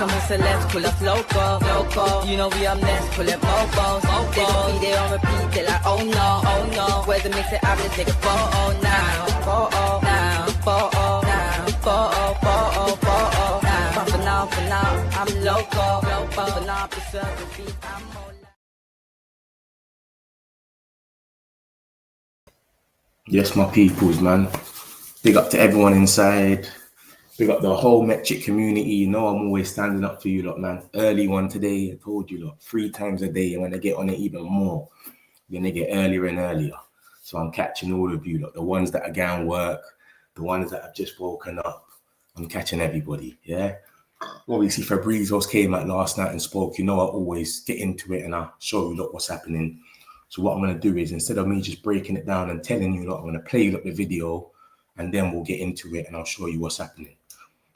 Some celebs pull up loco. You know we up next, pull up mofos. They gon' be there on repeat, they like, oh no. Where's the mix it out, let's take a photo now. But for now, I'm loco. For now, I preserve the beat, I'm more. Yes, my peoples, man. Big up to everyone inside. Big up the whole Metric community. You know I'm always standing up for you lot, man. Early one today, I told you lot, 3 times a day. And when I get on it even more, you're gonna get earlier and earlier. So I'm catching all of you lot. The ones that are going work, the ones that have just woken up. I'm catching everybody, yeah? Obviously, Fabrizio came out last night and spoke. You know I always get into it and I show you lot what's happening. So what I'm going to do is, instead of me just breaking it down and telling you, I'm going to play you the video and then we'll get into it and I'll show you what's happening.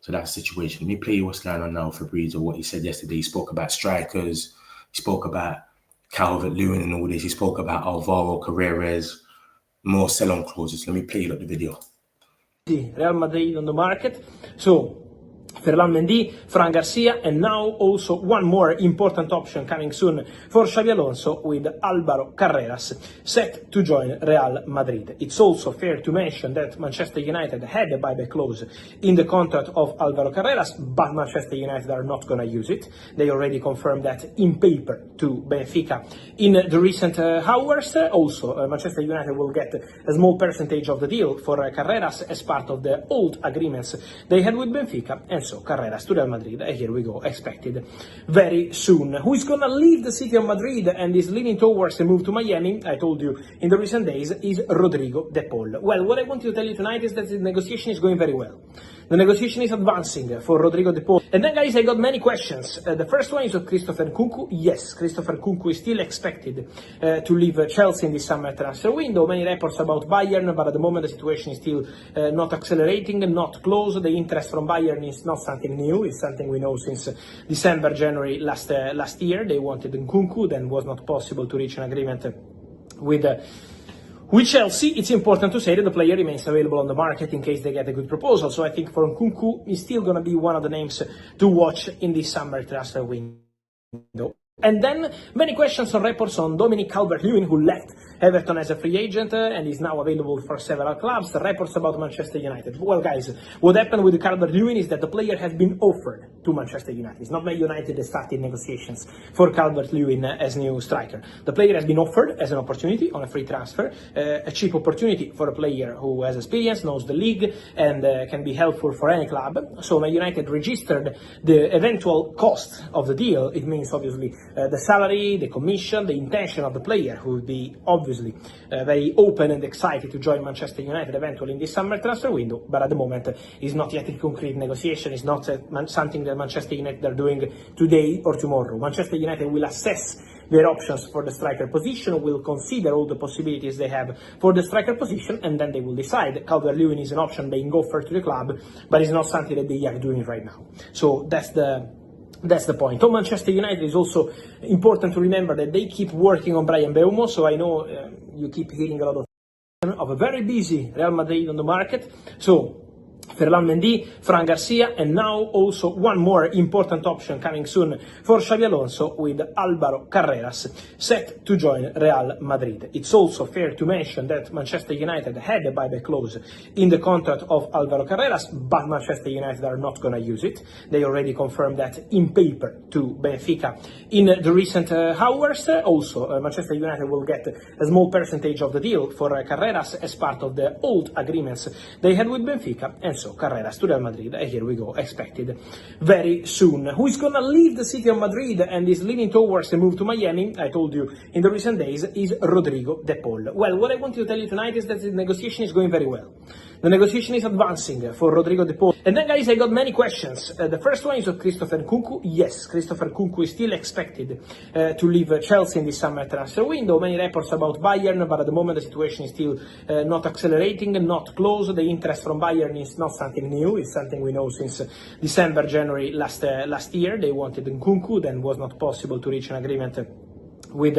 So that's the situation. Let me play you what's going on now, Fabrizio, what he said yesterday. He spoke about strikers. He spoke about Calvert Lewin and all this. He spoke about Alvaro Carreras, more sell-on clauses. Let me play you the video. Real Madrid on the market. So, Ferland Mendy, Fran Garcia, and now also one more important option coming soon for Xabi Alonso with Alvaro Carreras set to join Real Madrid. It's also fair to mention that Manchester United had a buyback clause in the contract of Alvaro Carreras, but Manchester United are not going to use it. They already confirmed that in paper to Benfica in the recent hours. Also, Manchester United will get a small percentage of the deal for Carreras as part of the old agreements they had with Benfica, and so Carreras to Real Madrid, and here we go, expected very soon. Who is gonna leave the city of Madrid and is leaning towards a move to Miami, I told you in the recent days, is Rodrigo De Paul. Well, what I want to tell you tonight is that the negotiation is going very well. The negotiation is advancing for Rodrigo De Paul. And then, guys, I got many questions. The first one is of Christopher Nkunku. Yes, Christopher Nkunku is still expected to leave Chelsea in this summer transfer window. Many reports about Bayern, but at the moment the situation is still not accelerating, not close. The interest from Bayern is not something new. It's something we know since December, January last year. They wanted Nkunku, then was not possible to reach an agreement with Chelsea. It's important to say that the player remains available on the market in case they get a good proposal. So I think for Nkunku, he's still going to be one of the names to watch in this summer transfer window. And then many questions on reports on Dominic Calvert-Lewin, who left Everton as a free agent and is now available for several clubs. Reports about Manchester United. Well, guys, what happened with Calvert-Lewin is that the player has been offered to Manchester United. It's not Man United that started negotiations for Calvert-Lewin as new striker. The player has been offered as an opportunity on a free transfer, a cheap opportunity for a player who has experience, knows the league, and can be helpful for any club. So Man United registered the eventual cost of the deal. It means obviously the salary, the commission, the intention of the player, who would be obviously very open and excited to join Manchester United eventually in this summer transfer window, but at the moment is not yet in concrete negotiation. It's not something that Manchester United are doing today or tomorrow. Manchester United will assess their options for the striker position, will consider all the possibilities they have for the striker position, and then they will decide. Calvert-Lewin is an option being offered to the club, but it's not something that they are doing right now. So that's the point. On Manchester United, it's also important to remember that they keep working on Bryan Mbeumo. So I know you keep hearing a lot of a very busy Real Madrid on the market. So Ferland Mendy, Fran Garcia, and now also one more important option coming soon for Xabi Alonso with Alvaro Carreras set to join Real Madrid. It's also fair to mention that Manchester United had a buyback clause in the contract of Alvaro Carreras, but Manchester United are not going to use it. They already confirmed that in paper to Benfica in the recent hours. Also, Manchester United will get a small percentage of the deal for Carreras as part of the old agreements they had with Benfica, and so Carreras to Real Madrid, and here we go, expected very soon. Who is going to leave the city of Madrid and is leaning towards a move to Miami, I told you in the recent days, is Rodrigo De Paul. Well, what I want to tell you tonight is that the negotiation is going very well. The negotiation is advancing for Rodrigo De Paul. And then, guys, I got many questions. The first one is of Christopher Nkunku. Yes, Christopher Nkunku is still expected to leave Chelsea in this summer transfer window. Many reports about Bayern, but at the moment the situation is still not accelerating, not close. The interest from Bayern is not something new. It's something we know since December, January last year. They wanted Nkunku, then was not possible to reach an agreement with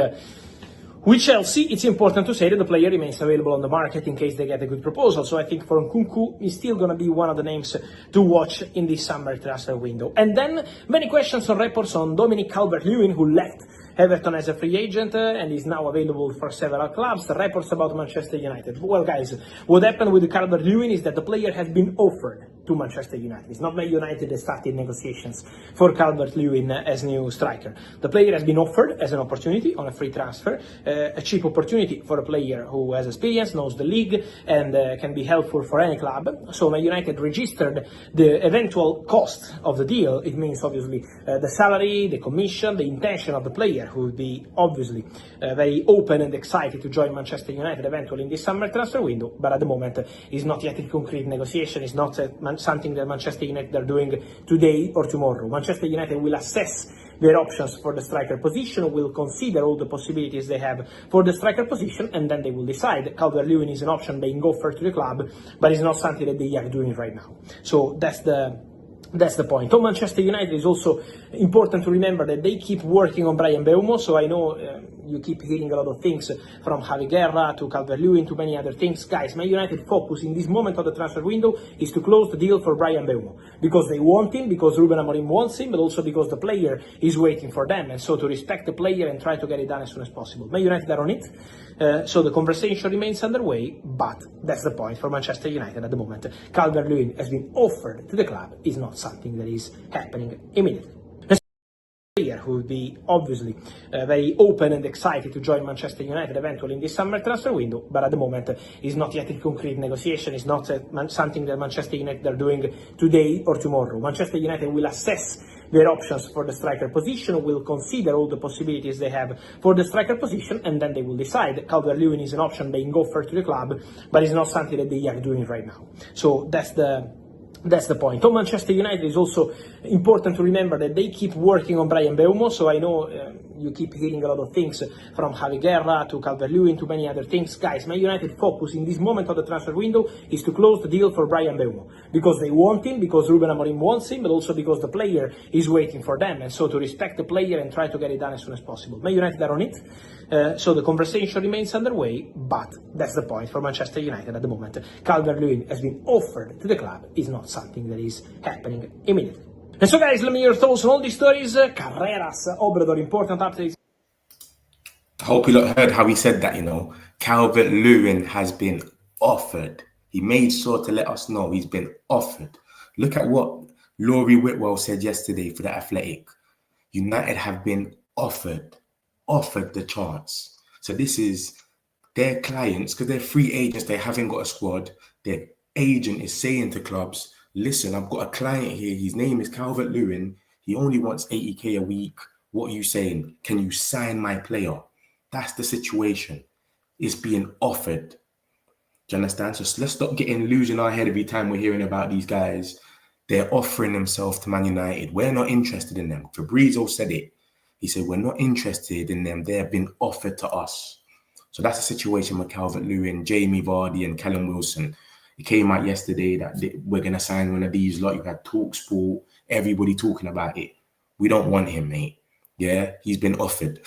With Chelsea, it's important to say that the player remains available on the market in case they get a good proposal. So I think for Nkunku, he's still going to be one of the names to watch in this summer transfer window. And then many questions or reports on Dominic Calvert Lewin, who left Everton as a free agent and is now available for several clubs. Reports about Manchester United. Well, guys, what happened with Calvert Lewin is that the player has been offered to Manchester United. It's not Man United that started negotiations for Calvert Lewin as new striker. The player has been offered as an opportunity on a free transfer, a cheap opportunity for a player who has experience, knows the league, and can be helpful for any club. So Man United registered the eventual cost of the deal. It means obviously the salary, the commission, the intention of the player, who will be obviously very open and excited to join Manchester United eventually in this summer transfer window, but at the moment is not yet in concrete negotiation. It's not something that Manchester United are doing today or tomorrow. Manchester United will assess their options for the striker position, will consider all the possibilities they have for the striker position, and then they will decide. Calvert Lewin is an option being offered to the club, but it's not something that they are doing right now. So that's the point. On Manchester United, it's also important to remember that they keep working on Bryan Mbeumo. So I know you keep hearing a lot of things from Javi Guerra to Calvert Lewin to many other things. Guys, Man United focus in this moment of the transfer window is to close the deal for Bryan Mbeumo, because they want him, because Ruben Amorim wants him, but also because the player is waiting for them. And so to respect the player and try to get it done as soon as possible. Man United are on it. So the conversation remains underway, but that's the point for Manchester United at the moment. Calvert Lewin has been offered to the club. Is not something that is happening immediately. Player who will be obviously very open and excited to join Manchester United eventually in this summer transfer window, but at the moment is not yet in concrete negotiation. It's not something that Manchester United are doing today or tomorrow. Manchester United will assess their options for the striker position, will consider all the possibilities they have for the striker position, and then they will decide. Calvert Lewin is an option being offered to the club, but it's not something that they are doing right now. So that's the point. On Manchester United, it's also important to remember that they keep working on Bryan Mbeumo. So I know you keep hearing a lot of things from Javi Guerra to Calvert Lewin to many other things. Guys, Man United focus in this moment of the transfer window is to close the deal for Bryan Mbeumo, because they want him, because Ruben Amorim wants him, but also because the player is waiting for them. And so to respect the player and try to get it done as soon as possible. Man United are on it. So the conversation remains underway, but that's the point for Manchester United at the moment. Calvert Lewin has been offered to the club. Is not something that is happening immediately. And so guys, let me hear your thoughts on all these stories. Carreras, Obrador, important updates. I hope you lot heard how he said that, Calvert Lewin has been offered. He made sure to let us know he's been offered. Look at what Laurie Whitwell said yesterday for The Athletic. United have been offered the chance. So this is their clients, because they're free agents, they haven't got a squad. Their agent is saying to clubs, listen, I've got a client here. His name is Calvert Lewin. He only wants 80k a week. What are you saying? Can you sign my player? That's the situation. It's being offered. Do you understand? So let's stop losing our head every time we're hearing about these guys. They're offering themselves to Man United. We're not interested in them. Fabrizio said it. He said, we're not interested in them. They have been offered to us. So that's the situation with Calvert Lewin, Jamie Vardy and Callum Wilson. It came out yesterday that we're going to sign one of these lot. You had TalkSport, everybody talking about it. We don't want him, mate. Yeah, he's been offered.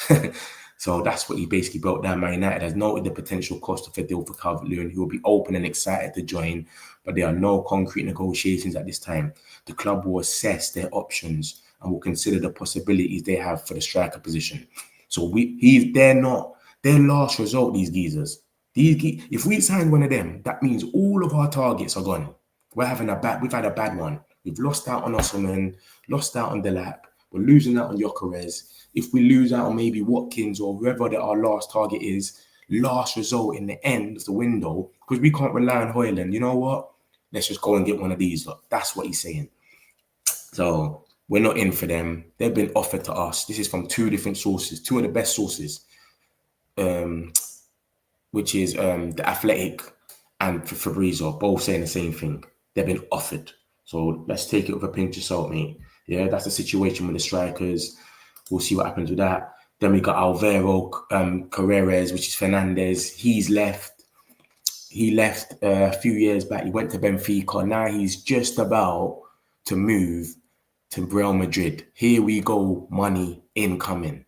So that's what he basically broke down. Man United has noted the potential cost of a deal for Calvert Lewin, who will be open and excited to join, but there are no concrete negotiations at this time. The club will assess their options and will consider the possibilities they have for the striker position. So they're last resort, these geezers. If we sign one of them, that means all of our targets are gone. We've had a bad one. We've lost out on Osimhen, lost out on Delap. We're losing out on gyokeres. If we lose out on maybe Watkins or whoever our last target is, last result in the end of the window, because we can't rely on Højlund. You know what? Let's just go and get one of these. Look, that's what he's saying. So we're not in for them. They've been offered to us. This is from two different sources, two of the best sources, which is The Athletic and Fabrizio, both saying the same thing. They've been offered. So let's take it with a pinch of salt, mate. Yeah, that's the situation with the strikers. We'll see what happens with that. Then we got Alvaro Carreras, which is Fernandez. He's left. He left a few years back. He went to Benfica. Now he's just about to move to Real Madrid. Here we go, money incoming.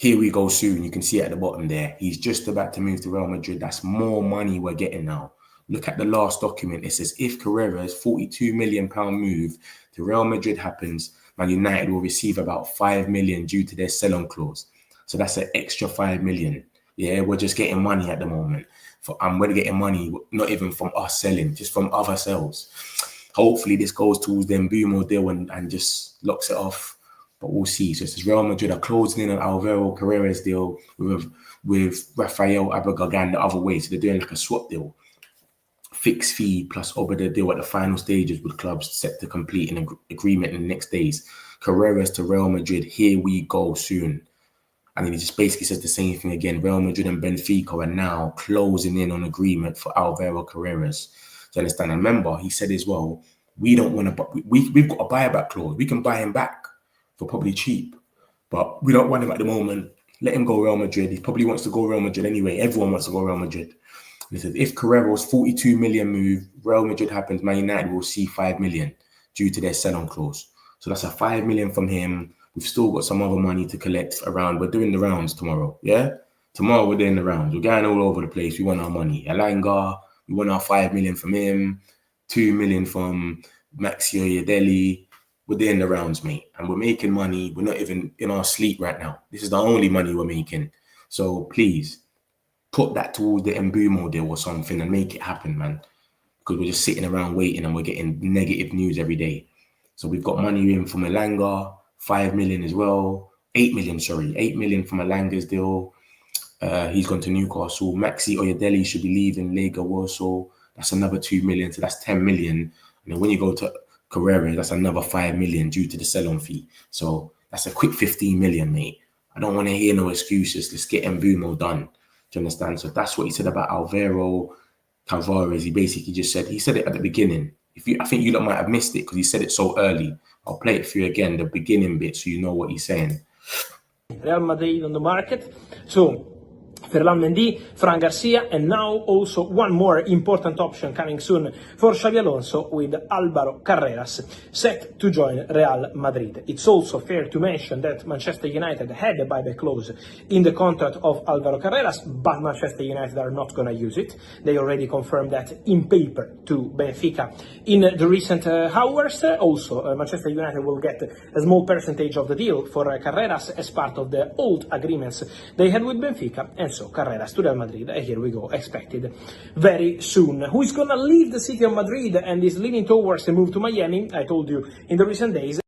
here we go soon. You can see it at the bottom there. He's just about to move to Real Madrid. That's more money we're getting now. Look at the last document. It says if Carreras' £42 million move to Real Madrid happens, Man United will receive about 5 million due to their sell-on clause. So that's an extra 5 million. Yeah, we're just getting money at the moment. We're getting money, not even from us selling, just from other sales. Hopefully this goes towards the Mbeumo deal and just locks it off. But we'll see. So it says Real Madrid are closing in on Alvaro Carreras deal with Rafael Abregagan the other way. So they're doing like a swap deal. Fixed fee plus Obada deal at the final stages with clubs set to complete an agreement in the next days. Carreras to Real Madrid, here we go soon. And then he just basically says the same thing again. Real Madrid and Benfica are now closing in on agreement for Alvaro Carreras. Do you understand? And remember, he said as well, we don't want to, we've got a buyback clause. We can buy him back for probably cheap, but we don't want him at the moment. Let him go Real Madrid. He probably wants to go Real Madrid anyway. Everyone wants to go Real Madrid. He says, if Carreras' 42 million move, Real Madrid happens, Man United will see 5 million due to their sell-on clause. So that's a 5 million from him. We've still got some other money to collect around. We're doing the rounds tomorrow, yeah? Tomorrow we're doing the rounds. We're going all over the place. We want our money. Alanga, we want our 5 million from him, 2 million from Maxio Yedeli. We're doing the rounds, mate. And we're making money. We're not even in our sleep right now. This is the only money we're making. So please, put that towards the Mbeumo deal or something and make it happen, man. Because we're just sitting around waiting and we're getting negative news every day. So we've got money in from Alanga, 5 million as well. 8 million, sorry. 8 million from Alanga's deal. He's gone to Newcastle. Maxi Oyedeli should be leaving Lega Warsaw. That's another 2 million. So that's 10 million. And then when you go to Carreras, that's another 5 million due to the sell-on fee. So that's a quick 15 million, mate. I don't want to hear no excuses. Let's get Mbeumo done. Do you understand? So that's what he said about Alvaro Carreras. He basically just said, he said it at the beginning. I think you lot might have missed it because he said it so early. I'll play it for you again, the beginning bit, so you know what he's saying. Real Madrid on the market. So Ferland Mendy, Fran Garcia, and now also one more important option coming soon for Xabi Alonso with Alvaro Carreras set to join Real Madrid. It's also fair to mention that Manchester United had a buyback clause in the contract of Alvaro Carreras, but Manchester United are not going to use it. They already confirmed that in paper to Benfica in the recent hours. Also, Manchester United will get a small percentage of the deal for Carreras as part of the old agreements they had with Benfica, and so Carreras to Real Madrid, here we go, expected very soon. Who is going to leave the city of Madrid and is leaning towards a move to Miami? I told you in the recent days.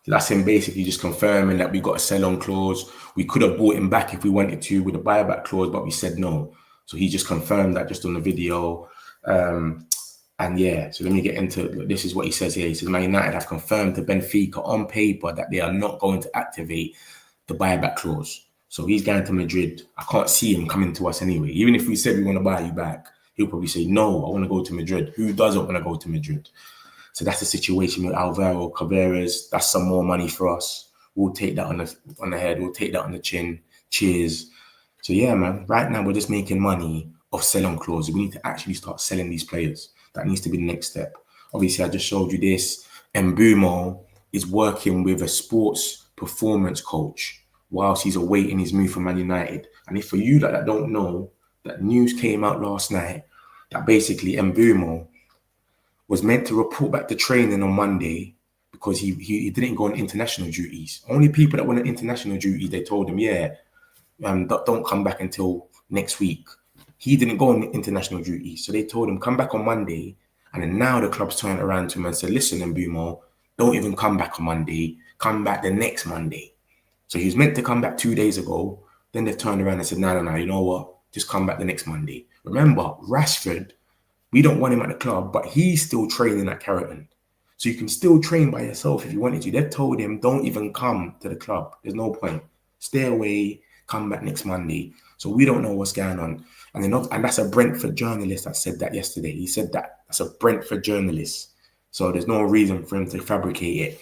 That's him basically just confirming that we got a sell-on clause. We could have bought him back if we wanted to with a buyback clause, but we said no. So he just confirmed that just on the video. And yeah, so let me get into this is what he says here. He says, Man United have confirmed to Benfica on paper that they are not going to activate the buyback clause. So he's going to Madrid. I can't see him coming to us anyway. Even if we said we want to buy you back, he'll probably say, no, I want to go to Madrid. Who doesn't want to go to Madrid? So that's the situation with Alvaro Carreras. That's some more money for us. We'll take that on the head. We'll take that on the chin. Cheers. So yeah, man, right now we're just making money off sell-on clauses. We need to actually start selling these players. That needs to be the next step. Obviously, I just showed you this. Mbeumo is working with a sports performance coach whilst he's awaiting his move from Man United. And if for you that don't know, that news came out last night that basically Mbeumo was meant to report back to training on Monday because he didn't go on international duties. Only people that went on international duties, they told him, yeah, don't come back until next week. He didn't go on international duties. So they told him, come back on Monday. And then now the club's turned around to him and said, listen, Mbeumo, don't even come back on Monday. Come back the next Monday. So he was meant to come back 2 days ago. Then they've turned around and said, no, you know what? Just come back the next Monday. Remember, Rashford, we don't want him at the club, but he's still training at Carrington. So you can still train by yourself if you wanted to. They've told him, don't even come to the club. There's no point. Stay away, come back next Monday. So we don't know what's going on. And that's a Brentford journalist that said that yesterday. He said that. That's a Brentford journalist. So there's no reason for him to fabricate it.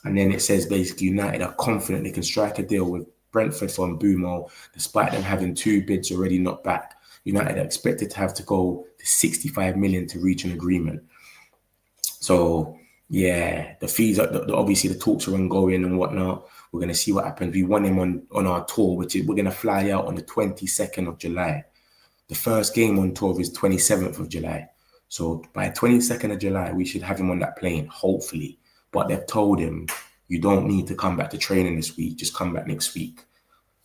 And then it says basically United are confident they can strike a deal with Brentford for Mbeumo, despite them having 2 bids already knocked back. United are expected to have to go to 65 million to reach an agreement. So Yeah, the fees are obviously the talks are ongoing and whatnot. We're gonna see what happens. We want him on our tour, which is we're gonna fly out on the 22nd of July. The first game on tour is 27th of July. So by 22nd of July, we should have him on that plane, hopefully. But they've told him you don't need to come back to training this week, just come back next week.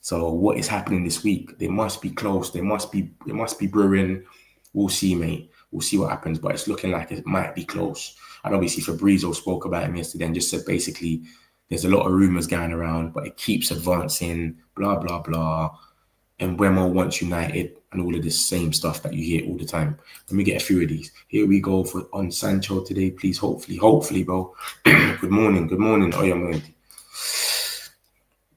So what is happening this week? They must be close. It must be brewing. We'll see, mate. We'll see what happens, but it's looking like it might be close. And obviously Fabrizio spoke about him yesterday and just said basically there's a lot of rumors going around, but it keeps advancing, blah, blah, blah. And Mbeumo wants United and all of this same stuff that you hear all the time. Let me get a few of these. Here we go on Sancho today, please. Hopefully, bro. Good morning. Oh, yeah,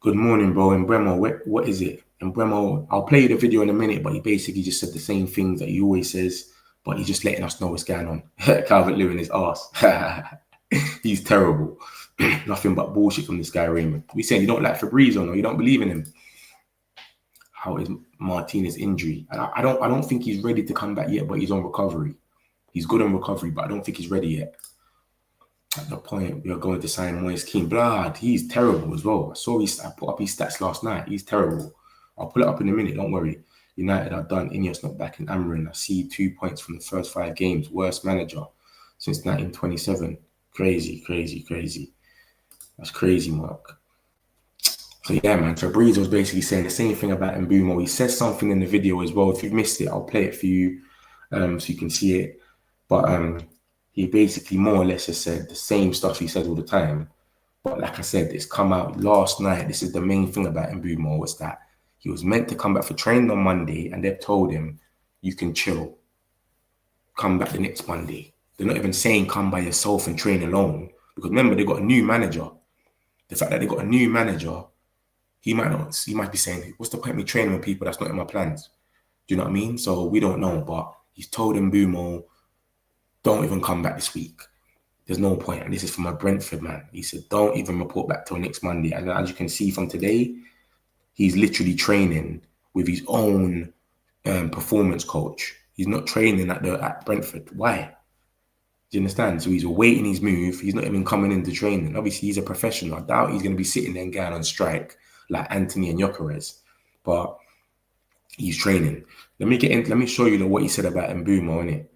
good morning, bro. And Mbeumo, what is it? And Mbeumo, I'll play you the video in a minute, but he basically just said the same things that he always says, but he's just letting us know what's going on. Calvert Lewin is arse. He's terrible. Nothing but bullshit from this guy, Raymond. We saying you don't like Fabrizio, no? You don't believe in him. How is Martinez's injury? And I don't think he's ready to come back yet, but he's on recovery. He's good on recovery, but I don't think he's ready yet. At the point we are going to sign Moise Kean. Blood, he's terrible as well. I put up his stats last night. He's terrible. I'll pull it up in a minute, don't worry. United are done. Ineos not back in Amarin. I see 2 points from the first 5 games. Worst manager since 1927. Crazy. That's crazy, Mark. So yeah, man, Fabrizio was basically saying the same thing about Mbeumo. He says something in the video as well. If you've missed it, I'll play it for you so you can see it. But he basically more or less has said the same stuff he says all the time. But like I said, it's come out last night. This is the main thing about Mbeumo, was that he was meant to come back for training on Monday and they've told him, you can chill. Come back the next Monday. They're not even saying come by yourself and train alone. Because remember, they got a new manager. The fact that they got a new manager, he might be saying, what's the point of me training with people that's not in my plans? Do you know what I mean? So we don't know, but he's told Mbeumo, don't even come back this week. There's no point. And this is from a Brentford man. He said, don't even report back till next Monday. And as you can see from today, he's literally training with his own performance coach. He's not training at Brentford. Why? Do you understand? So he's awaiting his move. He's not even coming into training. Obviously, he's a professional. I doubt he's going to be sitting there and going on strike like Anthony and gyokeres. But he's training. Let me show you what he said about Mbeumo, innit?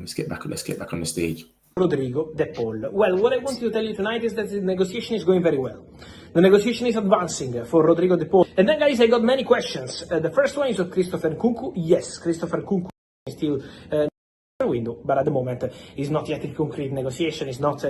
Let's get back on the stage. Rodrigo De Paul. Well, what I want to tell you tonight is that the negotiation is going very well. The negotiation is advancing for Rodrigo De Paul. And then, guys, I got many questions. The first one is of Christopher Nkunku. Yes, Christopher Nkunku is still window, but at the moment is not yet a concrete negotiation. It's not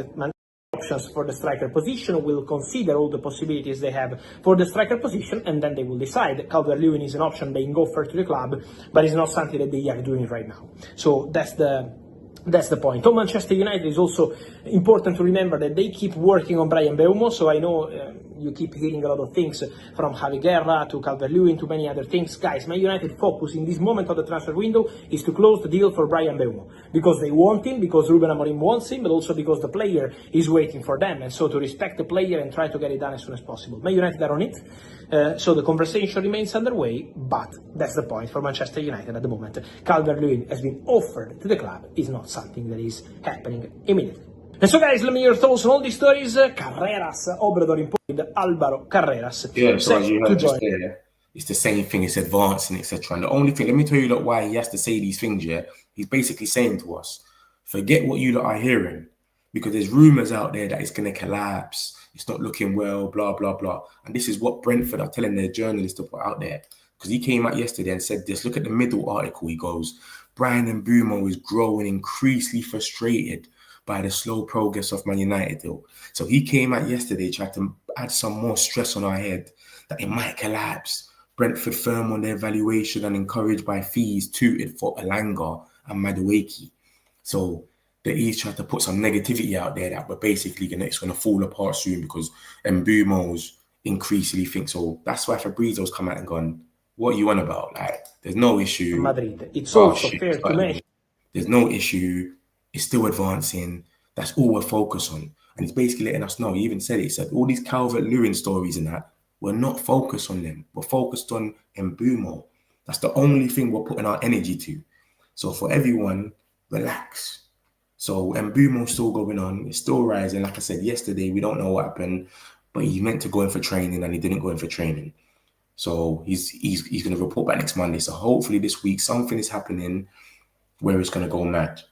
options for the striker position. Will consider all the possibilities they have for the striker position, and then they will decide. Calvert Lewin is an option being offered to the club, but it's not something that they are doing right now. So that's the point. On Manchester United, is also important to remember that they keep working on Bryan Mbeumo. So I know you keep hearing a lot of things from Javi Guerra to Calvert Lewin to many other things. Guys, Man United focus in this moment of the transfer window is to close the deal for Bryan Mbeumo, because they want him, because Ruben Amorim wants him, but also because the player is waiting for them. And so to respect the player and try to get it done as soon as possible. Man United are on it. So the conversation remains underway, but that's the point for Manchester United at the moment. Calvert Lewin has been offered to the club. Is not something that is happening immediately. And so, guys, let me hear your thoughts on all these stories. Carreras, Obrador in point, Alvaro Carreras. Yeah, so as you heard just there, it's the same thing. It's advancing, etc. And the only thing, let me tell you why he has to say these things. Yeah, he's basically saying to us, forget what you lot are hearing, because there's rumors out there that it's going to collapse. It's not looking well, blah, blah, blah. And this is what Brentford are telling their journalists to put out there. Because he came out yesterday and said this. Look at the middle article. He goes, Bryan Mbeumo is growing increasingly frustrated by the slow progress of Man United deal. So he came out yesterday, tried to add some more stress on our head that it might collapse. Brentford firm on their valuation and encouraged by fees tooted for Elanga and Madueke. So he's trying to put some negativity out there that we're basically it's going to fall apart soon because Mbeumo's increasingly thinks so. That's why Fabrizio's come out and gone, what are you on about? Like, there's no issue. Madrid. It's also fair to mention. There's no issue. It's still advancing. That's all we're focused on. And he's basically letting us know. He even said it. He said all these Calvert Lewin stories and that, we're not focused on them. We're focused on Mbeumo. That's the only thing we're putting our energy to. So for everyone, relax. So Mbeumo's still going on. It's still rising. Like I said yesterday, we don't know what happened, but he meant to go in for training and he didn't go in for training. So he's going to report back next Monday. So hopefully this week something is happening where it's going to go mad.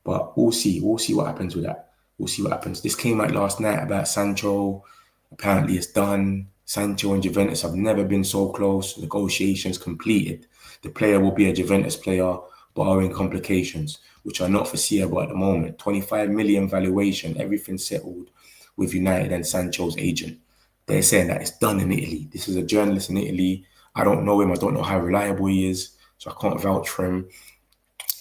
But we'll see. We'll see what happens with that. We'll see what happens. This came out last night about Sancho. Apparently it's done. Sancho and Juventus have never been so close. Negotiations completed. The player will be a Juventus player, barring complications, which are not foreseeable at the moment. 25 million valuation, everything settled with United and Sancho's agent. They're saying that it's done in Italy. This is a journalist in Italy. I don't know him. I don't know how reliable he is, so I can't vouch for him.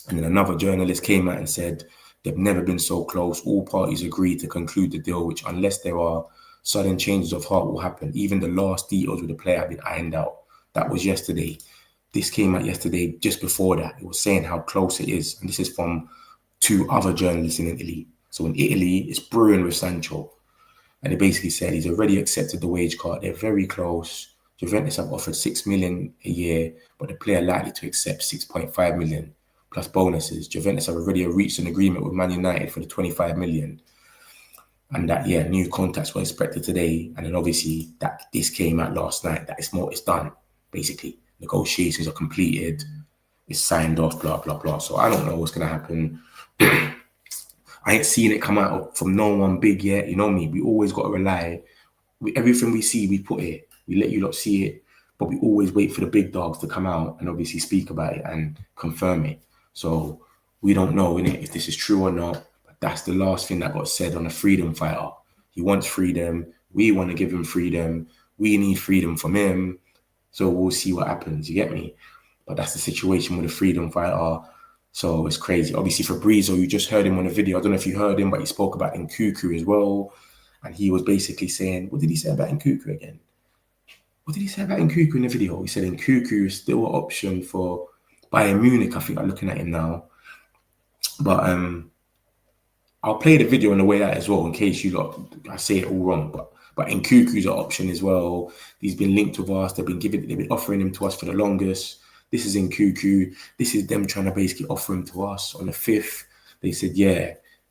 And then another journalist came out and said they've never been so close. All parties agreed to conclude the deal, which unless there are sudden changes of heart will happen. Even the last details with the player have been ironed out. That was yesterday. This came out yesterday just before that. It was saying how close it is. And this is from 2 other journalists in Italy. So in Italy, it's brewing with Sancho. And they basically said he's already accepted the wage cut. They're very close. Juventus have offered 6 million a year, but the player likely to accept 6.5 million plus bonuses. Juventus have already reached an agreement with Man United for the 25 million. And that, new contacts were expected today. And then obviously this came out last night that it's done, basically. Negotiations are completed. It's signed off, blah, blah, blah. So I don't know what's going to happen. I ain't seen it come out from no one big yet. You know me. We always got to rely. Everything we see, we put it. We let you lot see it. But we always wait for the big dogs to come out and obviously speak about it and confirm it. So we don't know, innit, if this is true or not. But that's the last thing that got said on a freedom fighter. He wants freedom. We want to give him freedom. We need freedom from him. So we'll see what happens. You get me? But that's the situation with a freedom fighter. So it's crazy. Obviously, Fabrizio, you just heard him on the video. I don't know if you heard him, but he spoke about Nkunku as well. And he was basically saying, what did he say about Nkunku again? What did he say about Nkunku in the video? He said Nkunku is still an option for Bayern Munich. I think I'm looking at him now. But I'll play the video on the way out as well in case I say it all wrong. But Nkunku's an option as well. He's been linked with us. They've been offering him to us for the longest. This is Nkunku. This is them trying to basically offer him to us on the 5th. They said,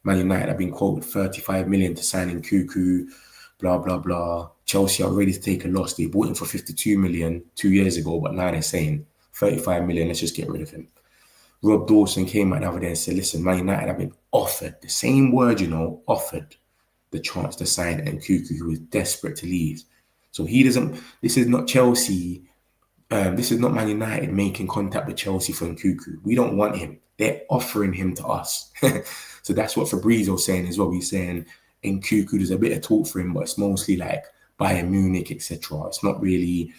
Man United have been quoted 35 million to sign Nkunku, blah, blah, blah. Chelsea are ready to take a loss. They bought him for 52 million 2 years ago, but now they're saying 35 million, let's just get rid of him. Rob Dawson came out the other day and said, listen, Man United have been offered, the same word, offered the chance to sign Nkunku, who is desperate to leave. So this is not Chelsea. This is not Man United making contact with Chelsea for Nkunku. We don't want him. They're offering him to us. So that's what Fabrizio's saying as well. He's saying Nkunku, there's a bit of talk for him, but it's mostly like Bayern Munich, etc. It's not really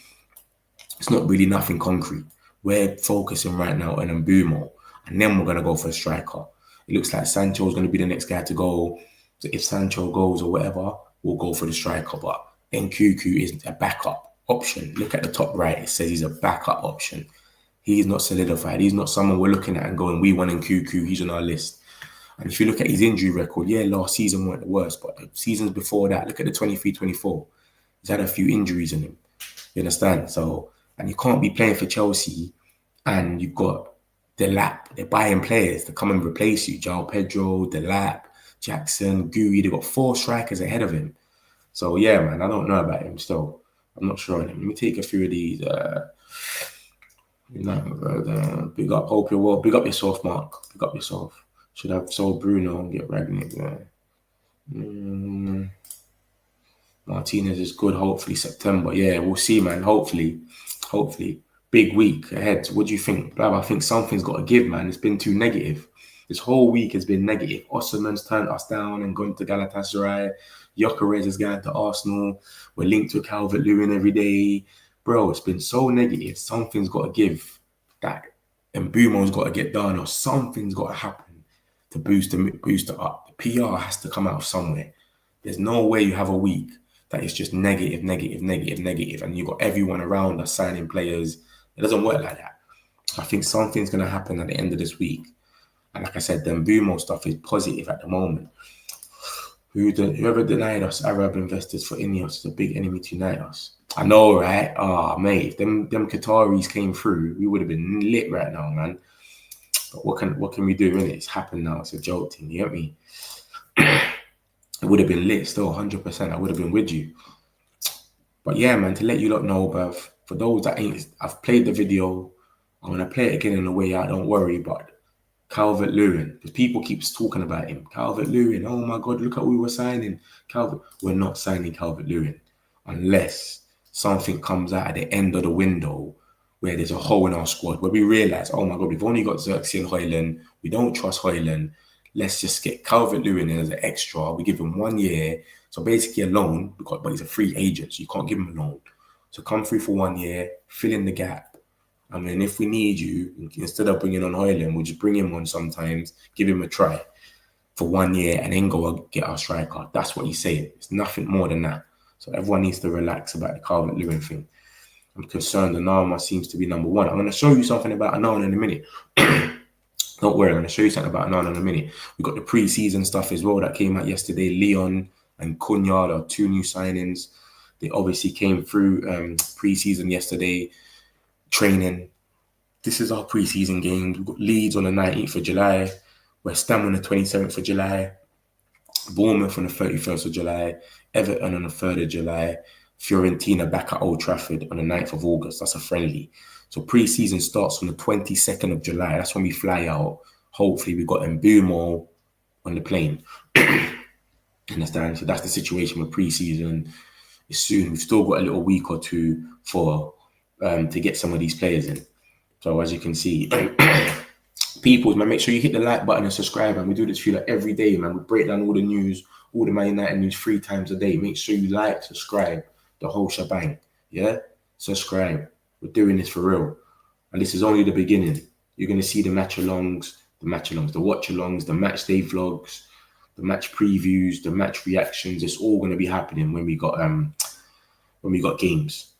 nothing concrete. We're focusing right now on Mbeumo, and then we're going to go for a striker. It looks like Sancho's going to be the next guy to go. So if Sancho goes or whatever, we'll go for the striker. But Nkunku is a backup option. Look at the top right. It says he's a backup option. He's not solidified. He's not someone we're looking at and going, we want Nkunku. He's on our list. And if you look at his injury record, last season weren't the worst, but the seasons before that, look at the 23-24. He's had a few injuries in him. You understand? So, and you can't be playing for Chelsea and you've got Delap. They're buying players to come and replace you. João Pedro, Delap, Jackson, Gui. They've got 4 strikers ahead of him. So, man, I don't know about him still. I'm not sure on him. Let me take a few of these. Big up, hope you're well. Big up yourself, Mark. Big up yourself. Should have sold Bruno and get Ragnick there. Martinez is good. Hopefully September. We'll see, man. Hopefully. Big week ahead. What do you think? I think something's got to give, man. It's been too negative. This whole week has been negative. Osimhen's turned us down and gone to Galatasaray. Gyokeres is going to Arsenal. We're linked to Calvert Lewin every day. Bro, it's been so negative. Something's got to give. That Mbeumo's got to get done or something's got to happen to boost it up. The PR has to come out somewhere. There's no way you have a week that is just negative, and you've got everyone around us signing players. It doesn't work like that. I think something's going to happen at the end of this week. And like I said, the Mbeumo stuff is positive at the moment. Whoever denied us Arab investors for Ineos is a big enemy to unite us. I know, right? Mate, if them Qataris came through, we would have been lit right now, man. But what can we do, innit? It's happened now. It's a joke thing, you get me? It would have been lit still, 100%. I would have been with you. But yeah, man, to let you lot know, bruv, for those that ain't, I've played the video. I'm going to play it again on the way out, don't worry. But Calvert Lewin, because people keep talking about him. Calvert Lewin, oh my God, look at who we're signing. We're not signing Calvert Lewin unless something comes out at the end of the window where there's a hole in our squad, where we realise, oh my God, we've only got Xerxes and Højlund. We don't trust Højlund. Let's just get Calvert Lewin in as an extra. We give him 1 year. So basically a loan, but he's a free agent, so you can't give him a loan. So come through for 1 year, fill in the gap. I mean, if we need you, instead of bringing on Højlund, we'll just bring him on sometimes, give him a try for 1 year, and then go and get our striker. That's what he's saying. It's nothing more than that. So everyone needs to relax about the Calvert Lewin thing. I'm concerned Onana seems to be number one. I'm going to show you something about Onana in a minute. Don't worry, I'm going to show you something about Onana in a minute. We've got the pre-season stuff as well that came out yesterday. Leon and Cunha are 2 new signings. They obviously came through pre-season yesterday, training. This is our pre-season games. We've got Leeds on the 19th of July, West Ham on the 27th of July, Bournemouth on the 31st of July, Everton on the 3rd of July, Fiorentina back at Old Trafford on the 9th of August. That's a friendly. So pre-season starts on the 22nd of July. That's when we fly out. Hopefully we got Mbeumo on the plane. Understand? So that's the situation with pre-season. It's soon. We've still got a little week or two for to get some of these players in. So as you can see, people, man, make sure you hit the like button and subscribe. And we do this for you like every day, man. We break down all the news, all the Man United news 3 times a day. Make sure you like, subscribe, the whole shebang. Yeah, subscribe. We're doing this for real, and this is only the beginning. You're gonna see the watch-alongs, the Matchday Vlogs, the match previews, the match reactions. It's all gonna be happening when we got games.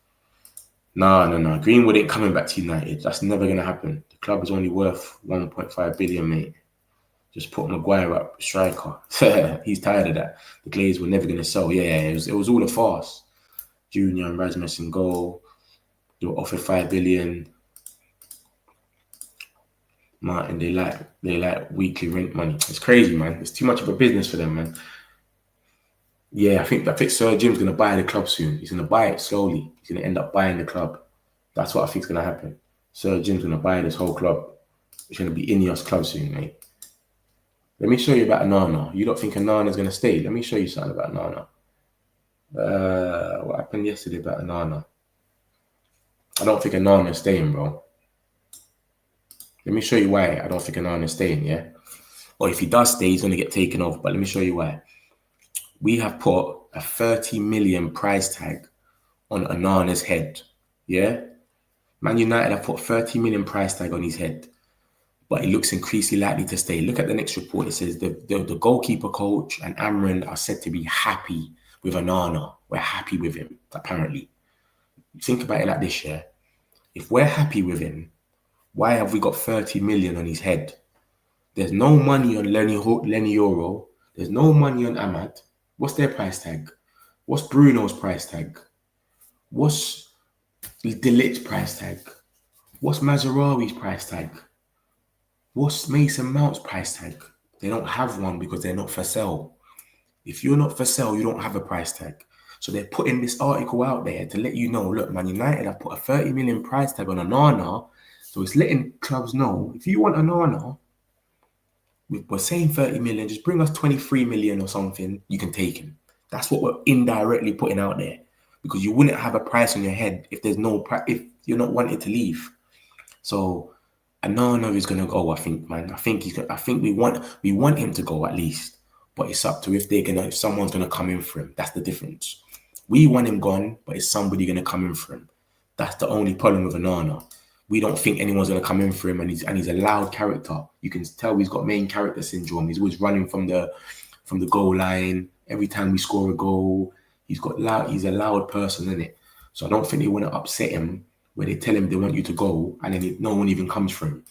No. Greenwood ain't coming back to United. That's never gonna happen. The club is only worth 1.5 billion, mate. Just put Maguire up, striker. He's tired of that. The Glazers were never gonna sell. Yeah, it was all a farce. Junior and Rasmussen goal. They were offered 5 billion. Martin, they like weekly rent money. It's crazy, man. It's too much of a business for them, man. Yeah, I think Sir Jim's gonna buy the club soon. He's gonna buy it slowly. He's gonna end up buying the club. That's what I think is gonna happen. Sir Jim's gonna buy this whole club. It's gonna be Ineos club soon, mate. Let me show you about Onana. You don't think Onana's gonna stay? Let me show you something about Onana. What happened yesterday about Onana? I don't think Onana's staying, bro. Let me show you why I don't think Onana's staying, yeah? Or if he does stay, he's going to get taken off. But let me show you why. We have put a 30 million price tag on Onana's head, yeah? Man United have put 30 million price tag on his head. But he looks increasingly likely to stay. Look at the next report. It says the goalkeeper coach and Amran are said to be happy with Onana. We're happy with him, apparently. Think about it like this, yeah? If we're happy with him, why have we got 30 million on his head? There's no money on Lenny Euro. There's no money on Ahmad. What's their price tag? What's Bruno's price tag? What's De Ligt's price tag? What's Mazraoui's price tag? What's Mason Mount's price tag? They don't have one because they're not for sale. If you're not for sale, you don't have a price tag. So they're putting this article out there to let you know, look, Man United have put a 30 million price tag on Onana. So it's letting clubs know, if you want Onana, we're saying 30 million, just bring us 23 million or something, you can take him. That's what we're indirectly putting out there. Because you wouldn't have a price on your head if there's no price, if you're not wanted to leave. So Onana is gonna go, I think, man. I think we want him to go at least. But it's up to if someone's gonna come in for him. That's the difference. We want him gone, but is somebody gonna come in for him? That's the only problem with Onana. We don't think anyone's gonna come in for him, and he's a loud character. You can tell he's got main character syndrome. He's always running from the goal line. Every time we score a goal, he's a loud person, isn't it? So I don't think they want to upset him where they tell him they want you to go, and then no one even comes for him.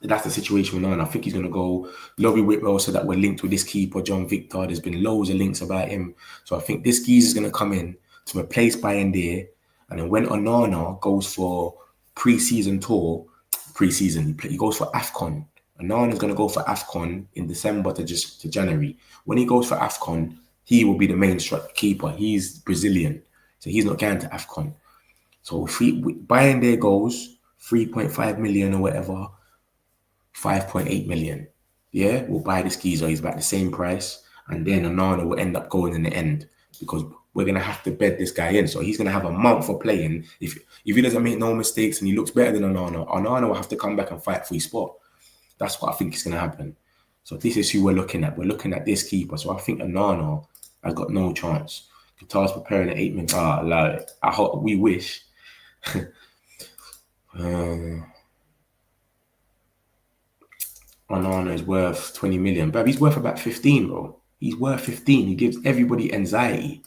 That's the situation with Onana. I think he's going to go. Laurie Whitwell said that we're linked with this keeper, John Victor. There's been loads of links about him. So I think this geezer is going to come in to replace Bayern. And then when Onana goes for pre-season tour, pre-season. He goes for AFCON. Onana's going to go for AFCON in December to January. When he goes for AFCON, he will be the main keeper. He's Brazilian, so he's not going to AFCON. So buying their goals, 3.5 million or whatever, 5.8 million. Yeah, we'll buy the skeezer. He's about the same price. And then Onana will end up going in the end because we're going to have to bed this guy in. So he's going to have a month for playing. If he doesn't make no mistakes and he looks better than Onana will have to come back and fight for his spot. That's what I think is going to happen. So this is who we're looking at. We're looking at this keeper. So I think Onana has got no chance. Qatar's preparing an 8 minute. I hope we wish. Onana is worth 20 million. But he's worth about 15, bro. He's worth 15. He gives everybody anxiety.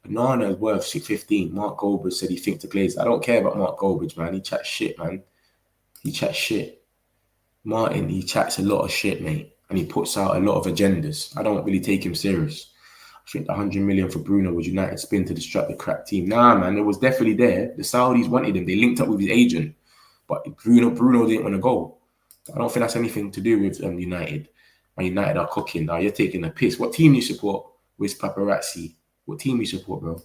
Onana is worth 15. Mark Goldbridge said he thinks the Glazers. I don't care about Mark Goldbridge, man. He chats shit, man. He chats shit. Martin, he chats a lot of shit, mate. And he puts out a lot of agendas. I don't really take him serious. I think the 100 million for Bruno was United spin to distract the crap team. Nah, man, it was definitely there. The Saudis wanted him. They linked up with his agent. But Bruno didn't want to go. I don't think that's anything to do with United. And United are cooking. Now, you're taking a piss. What team do you support? With Paparazzi? What team do you support, bro?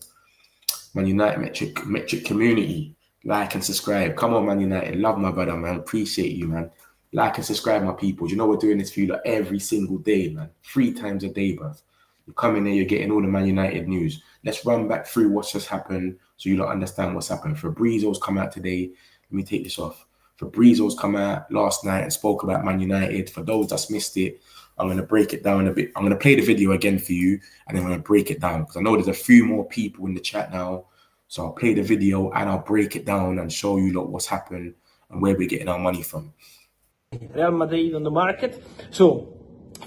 Man United metric community. Like and subscribe. Come on, Man United. Love my brother, man. Appreciate you, man. Like and subscribe, my people. You know we're doing this for you like every single day, man. 3 times a day, bruv. You come in there, you're getting all the Man United news. Let's run back through what's just happened so you don't understand what's happened. Fabrizio's come out today. Let me take this off. Fabrizio's come out last night and spoke about Man United. For those that's missed it, I'm going to break it down a bit. I'm going to play the video again for you, and then I'm going to break it down because I know there's a few more people in the chat now. So I'll play the video and I'll break it down and show you what's happened and where we're getting our money from. Real Madrid on the market. So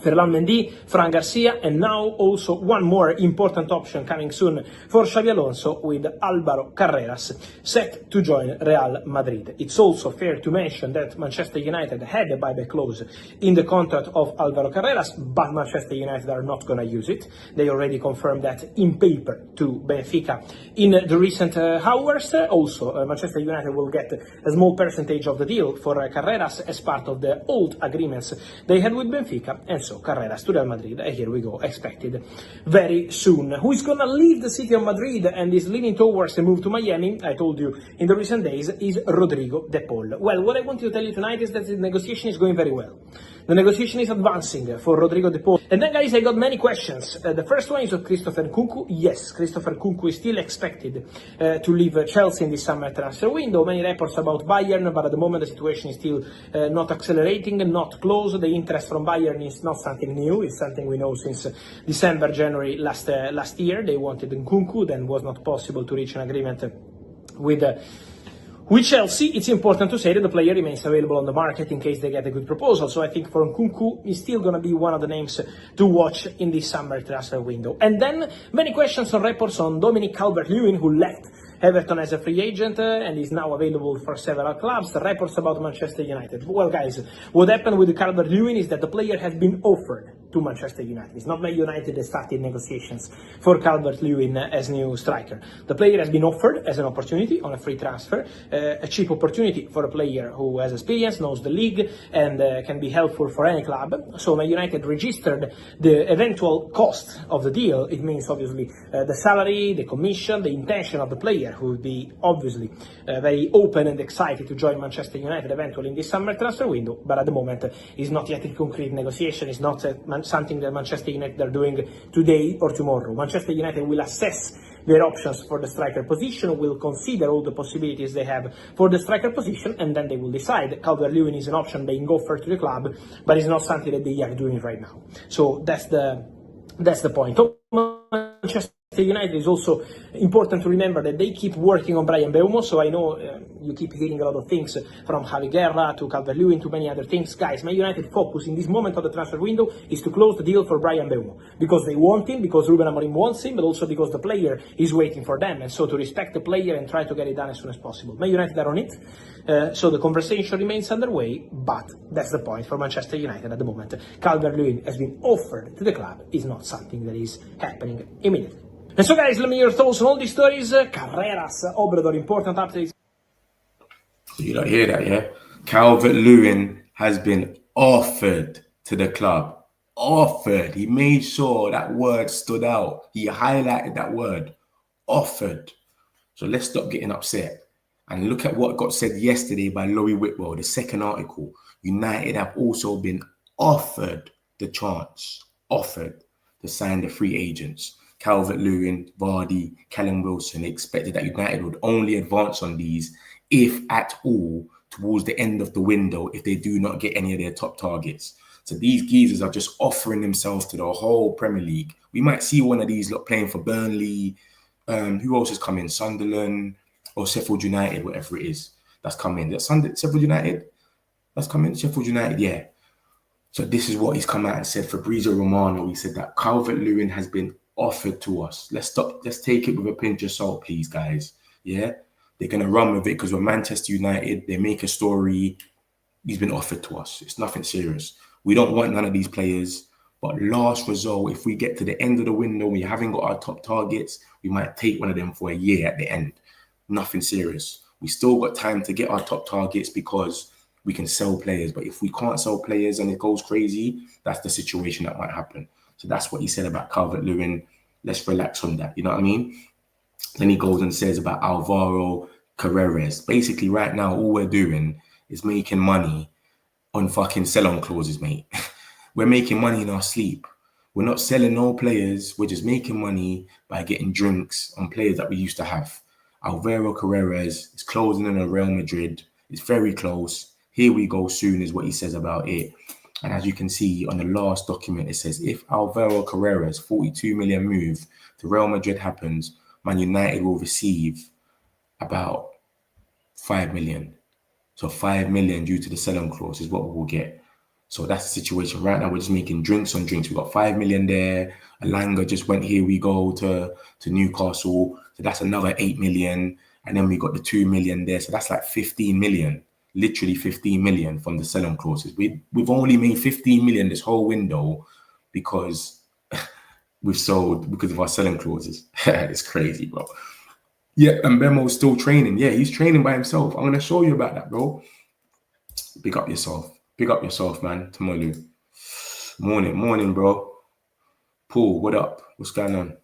Ferland Mendy, Fran Garcia, and now also one more important option coming soon for Xabi Alonso with Alvaro Carreras set to join Real Madrid. It's also fair to mention that Manchester United had a buyback clause in the contract of Alvaro Carreras, but Manchester United are not going to use it. They already confirmed that in paper to Benfica in the recent hours. Also, Manchester United will get a small percentage of the deal for Carreras as part of the old agreements they had with Benfica, and so Carreras to Real Madrid, and here we go, expected very soon. Who is going to leave the city of Madrid and is leaning towards a move to Miami, I told you in the recent days, is Rodrigo De Paul. Well, what I want to tell you tonight is that the negotiation is going very well. The negotiation is advancing for Rodrigo De Paul. And then, guys, I got many questions. The first one is of Christopher Nkunku. Yes, Christopher Nkunku is still expected to leave Chelsea in this summer transfer window. Many reports about Bayern, but at the moment the situation is still not accelerating, not close. The interest from Bayern is not something new. It's something we know since December, January last year. They wanted Nkunku, then was not possible to reach an agreement with Chelsea. It's important to say that the player remains available on the market in case they get a good proposal. So I think for Nkunku, he's still going to be one of the names to watch in this summer transfer window. And then many questions on reports on Dominic Calvert Lewin, who left Everton as a free agent and is now available for several clubs. Reports about Manchester United. Well, guys, what happened with Calvert Lewin is that the player has been offered to Manchester United. It's not Man United that started negotiations for Calvert Lewin as new striker. The player has been offered as an opportunity on a free transfer, a cheap opportunity for a player who has experience, knows the league, and can be helpful for any club. So Man United registered the eventual cost of the deal. It means obviously the salary, the commission, the intention of the player, who will be obviously very open and excited to join Manchester United eventually in this summer transfer window, but at the moment is not yet in concrete negotiation. It's not something that Manchester United are doing today or tomorrow. Manchester United will assess their options for the striker position, will consider all the possibilities they have for the striker position, and then they will decide. Calvert-Lewin is an option being offered to the club, but it's not something that they are doing right now. So that's the point. Manchester United is also important to remember that they keep working on Bryan Mbeumo. So I know you keep hearing a lot of things from Javi Guerra to Calvert-Lewin to many other things. Guys, Man United focus in this moment of the transfer window is to close the deal for Bryan Mbeumo, because they want him, because Ruben Amorim wants him, but also because the player is waiting for them. And so to respect the player and try to get it done as soon as possible. Man United are on it. So the conversation remains underway, but that's the point for Manchester United at the moment. Calvert-Lewin has been offered to the club. Is not something that is happening immediately. And so, guys, let me hear your thoughts on all these stories. Carreras, Obrador, important updates. So you don't hear that, yeah? Calvert Lewin has been offered to the club. Offered. He made sure that word stood out. He highlighted that word. Offered. So let's stop getting upset. And look at what got said yesterday by Laurie Whitwell, the second article. United have also been offered the chance, offered to sign the free agents. Calvert Lewin, Vardy, Callum Wilson. They expected that United would only advance on these, if at all, towards the end of the window if they do not get any of their top targets. So these geezers are just offering themselves to the whole Premier League. We might see one of these lot playing for Burnley. Who else has come in? Sunderland or Sheffield United, whatever it is that's come in. Is that Sheffield United? That's come in? Sheffield United, yeah. So this is what he's come out and said. Fabrizio Romano, he said that Calvert Lewin has been offered to us. Let's take it with a pinch of salt, please, guys. Yeah? They're going to run with it because we're Manchester United. They make a story. He's been offered to us. It's nothing serious. We don't want none of these players. But last result, if we get to the end of the window, we haven't got our top targets, we might take one of them for a year at the end. Nothing serious. We still got time to get our top targets because we can sell players. But if we can't sell players and it goes crazy, that's the situation that might happen. So that's what he said about Calvert Lewin. Let's relax on that. You know what I mean? Then he goes and says about Alvaro Carreras. Basically, right now, all we're doing is making money on fucking sell-on clauses, mate. We're making money in our sleep. We're not selling no players. We're just making money by getting drinks on players that we used to have. Alvaro Carreras is closing in on Real Madrid. It's very close. Here we go soon is what he says about it. And as you can see on the last document, it says, if Alvaro Carreras' 42 million move to Real Madrid happens, Man United will receive about 5 million. So 5 million due to the sell-on clause is what we will get. So that's the situation. Right now, we're just making drinks on drinks. We've got 5 million there. Alanga just went, here we go to Newcastle. So that's another 8 million. And then we got the 2 million there. So that's like 15 million. Literally 15 million from the sell-on clauses. We've only made 15 million this whole window because we've sold because of our selling clauses. It's crazy, bro. Yeah, and Mbeumo's still training. Yeah, he's training by himself. I'm going to show you about that, bro. Pick up yourself. Pick up yourself, man. Tomorrow. Morning, bro. Paul, what up? What's going on?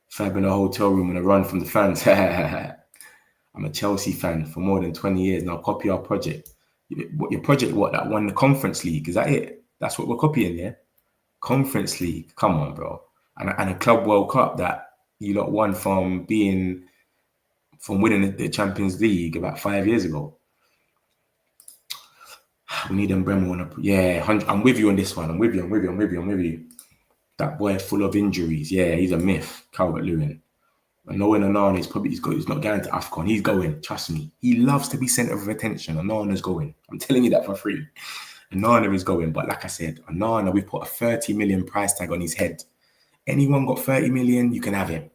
Fab in a hotel room and a run from the fans. I'm a Chelsea fan for more than 20 years now. Copy our project. Your project, what? That won the Conference League. Is that it? That's what we're copying, yeah? Conference League. Come on, bro. And a Club World Cup that you lot won from winning the Champions League about 5 years ago. We need Mbeumo on yeah, I'm with you on this one. I'm with you. That boy full of injuries. Yeah, he's a myth, Calvert Lewin. And knowing Onana he's not going to AFCON. He's going, trust me. He loves to be centre of attention. Onana's going. I'm telling you that for free. Onana is going. But like I said, Onana, we put a 30 million price tag on his head. Anyone got 30 million, you can have him.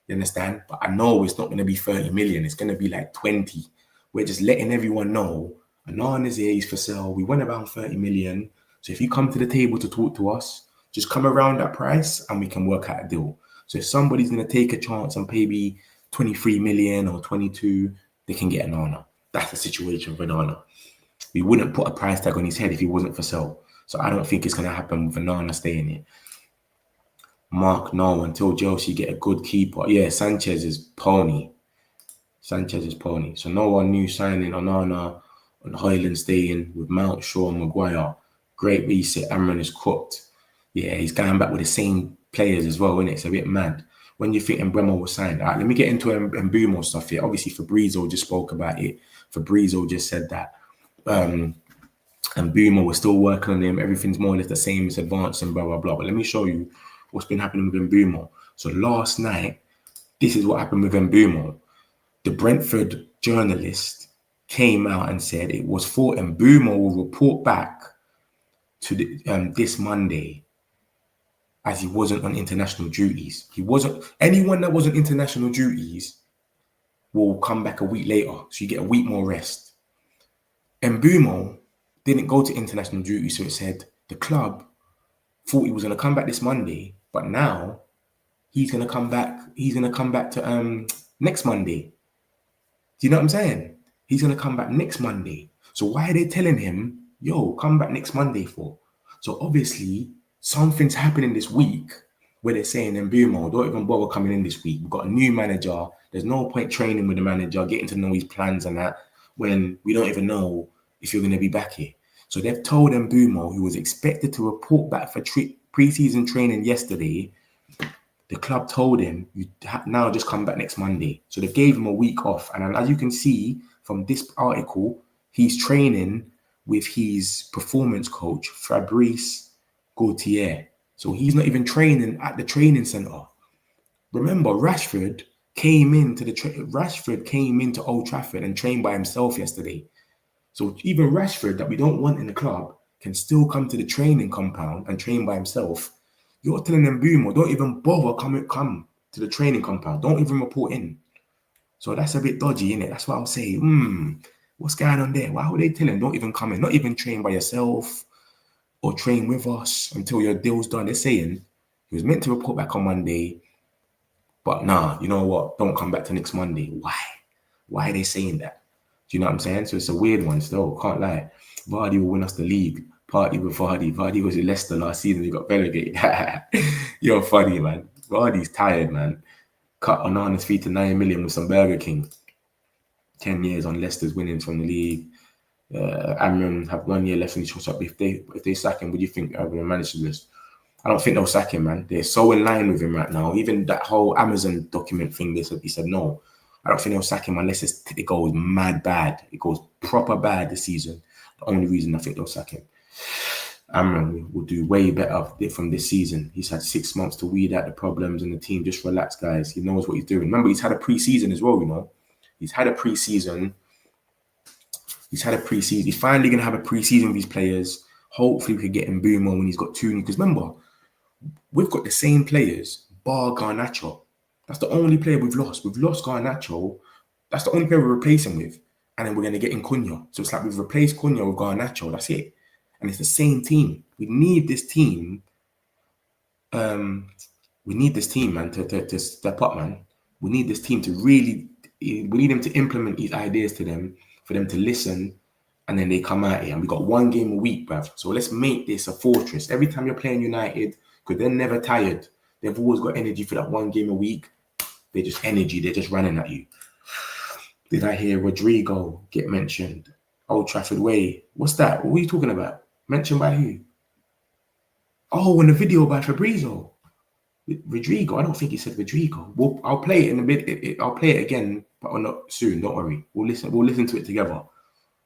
You understand? But I know it's not going to be 30 million. It's going to be like 20. We're just letting everyone know Onana's here, he's for sale. We went around 30 million. So if you come to the table to talk to us, just come around that price and we can work out a deal. So if somebody's going to take a chance and pay me 23 million or 22, they can get Onana. That's the situation with Onana. We wouldn't put a price tag on his head if he wasn't for sale. So I don't think it's going to happen with Onana staying here. Mark, no, until Chelsea get a good keeper. Yeah, Sanchez is pony. So no one new signing Onana and Hoyland staying with Mount, Shaw, and Maguire. Great reset. Amran is cooked. Yeah, he's going back with the same players as well, isn't it? It's a bit mad. When you think Mbeumo was signed? All right, let me get into Mbeumo stuff here. Obviously, Fabrizio just spoke about it. Fabrizio just said that Mbeumo was still working on him. Everything's more or less the same. It's advancing, blah, blah, blah. But let me show you what's been happening with Mbeumo. So last night, this is what happened with Mbeumo. The Brentford journalist came out and said it was thought Mbeumo will report back to this Monday as he wasn't on international duties. Anyone that was on international duties will come back a week later. So you get a week more rest. Mbeumo didn't go to international duty. So it said the club thought he was going to come back this Monday, but now he's going to come back. He's going to come back to next Monday. Do you know what I'm saying? He's going to come back next Monday. So why are they telling him, yo, come back next Monday for? So obviously something's happening this week where they're saying, Mbeumo, don't even bother coming in this week. We've got a new manager. There's no point training with the manager, getting to know his plans and that, when we don't even know if you're going to be back here. So they've told Mbeumo, who was expected to report back for pre-season training yesterday, the club told him, you now just come back next Monday. So they gave him a week off. And as you can see from this article, he's training with his performance coach, Fabrice Gauthier. So he's not even training at the training center. Remember, Rashford came into Old Trafford and trained by himself yesterday. So even Rashford, that we don't want in the club, can still come to the training compound and train by himself. You're telling them, Mbeumo, don't even bother come to the training compound. Don't even report in. So that's a bit dodgy, innit? That's what I'll say. What's going on there? Why would they tell him, don't even come in? Not even train by yourself or train with us until your deal's done. They're saying he was meant to report back on Monday, but nah, you know what? Don't come back to next Monday. Why? Why are they saying that? Do you know what I'm saying? So it's a weird one still. Can't lie. Vardy will win us the league. Party with Vardy. Vardy was in Leicester last season. He got relegated. You're funny, man. Vardy's tired, man. Cut Onana's fee to 9 million with some Burger King. 10 years on Leicester's winnings from the league. Amram have 1 year left in the short. If they sack him, would you think they're going to manage this? I don't think they'll sack him, man. They're so in line with him right now. Even that whole Amazon document thing, he said no. I don't think they'll sack him unless it goes mad bad. It goes proper bad this season. The only reason I think they'll sack him. Amram will do way better from this season. He's had 6 months to weed out the problems in the team. Just relax, guys. He knows what he's doing. Remember, he's had a pre-season as well, you know. He's had a pre-season. He's finally going to have a pre-season with his players. Hopefully, we could get Mbeumo when he's got 2 new. Because remember, we've got the same players, bar Garnacho. That's the only player we've lost. We've lost Garnacho. That's the only player we're replacing with. And then we're going to get Nkunku. So it's like we've replaced Nkunku with Garnacho. That's it. And it's the same team. We need this team. We need this team, man, to step up, man. We need this team to really... We need them to implement these ideas to them, for them to listen, and then they come out here. And we got 1 game a week, bruv. So let's make this a fortress. Every time you're playing United, because they're never tired. They've always got energy for that 1 game a week. They're just energy. They're just running at you. Did I hear Rodrigo get mentioned? Old Trafford Way. What's that? What are you talking about? Mentioned by who? Oh, in the video by Fabrizio. Rodrigo. I don't think he said Rodrigo. Well, I'll play it in a bit. I'll play it again, but not soon. Don't worry. We'll listen to it together.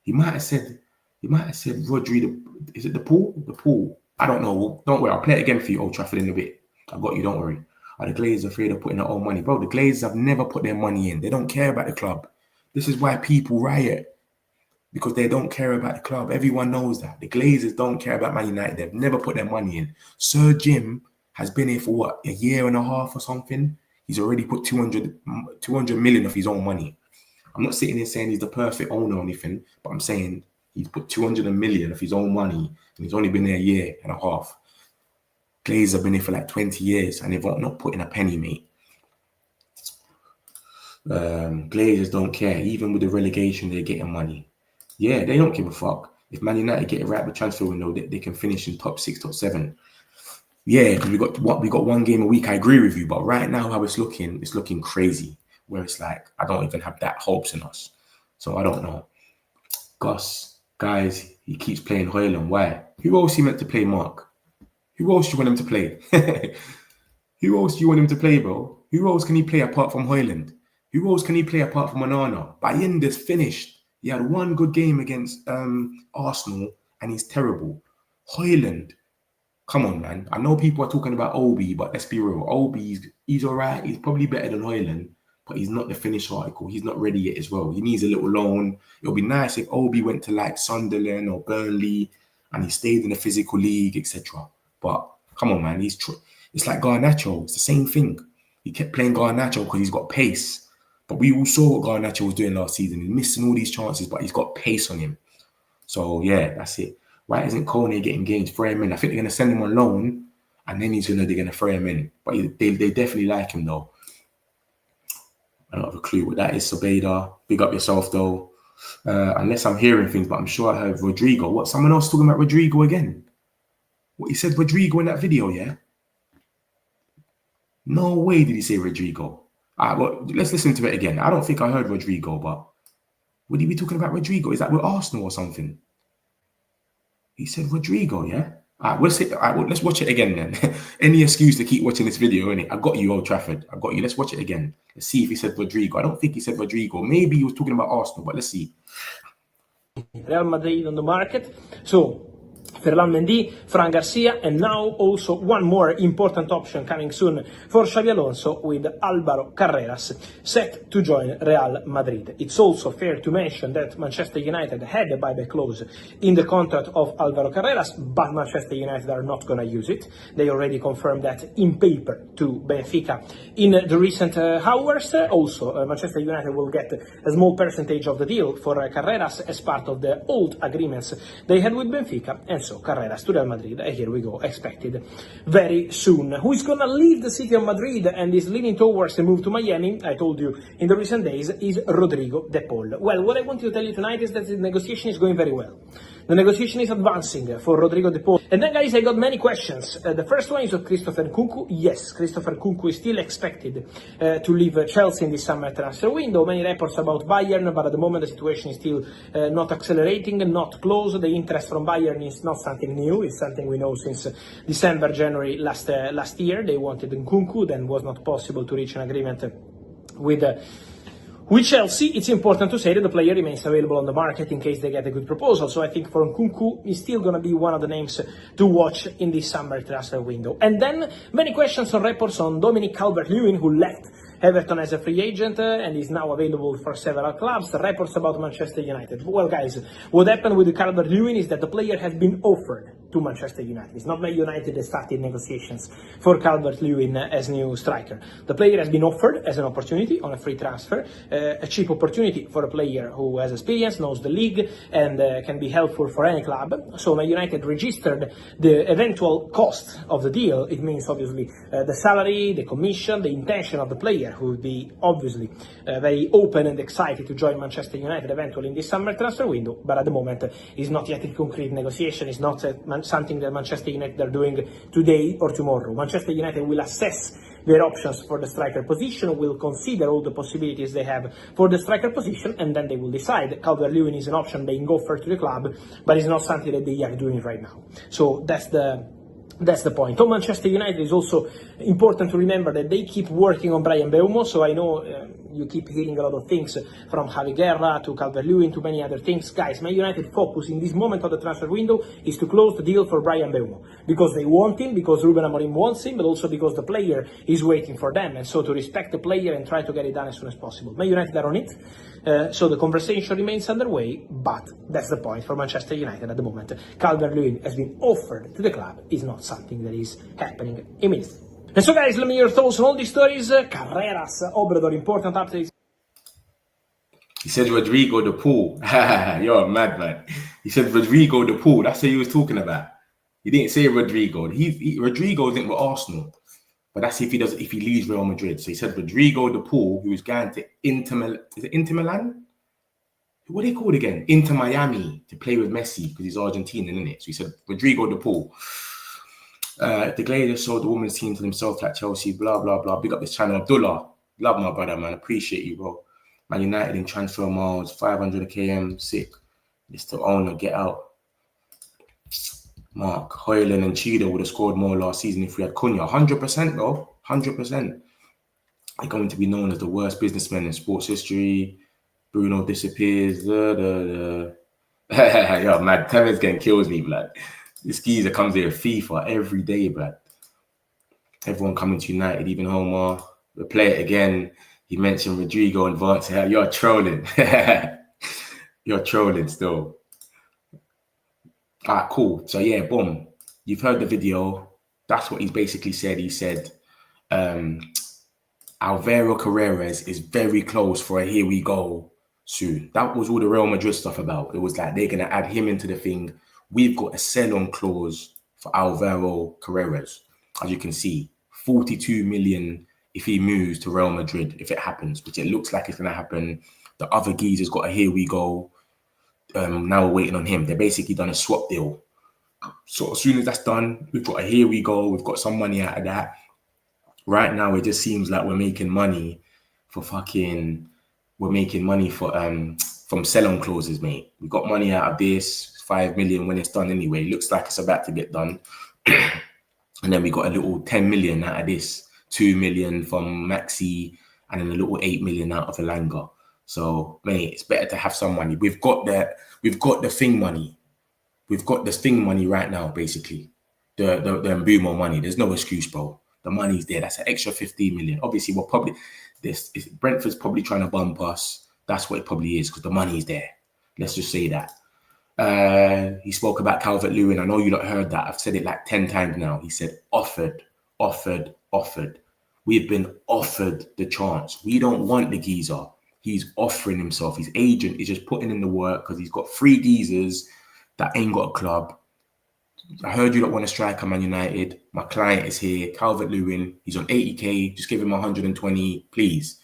He might have said Rodrigo. Is it the pool? The pool. I don't know. Don't worry. I'll play it again for you, Old Trafford, in a bit. I got you. Don't worry. Are the Glazers afraid of putting their own money? Bro, the Glazers have never put their money in. They don't care about the club. This is why people riot. Because they don't care about the club. Everyone knows that. The Glazers don't care about Man United. They've never put their money in. Sir Jim has been here for what, a year and a half or something? He's already put 200 million of his own money. I'm not sitting here saying he's the perfect owner or anything, but I'm saying he's put 200 million of his own money and he's only been there a year and a half. Glazers have been here for like 20 years and they've not put in a penny, mate. Glazers don't care. Even with the relegation, they're getting money. Yeah, they don't give a fuck. If Man United get it right with transfer window, they can finish in top 6, top 7. Yeah, because we got 1 game a week. I agree with you, but right now how it's looking crazy. Where it's like I don't even have that hopes in us. So I don't know. Gus, guys, he keeps playing Højlund. Why? Who else he meant to play, Mark? Who else do you want him to play? Who else do you want him to play, bro? Who else can he play apart from Højlund? Who else can he play apart from Onana? Bayinder's finished. He had 1 good game against Arsenal, and he's terrible. Højlund, come on, man. I know people are talking about Obi, but let's be real. Obi, he's all right. He's probably better than Højlund, but he's not the finished article. He's not ready yet as well. He needs a little loan. It'll be nice if Obi went to like Sunderland or Burnley and he stayed in the physical league, etc. But come on, man. It's like Garnacho. It's the same thing. He kept playing Garnacho because he's got pace. But we all saw what Garnacho was doing last season. He's missing all these chances, but he's got pace on him. So, yeah, that's it. Why isn't Kone getting games? Throw him in. I think they're going to send him on loan, and then they're going to throw him in. But they definitely like him, though. I don't have a clue what that is, Sobeda. Big up yourself, though. Unless I'm hearing things, but I'm sure I heard Rodrigo. What, someone else talking about Rodrigo again? What, he said Rodrigo in that video, yeah? No way did he say Rodrigo. Well, let's listen to it again. I don't think I heard Rodrigo, but would he be talking about Rodrigo? Is that with Arsenal or something? He said Rodrigo, yeah? Let's watch it again then. Any excuse to keep watching this video, innit? I got you, Old Trafford. I got you. Let's watch it again. Let's see if he said Rodrigo. I don't think he said Rodrigo. Maybe he was talking about Arsenal, but let's see. Real Madrid on the market. So, Ferland Mendy, Fran Garcia, and now also one more important option coming soon for Xabi Alonso with Alvaro Carreras set to join Real Madrid. It's also fair to mention that Manchester United had a buyback clause in the contract of Alvaro Carreras, but Manchester United are not going to use it. They already confirmed that in paper to Benfica in the recent hours. Also, Manchester United will get a small percentage of the deal for Carreras as part of the old agreements they had with Benfica, and so Carreras to Real Madrid, here we go, expected very soon. Who is going to leave the city of Madrid and is leaning towards a move to Miami, I told you in the recent days, is Rodrigo De Paul. Well, what I want to tell you tonight is that the negotiation is going very well. The negotiation is advancing for Rodrigo De Paul. And then, guys, I got many questions. The first one is of Christopher Nkunku. Yes, Christopher Nkunku is still expected to leave Chelsea in this summer transfer window. Many reports about Bayern, but at the moment the situation is still not accelerating, not close. The interest from Bayern is not something new. It's something we know since December, January last year. They wanted Nkunku, then was not possible to reach an agreement with Chelsea. It's important to say that the player remains available on the market in case they get a good proposal. So I think for Nkunku, he's still going to be one of the names to watch in this summer transfer window. And then many questions or reports on Dominic Calvert Lewin, who left Everton as a free agent and is now available for several clubs. Reports about Manchester United. Well, guys, what happened with Calvert Lewin is that the player has been offered to Manchester United. It's not Man United that started negotiations for Calvert Lewin as new striker. The player has been offered as an opportunity on a free transfer, a cheap opportunity for a player who has experience, knows the league, and can be helpful for any club. So Man United registered the eventual cost of the deal. It means obviously the salary, the commission, the intention of the player, who will be obviously very open and excited to join Manchester United eventually in this summer transfer window, but at the moment is not yet in concrete negotiation. It's not something that Manchester United are doing today or tomorrow. Manchester United will assess their options for the striker position, will consider all the possibilities they have for the striker position, and then they will decide. Calvert Lewin is an option being offered to the club, but it's not something that they are doing right now. So that's the point. On Manchester United, is also important to remember that they keep working on Bryan Mbeumo. So I know you keep hearing a lot of things from Javi Guerra to Calvert Lewin to many other things. Guys, Man United focus in this moment of the transfer window is to close the deal for Bryan Mbeumo, because they want him, because Ruben Amorim wants him, but also because the player is waiting for them. And so to respect the player and try to get it done as soon as possible. Man United are on it. So the conversation remains underway, but that's the point for Manchester United at the moment. Calvert Lewin has been offered to the club, is not something that is happening immediately. And so, guys, let me hear your thoughts on all these stories. Carreras, Obrador, important updates. He said Rodrigo De Paul. You're a madman. He said Rodrigo De Paul. That's what he was talking about. He didn't say Rodrigo. Rodrigo isn't with Arsenal. But that's if he leaves Real Madrid. So he said Rodrigo De Paul, who's going to Inter Milan? What are they called again? Inter Miami, to play with Messi, because he's Argentinian, isn't it? So he said Rodrigo De Paul. The Glazers sold the women's team to themselves like Chelsea, blah, blah, blah. Big up this channel. Abdullah. Love my brother, man. Appreciate you, bro. Man United in transfer miles, 500 km, sick. Mr. Owner, get out. Mark, Højlund and Cheetah would have scored more last season if we had Cunha. 100%, though. 100%. They're going to be known as the worst businessmen in sports history. Bruno disappears. Yo, man, Tevez getting kills me, blood. This geezer comes here FIFA every day, blood. Everyone coming to United, even Homer. We'll play it again. He mentioned Rodrigo and Vance. You're trolling. You're trolling still. All right, cool. So, yeah, boom. You've heard the video. That's what he's basically said. He said, Alvaro Carreras is very close for a here we go soon. That was all the Real Madrid stuff about. It was like they're going to add him into the thing. We've got a sell-on clause for Alvaro Carreras. As you can see, 42 million if he moves to Real Madrid, if it happens, which it looks like it's going to happen. The other geezer's got a here we go. Now we're waiting on him. They're basically done a swap deal. So as soon as that's done, we've got a here we go. We've got some money out of that. Right now, it just seems like we're making money for fucking. We're making money for from sell-on clauses, mate. We got money out of this 5 million when it's done anyway. Looks like it's about to get done. And then we got a little 10 million out of this, 2 million from Maxi, and then a little 8 million out of Elanga. So, mate, it's better to have some money. We've got the thing money. We've got the thing money right now, basically. The Mbeumo money. There's no excuse, bro. The money's there. That's an extra 15 million. Obviously, we're probably Brentford's probably trying to bump us. That's what it probably is, because the money's there. Let's just say that. He spoke about Calvert Lewin. I know you lot heard that. I've said it like 10 times now. He said offered. We've been offered the chance. We don't want the geezer. He's offering himself. His agent is just putting in the work because he's got 3 geezers that ain't got a club. I heard you don't want to striker, Man United. My client is here, Calvert Lewin. He's on 80k. Just give him 120, please.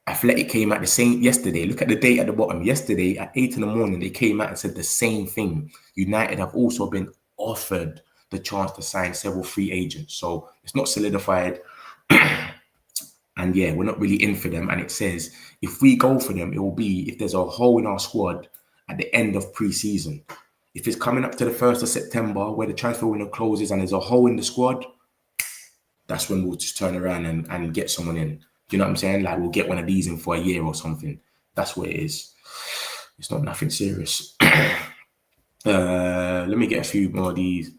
Athletic came out the same yesterday. Look at the date at the bottom. Yesterday at 8 in the morning, they came out and said the same thing. United have also been offered the chance to sign several free agents. So it's not solidified. And yeah, we're not really in for them. And it says if we go for them, it will be if there's a hole in our squad at the end of pre-season. If it's coming up to the 1st of September where the transfer window closes and there's a hole in the squad, that's when we'll just turn around and get someone in. Do you know what I'm saying? Like we'll get one of these in for a year or something. That's what it is. It's not nothing serious. Let me get a few more of these.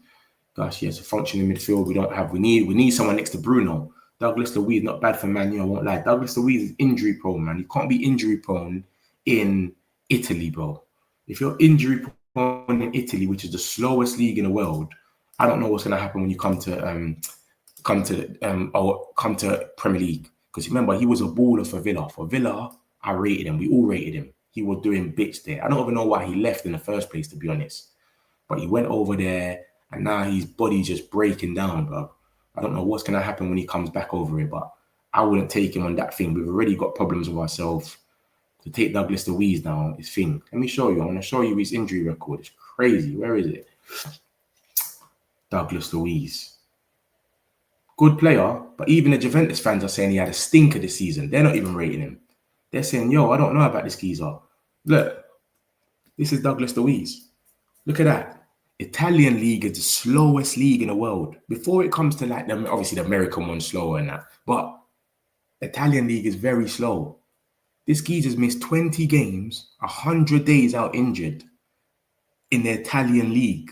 Gosh, yes, a functioning midfield we need someone next to Bruno. Douglas Luiz, not bad for Man U, I won't lie. Douglas Luiz is injury prone, man. You can't be injury prone in Italy, bro. If you're injury prone in Italy, which is the slowest league in the world, I don't know what's going to happen when you come to Premier League. Because remember, he was a baller for Villa. For Villa, I rated him. We all rated him. He was doing bits there. I don't even know why he left in the first place, to be honest. But he went over there, and now his body's just breaking down, bro. I don't know what's going to happen when he comes back over it, but I wouldn't take him on that thing. We've already got problems with ourselves. To take Douglas Luiz now, his thing. Let me show you. I want to show you his injury record. It's crazy. Where is it? Douglas Luiz. Good player, but even the Juventus fans are saying he had a stinker this season. They're not even rating him. They're saying, yo, I don't know about this geezer. Look, this is Douglas Luiz. Look at that. Italian league is the slowest league in the world. Before it comes to like obviously the American one's slower and that, but Italian league is very slow. This geezer's missed 20 games, 100 days out injured in the Italian league.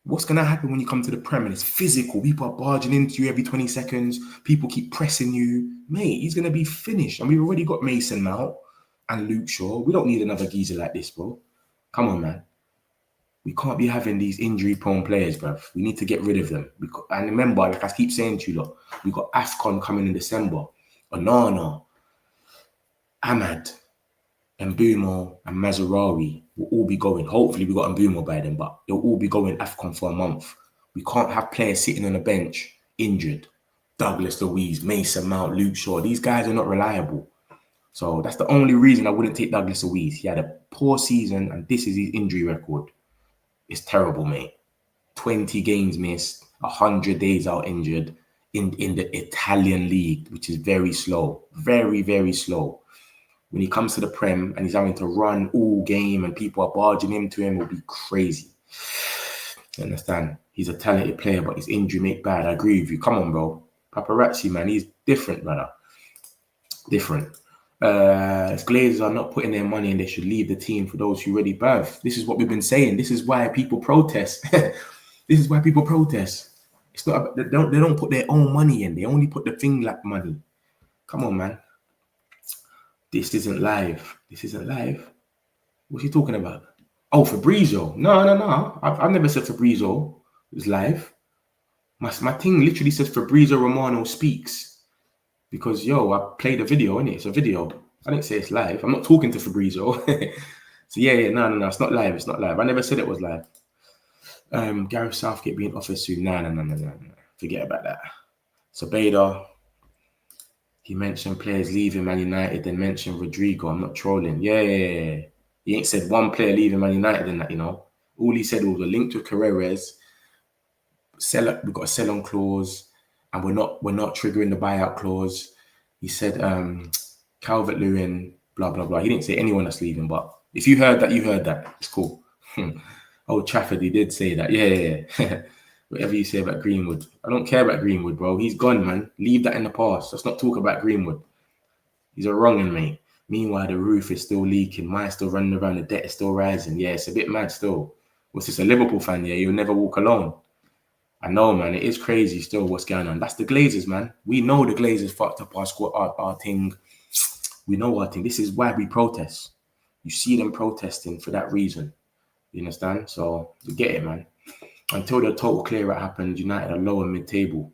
What's going to happen when you come to the Premier? It's physical. People are barging into you every 20 seconds. People keep pressing you. Mate, he's going to be finished. And we've already got Mason Mount and Luke Shaw. We don't need another geezer like this, bro. Come on, man. We can't be having these injury-prone players, bruv. We need to get rid of them. And remember, like I keep saying to you, look, we got AFCON coming in December. Onana, Ahmad, Mbeumo, and Mazraoui will all be going. Hopefully, we got Mbeumo by then, but they'll all be going AFCON for a month. We can't have players sitting on the bench injured. Douglas Luiz, Mason Mount, Luke Shaw. These guys are not reliable. So that's the only reason I wouldn't take Douglas Luiz. He had a poor season, and this is his injury record. It's terrible, mate. 20 games missed, 100 days out injured in the Italian league, which is very slow. Very, very slow. When he comes to the Prem and he's having to run all game and people are barging into him, it'll be crazy. You understand? He's a talented player, but his injury make bad. I agree with you. Come on, bro. Paparazzi, man. He's different, brother. Different. If Glazers are not putting their money in, they should leave the team for those who already birth. This is what we've been saying. This is why people protest. This is why people protest. It's not. They don't put their own money in. They only put the thing like money. Come on, man. This isn't live. This isn't live. What's he talking about? Oh, Fabrizio. No. I've never said Fabrizio was live. My thing literally says Fabrizio Romano speaks. Because, yo, I played a video, innit? It's a video. I didn't say it's live. I'm not talking to Fabrizio. So, no. It's not live. It's not live. I never said it was live. Gareth Southgate being offered soon. No. Forget about that. So, Bader, He mentioned players leaving Man United, then mentioned Rodrigo. I'm not trolling. Yeah. He ain't said one player leaving Man United and that, you know. All he said was a link to Carreras. We've got a sell-on clause, and we're not triggering the buyout clause. He said Calvert Lewin, blah blah blah. He didn't say anyone that's leaving, but if you heard that, you heard that. It's cool. Old Trafford, he did say that. Yeah. Whatever you say about Greenwood, I don't care about Greenwood, bro. He's gone, man. Leave that in the past. Let's not talk about Greenwood. He's a wrong'un, mate. Meanwhile, the roof is still leaking. Mine's still running around. The debt is still rising. Yeah, it's a bit mad still. What's this, a Liverpool fan? Yeah, you'll never walk alone. I know, man. It is crazy still what's going on. That's the Glazers, man. We know the Glazers fucked up our squad, our thing. We know our thing. This is why we protest. You see them protesting for that reason. You understand? So, you get it, man. Until the total clear-out happens, United are lower mid-table.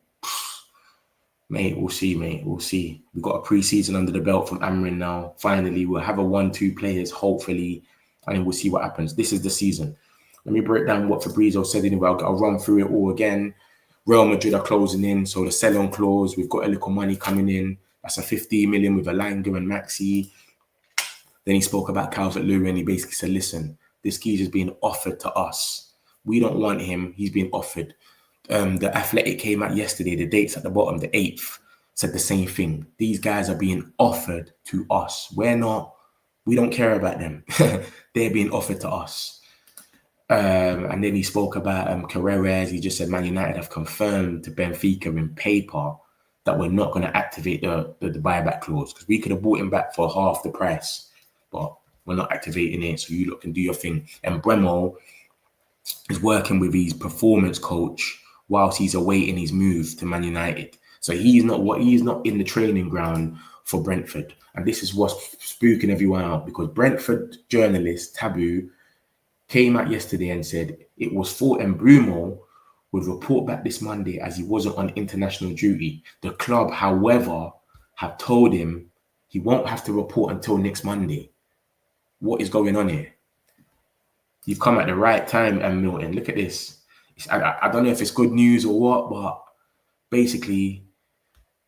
Mate, we'll see, mate. We'll see. We've got a pre-season under the belt from Amrin now. Finally, we'll have a 1-2 players, hopefully, and then we'll see what happens. This is the season. Let me break down what Fabrizio said anyway. I'll run through it all again. Real Madrid are closing in, so the sell-on clause, we've got a little money coming in. That's a 15 million with Alanga and Maxi. Then he spoke about Calvert Lewin. He basically said, listen, this geezer's being offered to us. We don't want him. He's being offered. The Athletic came out yesterday. The date's at the bottom. The 8th said the same thing. These guys are being offered to us. We're not. We don't care about them. They're being offered to us. And then he spoke about Carreras. He just said Man United have confirmed to Benfica in paper that we're not going to activate the buyback clause, because we could have bought him back for half the price, but we're not activating it. So you lot can do your thing. And Mbeumo is working with his performance coach whilst he's awaiting his move to Man United. So he's not in the training ground for Brentford. And this is what's spooking everyone out, because Brentford journalist Taboo came out yesterday and said it was thought Mbeumo would report back this Monday as he wasn't on international duty. The club, however, have told him he won't have to report until next Monday. What is going on here? You've come at the right time, Milton. Look at this. I don't know if it's good news or what, but basically,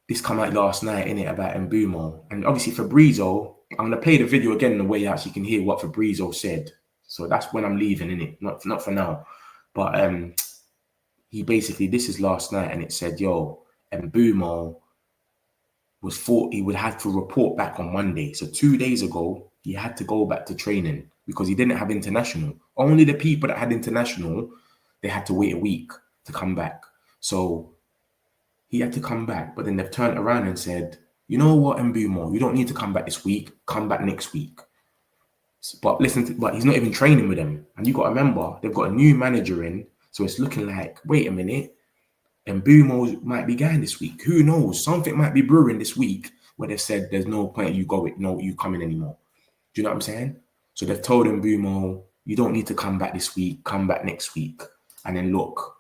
this come out last night, innit, about Mbeumo. And obviously, Fabrizio, I'm going to play the video again on the way out so you can hear what Fabrizio said. So that's when I'm leaving, innit? Not for now. But he basically, this is last night, and it said, yo, Mbeumo was thought he would have to report back on Monday. So 2 days ago, he had to go back to training because he didn't have international. Only the people that had international, they had to wait a week to come back. So he had to come back, but then they've turned around and said, you know what, Mbeumo, you don't need to come back this week. Come back next week. But but he's not even training with them. And you got to remember, they've got a new manager in. So it's looking like, wait a minute, Mbeumo might be going this week. Who knows? Something might be brewing this week where they've said there's no point you coming anymore. Do you know what I'm saying? So they've told Mbeumo, you don't need to come back this week, come back next week. And then look,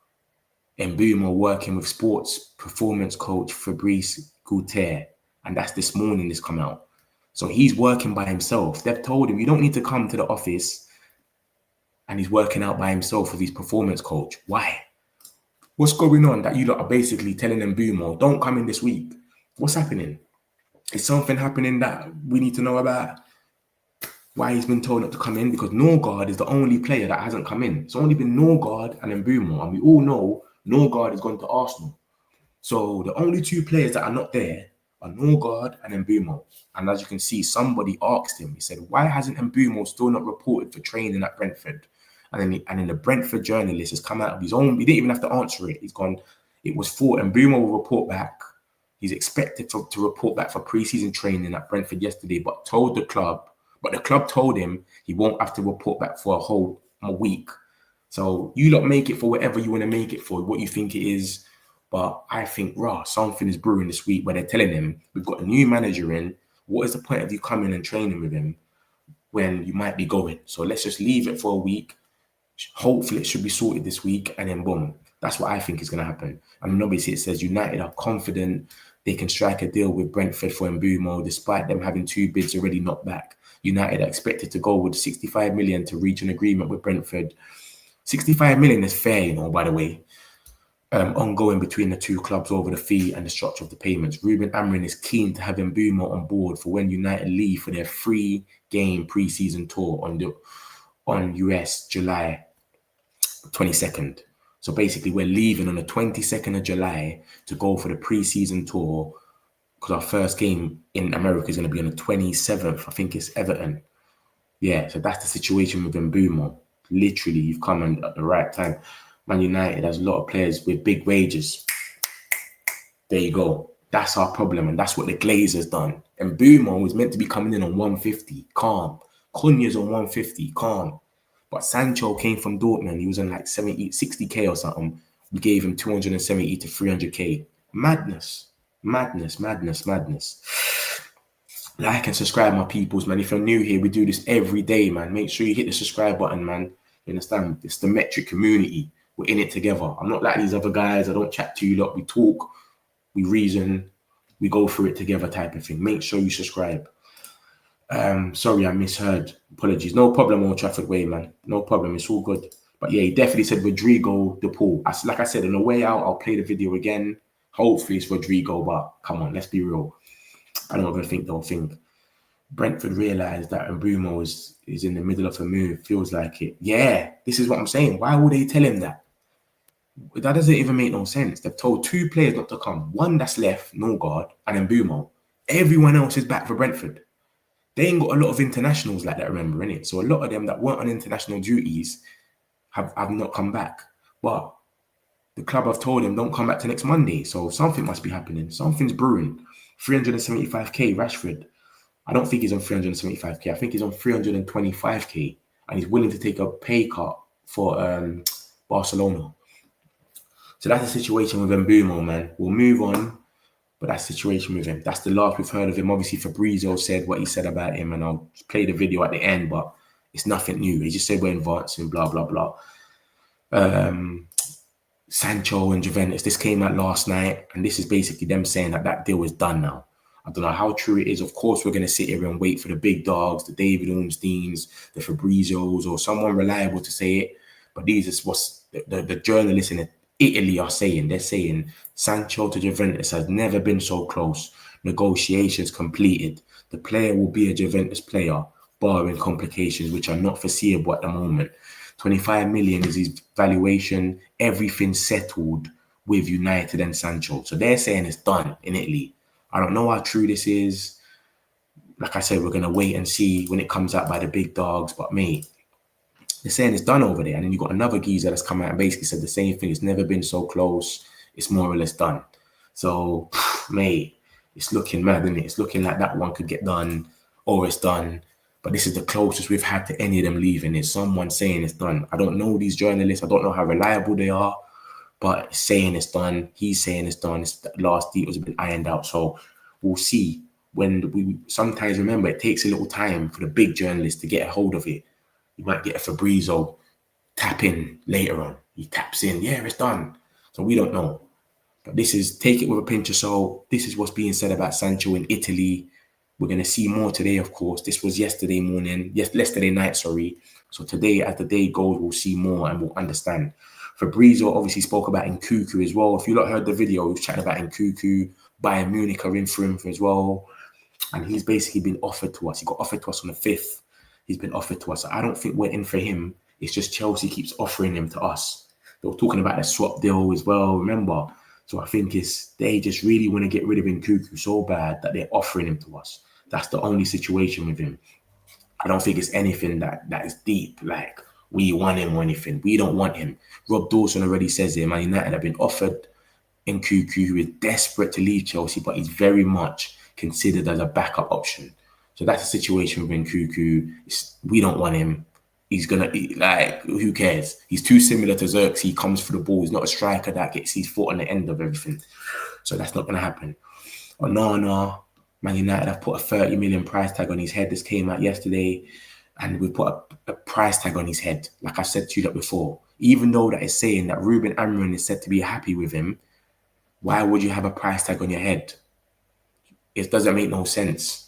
Mbeumo working with sports performance coach Fabrice Gouter. And that's this morning this come out. So he's working by himself. They've told him, you don't need to come to the office. And he's working out by himself with his performance coach. Why? What's going on that you lot are basically telling Mbeumo, don't come in this week? What's happening? Is something happening that we need to know about? Why he's been told not to come in? Because Norgard is the only player that hasn't come in. It's only been Norgard and Mbeumo. And we all know Norgard has gone to Arsenal. So the only two players that are not there are Norgard and Mbeumo. And as you can see, somebody asked him, he said, why hasn't Mbeumo still not reported for training at Brentford? And then the Brentford journalist has come out of his own, he didn't even have to answer it. He's gone, it was thought Mbeumo will report back. He's expected to report back for pre-season training at Brentford yesterday, but the club told him he won't have to report back for a week. So you lot make it for whatever you want to make it for, what you think it is. But I think, something is brewing this week where they're telling him, we've got a new manager in. What is the point of you coming and training with him when you might be going? So let's just leave it for a week. Hopefully it should be sorted this week, and then boom. That's what I think is going to happen. And obviously it says United are confident they can strike a deal with Brentford for Mbeumo, despite them having 2 bids already knocked back. United are expected to go with 65 million to reach an agreement with Brentford. 65 million is fair, by the way. ongoing between the two clubs over the fee and the structure of the payments. Ruben Amorim is keen to have Mbeumo on board for when United leave for their 3-game pre-season tour on US July 22nd. So basically, we're leaving on the 22nd of July to go for the pre-season tour, because our first game in America is going to be on the 27th. I think it's Everton. Yeah, so that's the situation with Mbeumo. Literally, you've come in at the right time. Man United has a lot of players with big wages. There you go. That's our problem, and that's what the Glazers done. And Mbeumo was meant to be coming in on 150, calm. Cunha's on 150, calm. But Sancho came from Dortmund. He was on like 60k or something. We gave him 270 to 300k. Madness. Madness, madness, madness. Like and subscribe, my peoples, man. If you're new here, we do this every day, man. Make sure you hit the subscribe button, man. You understand? It's the Metric community. We're in it together. I'm not like these other guys. I don't chat to you lot. We talk, we reason, we go through it together type of thing. Make sure you subscribe. Sorry, I misheard. Apologies. No problem, Old Trafford Way, man. No problem. It's all good. But yeah, he definitely said Rodrigo de Paul. Like I said, on the way out, I'll play the video again. Hopefully it's Rodrigo, but come on, let's be real. I don't even think they'll think. Brentford realised that Mbeumo is in the middle of a move. Feels like it. Yeah, this is what I'm saying. Why would they tell him that? That doesn't even make no sense. They've told 2 players not to come. One that's left, Norgard, and Mbeumo. Everyone else is back for Brentford. They ain't got a lot of internationals like that, remember, innit? So a lot of them that weren't on international duties have not come back. But the club have told him don't come back to next Monday. So something must be happening. Something's brewing. 375k, Rashford. I don't think he's on 375k. I think he's on 325k. And he's willing to take a pay cut for Barcelona. So that's the situation with Mbeumo, man. We'll move on. But that's the situation with him. That's the last we've heard of him. Obviously, Fabrizio said what he said about him, and I'll play the video at the end, but it's nothing new. He just said we're advancing, blah, blah, blah. Sancho and Juventus, this came out last night, and this is basically them saying that that deal is done now. I don't know how true it is. Of course, we're going to sit here and wait for the big dogs, the David Ornsteins, the Fabrizios, or someone reliable to say it. But these is what the journalists in Italy are saying. They're saying Sancho to Juventus has never been so close. Negotiations completed. The player will be a Juventus player, barring complications which are not foreseeable at the moment. 25 million is his valuation. Everything settled with United and Sancho. So they're saying it's done in Italy. I don't know how true this is. Like I said, we're going to wait and see when it comes out by the big dogs. But mate, they're saying it's done over there. And then you've got another geezer that's come out and basically said the same thing. It's never been so close. It's more or less done. So, mate, it's looking mad, isn't it? It's looking like that one could get done or it's done. But this is the closest we've had to any of them leaving. Is someone saying it's done. I don't know these journalists. I don't know how reliable they are. But saying it's done. He's saying it's done. It's the last details have been ironed out. So we'll see. When we sometimes remember, it takes a little time for the big journalists to get a hold of it. You might get a Fabrizio tap in later on. He taps in. Yeah, it's done. So we don't know. But this is, take it with a pinch of salt. This is what's being said about Sancho in Italy. We're going to see more today, of course. This was yesterday night, sorry. So today, as the day goes, we'll see more and we'll understand. Fabrizio obviously spoke about Nkunku as well. If you lot heard the video, he was chatting about Nkunku. Bayern Munich are in for him as well. And he's basically been offered to us. He got offered to us on the 5th. He's been offered to us. I don't think we're in for him. It's just Chelsea keeps offering him to us. They were talking about the swap deal as well, remember? So I think they just really want to get rid of Nkunku so bad that they're offering him to us. That's the only situation with him. I don't think it's anything that is deep, like we want him or anything. We don't want him. Rob Dawson already says it. Man United have been offered Nkunku, who is desperate to leave Chelsea, but he's very much considered as a backup option. So that's the situation with Nkunku. We don't want him. He's going to, like, who cares? He's too similar to Xerxes. He comes for the ball. He's not a striker that gets his foot on the end of everything. So that's not going to happen. Onana, Man United have put a 30 million price tag on his head. This came out yesterday. And we put a price tag on his head. Like I said to you before. Even though that is saying that Ruben Amorim is said to be happy with him, why would you have a price tag on your head? It doesn't make no sense.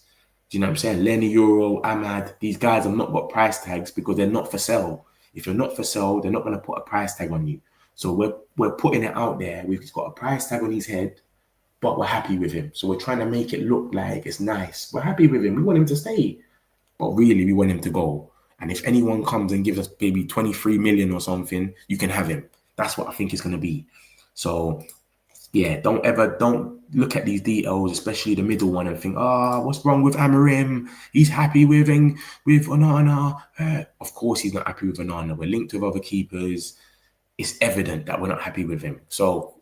Do you know what I'm saying? Lenny, Euro, Ahmad, these guys have not got price tags because they're not for sale. If you're not for sale, they're not going to put a price tag on you. So we're putting it out there. We've got a price tag on his head, but we're happy with him. So we're trying to make it look like it's nice. We're happy with him. We want him to stay, but really we want him to go. And if anyone comes and gives us maybe 23 million or something, you can have him. That's what I think it's going to be. So yeah, don't look at these details, especially the middle one, and think, what's wrong with Amorim? He's happy with Onana. Of course he's not happy with Onana. We're linked with other keepers. It's evident that we're not happy with him. So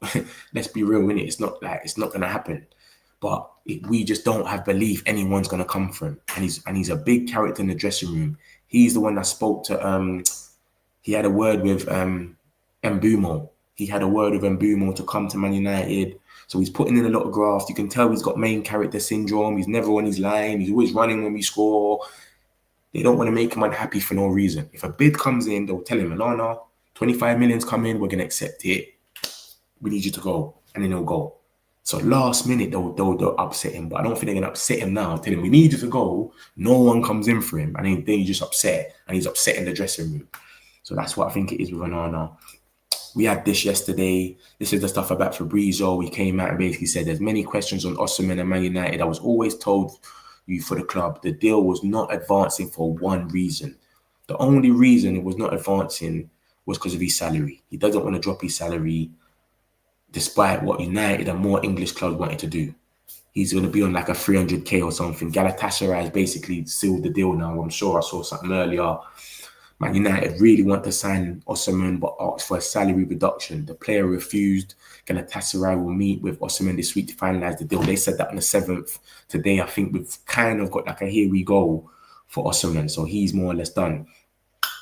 let's be real, innit? It's not going to happen. But we just don't have belief anyone's going to come for him. And he's a big character in the dressing room. He's the one that spoke to, he had a word with Mbeumo. He had a word with Mbeumo to come to Man United. So he's putting in a lot of graft. You can tell he's got main character syndrome. He's never on his line. He's always running when we score. They don't want to make him unhappy for no reason. If a bid comes in, they'll tell him, no, 25 million's coming. We're going to accept it. We need you to go. And then he'll go. So last minute, they'll upset him. But I don't think they're going to upset him now. Tell him, we need you to go. No one comes in for him. And then he's just upset. And he's upset in the dressing room. So that's what I think it is with Onana. We had this yesterday. This is the stuff about Fabrizio. He came out and basically said there's many questions on Osimhen and Man United. I was always told you for the club, the deal was not advancing for one reason. The only reason it was not advancing was because of his salary. He doesn't want to drop his salary despite what United and more English clubs wanted to do. He's going to be on like a 300k or something. Galatasaray has basically sealed the deal now. I'm sure I saw something earlier. Man United really want to sign Osimhen but asked for a salary reduction. The player refused. Galatasaray will meet with Osimhen this week to finalise the deal. They said that on the 7th. Today, I think we've kind of got like a here we go for Osimhen. So he's more or less done.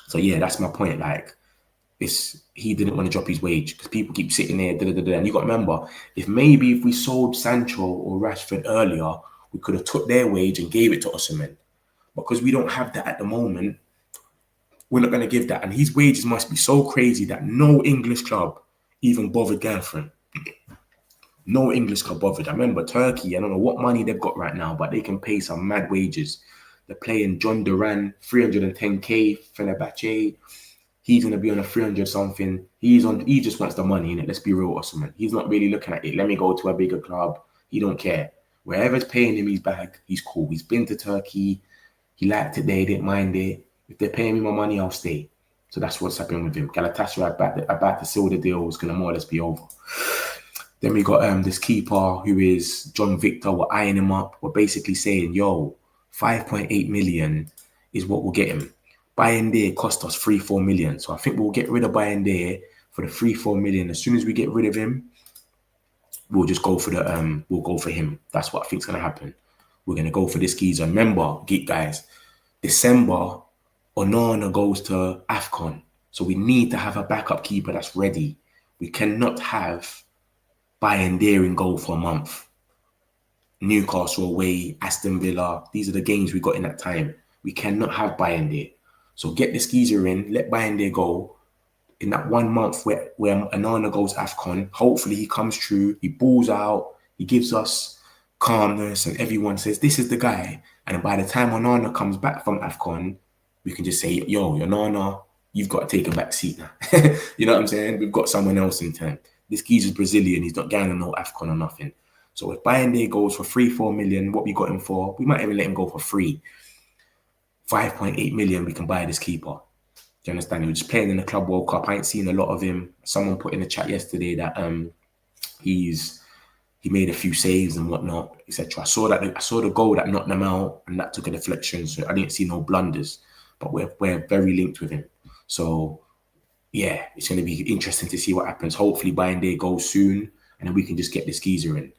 So yeah, that's my point. Like, he didn't want to drop his wage because people keep sitting there. And you got to remember, if we sold Sancho or Rashford earlier, we could have took their wage and gave it to Osimhen. Because we don't have that at the moment, we're not going to give that. And his wages must be so crazy that no English club even bothered going for him. No English club bothered. I remember Turkey, I don't know what money they've got right now, but they can pay some mad wages. They're playing John Duran, 310k, Fenerbahce. He's going to be on a 300 something. He just wants the money, innit? Let's be real, Osimhen. He's not really looking at it. Let me go to a bigger club. He don't care. Wherever's paying him his bag, he's cool. He's been to Turkey. He liked it there. He didn't mind it. If they're paying me my money, I'll stay. So that's what's happening with him. Galatasaray about to seal the deal. It's going to more or less be over. Then we got this keeper who is John Victor. We're eyeing him up. We're basically saying, 5.8 million is what we'll get him. Buying there cost us 3-4 million. So I think we'll get rid of buying there for the 3-4 million. As soon as we get rid of him, we'll just go for we'll go for him. That's what I think is going to happen. We're going to go for this geezer. Remember, guys, December, Onana goes to AFCON. So we need to have a backup keeper that's ready. We cannot have Bayern there in goal for a month. Newcastle away, Aston Villa. These are the games we got in that time. We cannot have Bayern there. So get the skeezer in, let Bayern there go. In that 1 month where Onana goes AFCON, hopefully he comes through, he balls out, he gives us calmness, and everyone says, this is the guy. And by the time Onana comes back from AFCON, we can just say, Onana, you've got to take a back seat now. You know what I'm saying? We've got someone else in turn. This geezer's Brazilian, he's not going to no AFCON or nothing. So if Bayern there goes for 3-4 million, what we got him for, we might even let him go for free. 5.8 million, we can buy this keeper. Do you understand? He was just playing in the Club World Cup. I ain't seen a lot of him. Someone put in the chat yesterday that he made a few saves and whatnot, etc. I saw the goal that knocked them out, and that took a deflection. So I didn't see no blunders. But we're very linked with him. So yeah, it's going to be interesting to see what happens. Hopefully Bayern Day goes soon, and then we can just get this geezer in.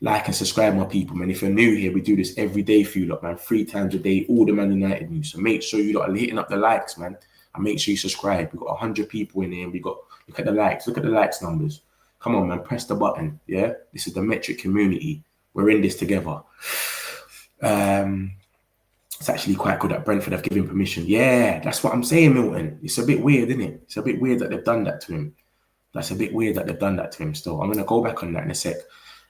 Like and subscribe, my people, man. If you're new here, we do this every day for you lot, man. 3 times a day, all the Man United news. So make sure you lot are hitting up the likes, man. And make sure you subscribe. We've got 100 people in here, and look at the likes. Look at the likes numbers. Come on, man. Press the button, yeah? This is the Metric community. We're in this together. It's actually quite good that Brentford have given permission. Yeah, that's what I'm saying, Milton. It's a bit weird, isn't it? It's a bit weird that they've done that to him. That's a bit weird that they've done that to him still. I'm going to go back on that in a sec.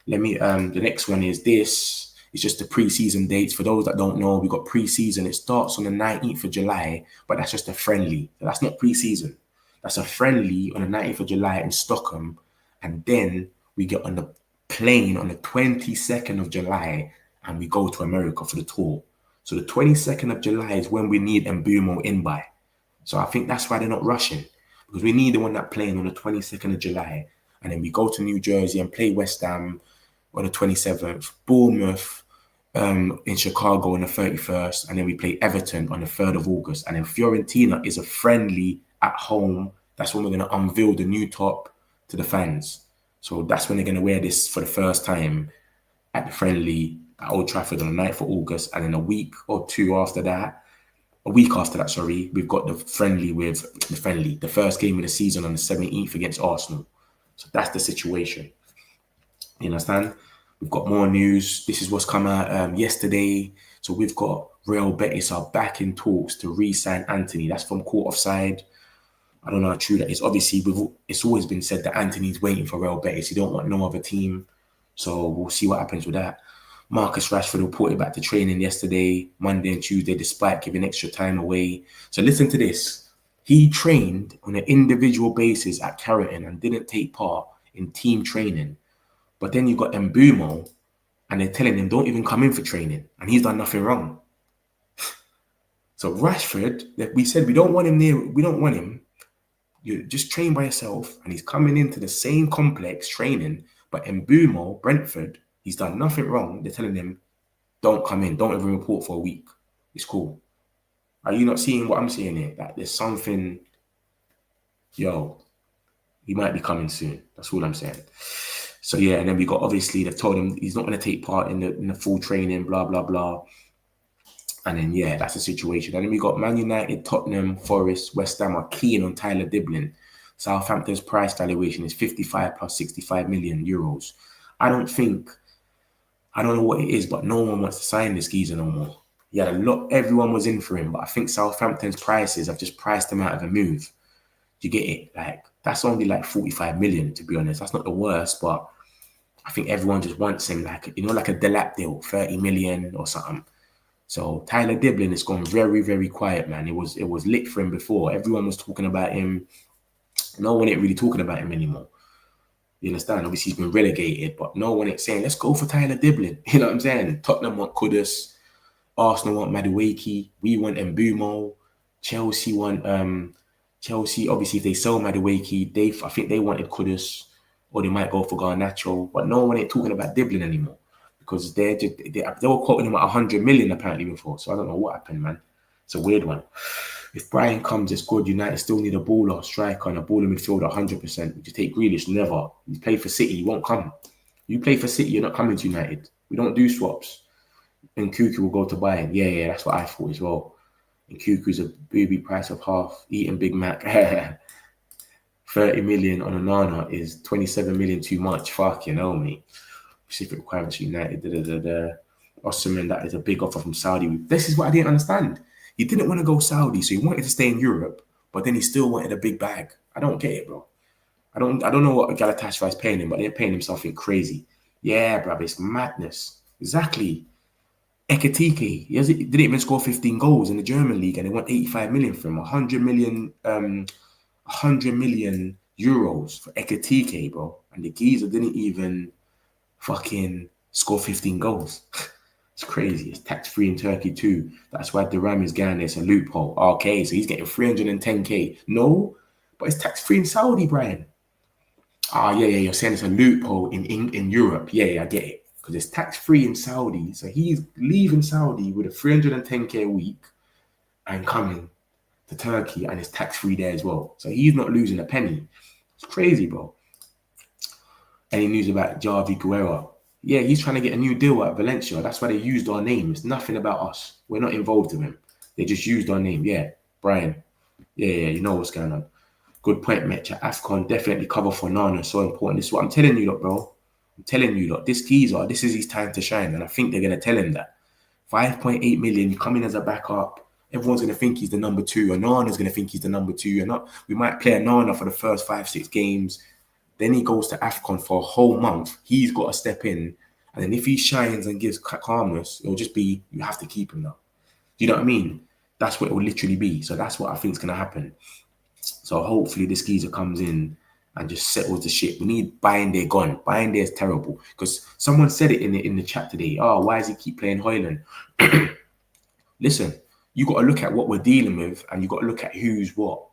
Let me, the next one is this. It's just the pre-season dates. For those that don't know, we got pre-season. It starts on the 19th of July, but that's just a friendly. That's not pre-season. That's a friendly on the 19th of July in Stockholm. And then we get on the plane on the 22nd of July and we go to America for the tour. So the 22nd of July is when we need Mbeumo in by. So I think that's why they're not rushing, because we need them on that plane on the 22nd of July. And then we go to New Jersey and play West Ham on the 27th, Bournemouth in Chicago on the 31st, and then we play Everton on the 3rd of August. And then Fiorentina is a friendly at home. That's when we're going to unveil the new top to the fans. So that's when they're going to wear this for the first time at the friendly at Old Trafford on the 9th of August. And then a week after that, we've got the friendly the first game of the season on the 17th against Arsenal. So that's the situation. You understand? We've got more news. This is what's come out yesterday. So we've got Real Betis are back in talks to re-sign Antony. That's from Court Offside. I don't know how true that is. Obviously, it's always been said that Antony's waiting for Real Betis. He don't want no other team. So we'll see what happens with that. Marcus Rashford reported back to training yesterday, Monday and Tuesday, despite giving extra time away. So listen to this. He trained on an individual basis at Carrington and didn't take part in team training. But then you got Mbeumo and they're telling him, don't even come in for training. And he's done nothing wrong. So Rashford, we said we don't want him near, we don't want him. You just train by yourself, and he's coming into the same complex training. But Mbeumo, Brentford, he's done nothing wrong. They're telling him, don't come in, don't even report for a week. It's cool. Are you not seeing what I'm seeing here? That there's something, he might be coming soon. That's all I'm saying. So yeah, and then we got, obviously, they've told him he's not going to take part in the full training, blah, blah, blah. And then, yeah, that's the situation. And then we got Man United, Tottenham, Forest, West Ham are keen on Tyler Diblin. Southampton's price valuation is 55 plus 65 million euros. I don't know what it is, but no one wants to sign this geezer no more. Yeah, everyone was in for him, but I think Southampton's prices have just priced him out of a move. You get it? Like, that's only like 45 million, to be honest. That's not the worst, but I think everyone just wants him like a Delap deal, 30 million or something. So Tyler Diblin has gone very, very quiet, man. It was lit for him before. Everyone was talking about him. No one ain't really talking about him anymore. You understand? Obviously, he's been relegated, but no one ain't saying, let's go for Tyler Diblin. You know what I'm saying? Tottenham want Kudus. Arsenal want Madueke. We want Mbeumo. Chelsea want... Chelsea, obviously, if they sell Madueke, I think they wanted Kudus, or they might go for Garnacho. But no one ain't talking about Diblin anymore, because they were quoting him at 100 million apparently before. So I don't know what happened, man. It's a weird one. If Bryan comes, it's good. United still need a baller, striker, and a baller midfielder 100%. Would you take Grealish? Never. You play for City, you won't come. You play for City, you're not coming to United. We don't do swaps. Nkunku will go to Bayern. Yeah, that's what I thought as well. Nkunku's a booby price of half. Eating Big Mac. 30 million on Onana is 27 million too much. Fuck, mate. Specific requirements for United. Osimhen, that is a big offer from Saudi. This is what I didn't understand. He didn't want to go Saudi, so he wanted to stay in Europe, but then he still wanted a big bag. I don't get it, bro. I don't know what Galatasaray is paying him, but they're paying him something crazy. Yeah, bro, it's madness. Exactly. Ekitike, he didn't even score 15 goals in the German league, and they want 85 million for him. 100 million euros for Ekitike, bro. And the geezer didn't even fucking score 15 goals. It's crazy. It's tax-free in Turkey too. That's why Duram is going there. It's a loophole. Okay, so he's getting 310k. No, but it's tax-free in Saudi, Brian. Yeah. You're saying it's a loophole in Europe. Yeah, I get it. Because it's tax-free in Saudi. So he's leaving Saudi with a 310k a week and coming to Turkey, and it's tax-free there as well. So he's not losing a penny. It's crazy, bro. Any news about Javi Guerra? Yeah, he's trying to get a new deal at Valencia. That's why they used our name. It's nothing about us. We're not involved in him. They just used our name. Yeah, Brian. Yeah, you know what's going on. Good point, Mitch. AFCON definitely cover for Nana. So important. This is what I'm telling you, bro. I'm telling you, this geezer, this is his time to shine. And I think they're going to tell him that. 5.8 million, you come in as a backup. Everyone's going to think he's the number two. And Nana's going to think he's the number two. We might play a Nana for the first 5-6 games. Then he goes to AFCON for a whole month. He's got to step in. And then if he shines and gives calmness, it'll just be, you have to keep him now. Do you know what I mean? That's what it will literally be. So that's what I think is going to happen. So hopefully this geezer comes in and just settles the shit. We need Bayern gone. Bayern is terrible. Because someone said it in the chat today. Oh, why does he keep playing Højlund? Listen, you got to look at what we're dealing with, and you got to look at who's what.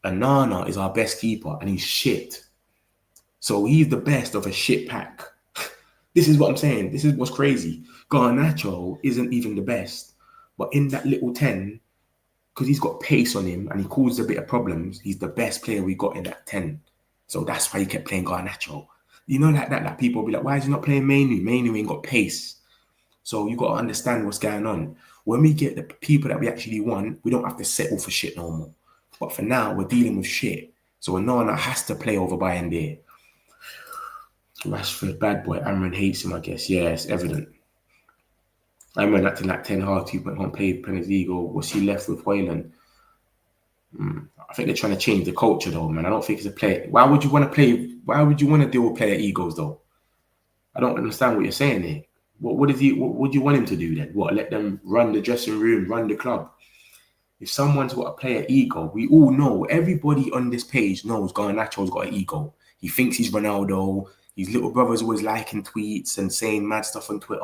Onana is our best keeper, and he's shit. So he's the best of a shit pack. This is what I'm saying. This is what's crazy. Garnacho isn't even the best. But in that little 10, because he's got pace on him and he causes a bit of problems, he's the best player we got in that 10. So that's why he kept playing Garnacho. You know, like that people will be like, why is he not playing Mainu? Mainu ain't got pace. So you got to understand what's going on. When we get the people that we actually want, we don't have to settle for shit no more. But for now, we're dealing with shit. So Onana has to play over Bayern there. Rashford, bad boy. Amran hates him, I guess. Yeah, it's evident. Amran acting like Ten Hag 2.1 played Premier League, or was he left with Højlund? I think they're trying to change the culture though, man. I don't think it's a player. Why would you want to play? Why would you want to deal with player egos though? I don't understand what you're saying here. What do you want him to do then? What, let them run the dressing room, run the club? If someone's got a player ego, we all know, everybody on this page knows Garnacho's got an ego. He thinks he's Ronaldo. His little brother's always liking tweets and saying mad stuff on Twitter.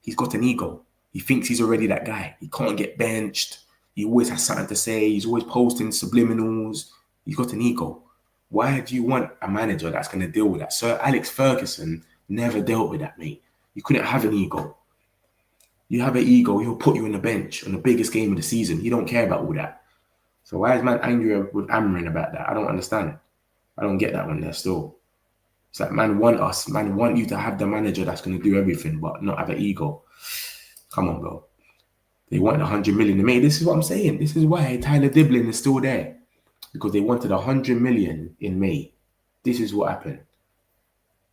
He's got an ego. He thinks he's already that guy. He can't get benched. He always has something to say. He's always posting subliminals. He's got an ego. Why do you want a manager that's going to deal with that? Sir Alex Ferguson never dealt with that, mate. You couldn't have an ego. You have an ego, he'll put you on the bench on the biggest game of the season. He don't care about all that. So why is man angry with Amrin about that? I don't understand. I don't get that one there still. It's like, man want you to have the manager that's going to do everything, but not have an ego. Come on, bro. They want 100 million in May. This is what I'm saying. This is why Tyler Diblin is still there. Because they wanted 100 million in May. This is what happened.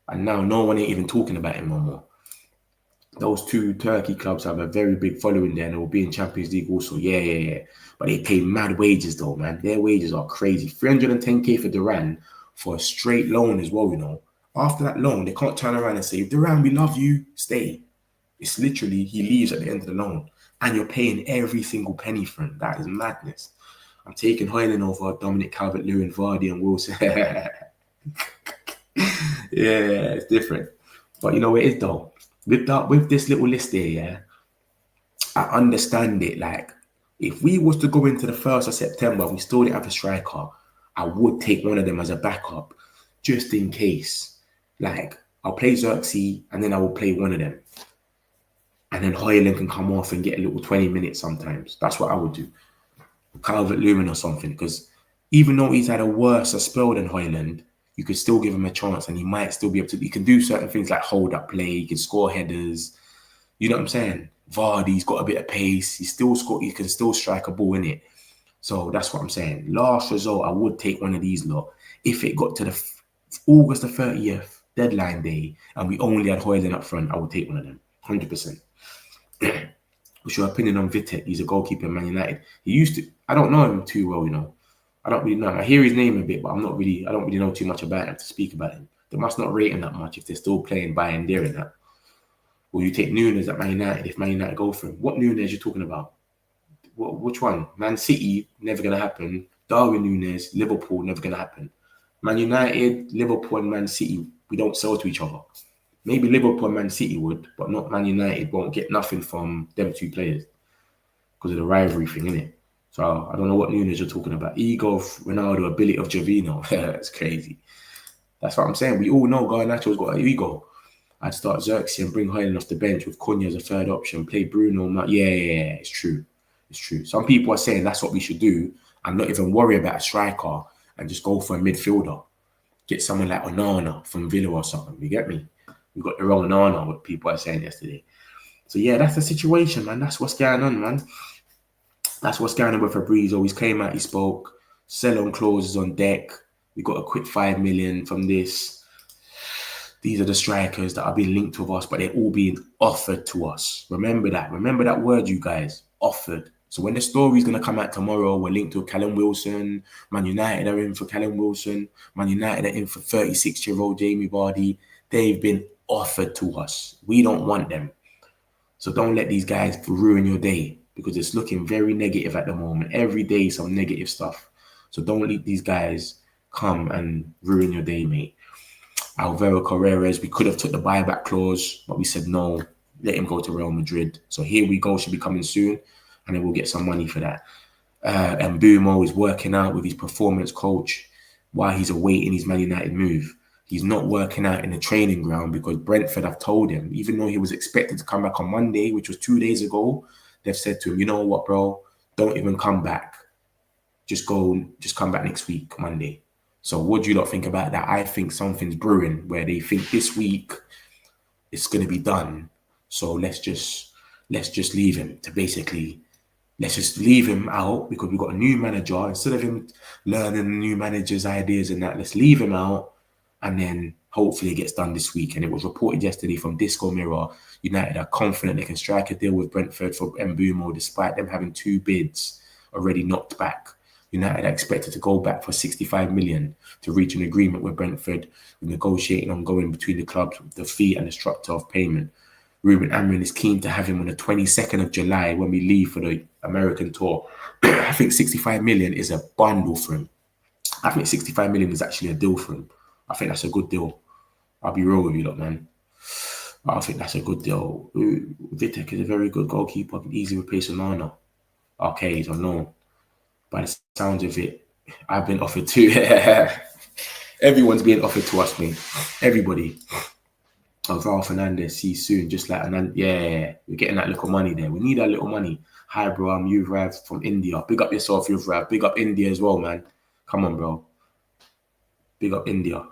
And now no one ain't even talking about him no more. Those two Turkey clubs have a very big following there, and they will be in Champions League also. Yeah. But they pay mad wages though, man. Their wages are crazy. 310k for Duran for a straight loan as well, you know. After that loan, they can't turn around and say, Duran, we love you, stay. It's literally, he leaves at the end of the loan. And you're paying every single penny for him. That is madness. I'm taking Højlund over Dominic Calvert Lewin, Vardy and Wilson. Yeah, it's different. But you know what it is though? With this little list there, yeah, I understand it. Like, if we was to go into the 1st of September, we still didn't have a striker, I would take one of them as a backup, just in case. Like, I'll play Xerxes, and then I will play one of them. And then Højlund can come off and get a little 20 minutes sometimes. That's what I would do. Calvert Lewin or something, because even though he's had a worse spell than Højlund, you could still give him a chance and he might still be able to. He can do certain things like hold up play, he can score headers. You know what I'm saying? Vardy's got a bit of pace. He can still strike a ball in it. So that's what I'm saying. Last result, I would take one of these lot. If it got to the August the 30th deadline day and we only had Højlund up front, I would take one of them. 100%. What's your opinion on Vitek? He's a goalkeeper in Man United. I don't know him too well, you know. I don't really know him. I hear his name a bit, but I don't really know too much about him to speak about him. They must not rate him that much if they're still playing Bayern there and that. Will you take Nunes at Man United if Man United go for him? What Nunes are you talking about? Which one? Man City, never going to happen. Darwin Nunes, Liverpool, never going to happen. Man United, Liverpool and Man City, we don't sell to each other. Maybe Liverpool and Man City would, but not Man United. Won't get nothing from them two players because of the rivalry thing, innit? So I don't know what Nunes you're talking about. Ego of Ronaldo, ability of Jovino. That's crazy. That's what I'm saying. We all know Garnacho's got an ego. I'd start Xerxes and bring Højlund off the bench with Cunha as a third option. Play Bruno. Yeah, it's true. It's true. Some people are saying that's what we should do and not even worry about a striker and just go for a midfielder. Get someone like Onana from Villa or something. You get me? We got the wrong Onana, what people are saying yesterday. So yeah, that's the situation, man. That's what's going on, man. That's what's going on with Fabrizio. He's came out, he spoke. Sell-on clauses on deck. We got a quick 5 million from this. These are the strikers that are being linked with us, but they're all being offered to us. Remember that. Remember that word, you guys. Offered. So when the story's going to come out tomorrow, we're linked to Callum Wilson. Man United are in for Callum Wilson. Man United are in for 36-year-old Jamie Vardy. They've been offered to us. We don't want them. So don't let these guys ruin your day because it's looking very negative at the moment. Every day, some negative stuff. So don't let these guys come and ruin your day, mate. Alvaro Carreras, we could have took the buyback clause, but we said no, let him go to Real Madrid. So here we go, should be coming soon, and then we'll get some money for that. And Mbeumo is working out with his performance coach while he's awaiting his Man United move. He's not working out in the training ground because Brentford have told him, even though he was expected to come back on Monday, which was 2 days ago, they've said to him, you know what, bro, don't even come back. Just come back next week, Monday. So what do you lot think about that? I think something's brewing where they think this week it's going to be done. So let's just leave him to basically, let's just leave him out because we've got a new manager. Instead of him learning the new manager's ideas and that, let's leave him out and then hopefully it gets done this week. And it was reported yesterday from Disco Mirror, United are confident they can strike a deal with Brentford for Mbeumo despite them having 2 bids already knocked back. United are expected to go back for 65 million to reach an agreement with Brentford, with negotiating ongoing between the clubs, the fee and the structure of payment. Ruben Amorim is keen to have him on the 22nd of July when we leave for the American tour. I think 65 million is a bundle for him. I think 65 million is actually a deal for him. I think that's a good deal. I'll be real with you lot, man. I think that's a good deal. Vitek is a very good goalkeeper. Can easily replace Onana. Okay, he's on loan. By the sounds of it, I've been offered too. Everyone's being offered to us, mate. Everybody. Alvaro Fernandez, see you soon. Just like, yeah, we're getting that little money there. We need that little money. Hi, bro. I'm Yuvrad from India. Big up yourself, Yuvrad. Big up India as well, man. Come on, bro. Big up India.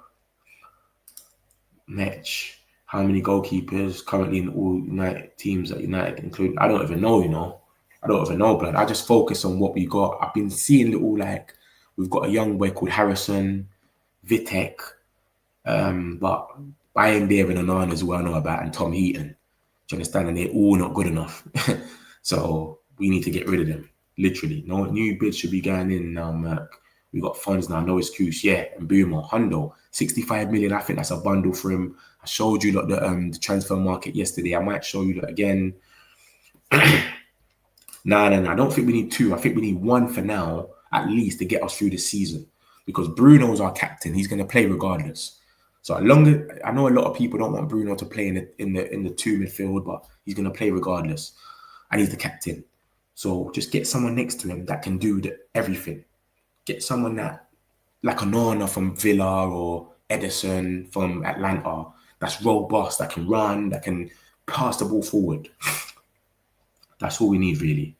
Match. How many goalkeepers currently in all United teams that United include? I don't even know, you know. I don't even know, blood. I just focus on what we got. I've been seeing little, like, we've got a young boy called Harrison, Vitek, but Bryan Mbeumo and Onana as well I know about, and Tom Heaton. Do you understand? And they're all not good enough. So we need to get rid of them. Literally. No new bids should be going in now, Merc. We got funds now, no excuse. Yeah, and Mbeumo, Hundo, 65 million. I think that's a bundle for him. I showed you the transfer market yesterday. I might show you that again. No. I don't think we need 2. I think we need 1 for now, at least, to get us through the season. Because Bruno's our captain. He's going to play regardless. So I know a lot of people don't want Bruno to play in the 2 midfield, but he's going to play regardless. And he's the captain. So just get someone next to him that can do everything. Get someone that, like Onana from Villa or Edison from Atlanta, that's robust, that can run, that can pass the ball forward. That's all we need, really.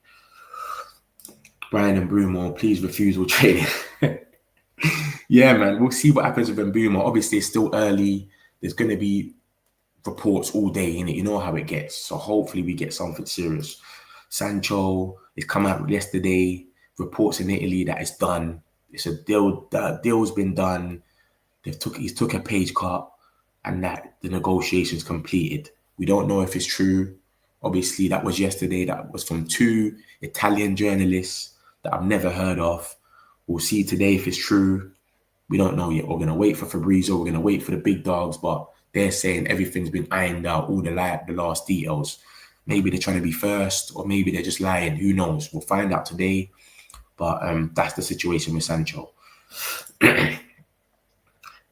Bryan Mbeumo, please refuse all training. Yeah, man, we'll see what happens with Mbeumo. Obviously, it's still early. There's going to be reports all day, innit? You know how it gets. So hopefully we get something serious. Sancho, it's come out yesterday. Reports in Italy that it's done. It's a deal. The deal's been done. He's took a page cut and that the negotiations completed. We don't know if it's true. Obviously, that was yesterday. That was from 2 Italian journalists that I've never heard of. We'll see today if it's true. We don't know yet. We're going to wait for Fabrizio. We're going to wait for the big dogs, but they're saying everything's been ironed out, all the last details. Maybe they're trying to be first, or maybe they're just lying. Who knows? We'll find out today. But that's the situation with Sancho.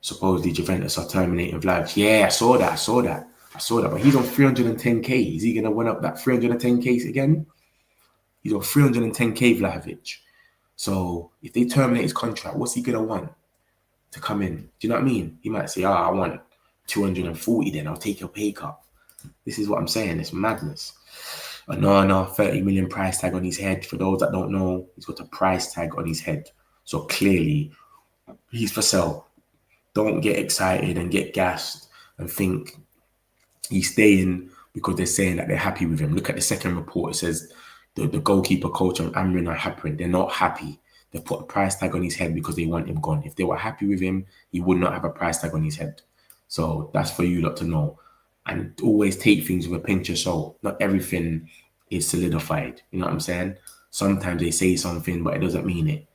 Supposedly Juventus are terminating Vlad. Yeah, I saw that. But he's on 310k. Is he going to win up that 310k again? He's on 310k, Vlahovic. So if they terminate his contract, what's he going to want to come in? Do you know what I mean? He might say, I want 240 then. I'll take your pay cut. This is what I'm saying. It's madness. Onana, 30 million price tag on his head. For those that don't know, he's got a price tag on his head. So clearly, he's for sale. Don't get excited and get gassed and think he's staying because they're saying that they're happy with him. Look at the second report. It says the goalkeeper coach and Amorim are happy. They're not happy. They put a price tag on his head because they want him gone. If they were happy with him, he would not have a price tag on his head. So that's for you lot to know. And always take things with a pinch of salt. Not everything is solidified. You know what I'm saying? Sometimes they say something, but it doesn't mean it.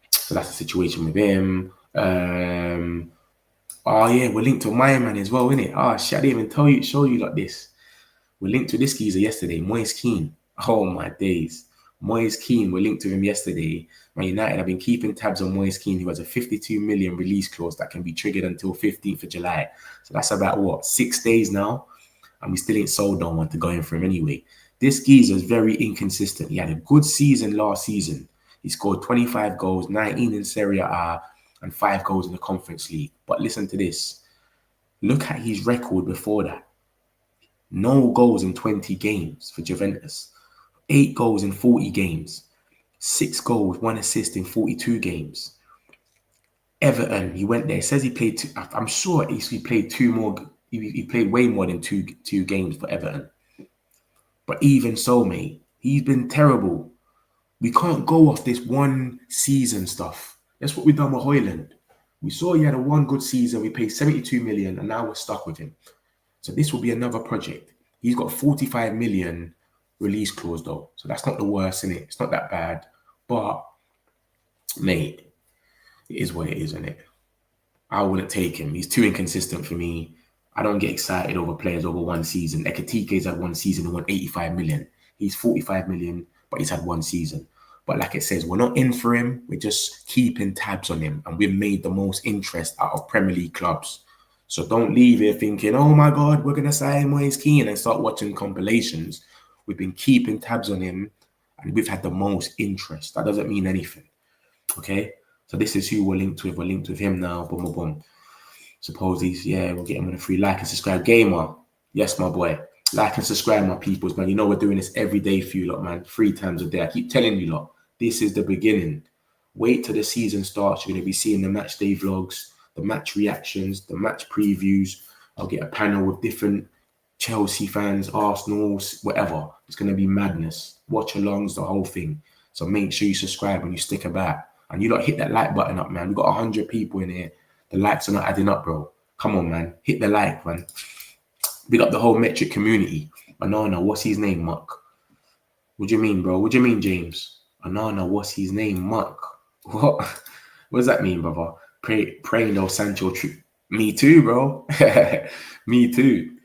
So that's the situation with him. Oh yeah, we're linked to my man as well, innit? Oh shit, I didn't even show you like this. We're linked to this geezer yesterday, Moise Keane. Oh my days. Moise Kean, we're linked to him yesterday. Man United have been keeping tabs on Moise Kean, who has a 52 million release clause that can be triggered until 15th of July. So that's about, what, 6 days now? And we still ain't sold on one to go in for him anyway. This geezer is very inconsistent. He had a good season last season. He scored 25 goals, 19 in Serie A, and 5 goals in the Conference League. But listen to this. Look at his record before that. No goals in 20 games for Juventus. 8 goals in 40 games. 6 goals, 1 assist in 42 games. Everton, he went there. It says he played I'm sure he played 2 more. He played way more than two games for Everton. But even so, mate, he's been terrible. We can't go off this one season stuff. That's what we've done with Højlund. We saw he had a 1 good season. We paid 72 million, and now we're stuck with him. So this will be another project. He's got 45 million release clause, though. So that's not the worst, innit? It's not that bad. But, mate, it is what it is, innit? I wouldn't take him. He's too inconsistent for me. I don't get excited over players over 1 season. Ekitike's had 1 season and won 85 million. He's 45 million, but he's had 1 season. But like it says, we're not in for him. We're just keeping tabs on him. And we've made the most interest out of Premier League clubs. So don't leave here thinking, oh my God, we're going to sign Moise Kean and start watching compilations. We've been keeping tabs on him and we've had the most interest. That doesn't mean anything. Okay? So this is who we're linked with. We're linked with him now. Boom, boom, boom. Suppose we'll get him on a free like and subscribe. Gamer. Yes, my boy. Like and subscribe, my peoples, man. You know we're doing this every day for you lot, man. 3 times a day. I keep telling you lot, this is the beginning. Wait till the season starts. You're going to be seeing the match day vlogs, the match reactions, the match previews. I'll get a panel with different Chelsea fans, Arsenal, whatever. It's going to be madness. Watch alongs, the whole thing. So make sure you subscribe and you stick about. And you lot hit that like button up, man. We've got 100 people in here. The likes are not adding up, bro. Come on, man. Hit the like, man. Big up the whole metric community. Onana, what's his name, Muck? What do you mean, bro? What do you mean, James? Onana, what's his name, Muck? What? What does that mean, brother? Praying no Sancho. Me too, bro. Me too.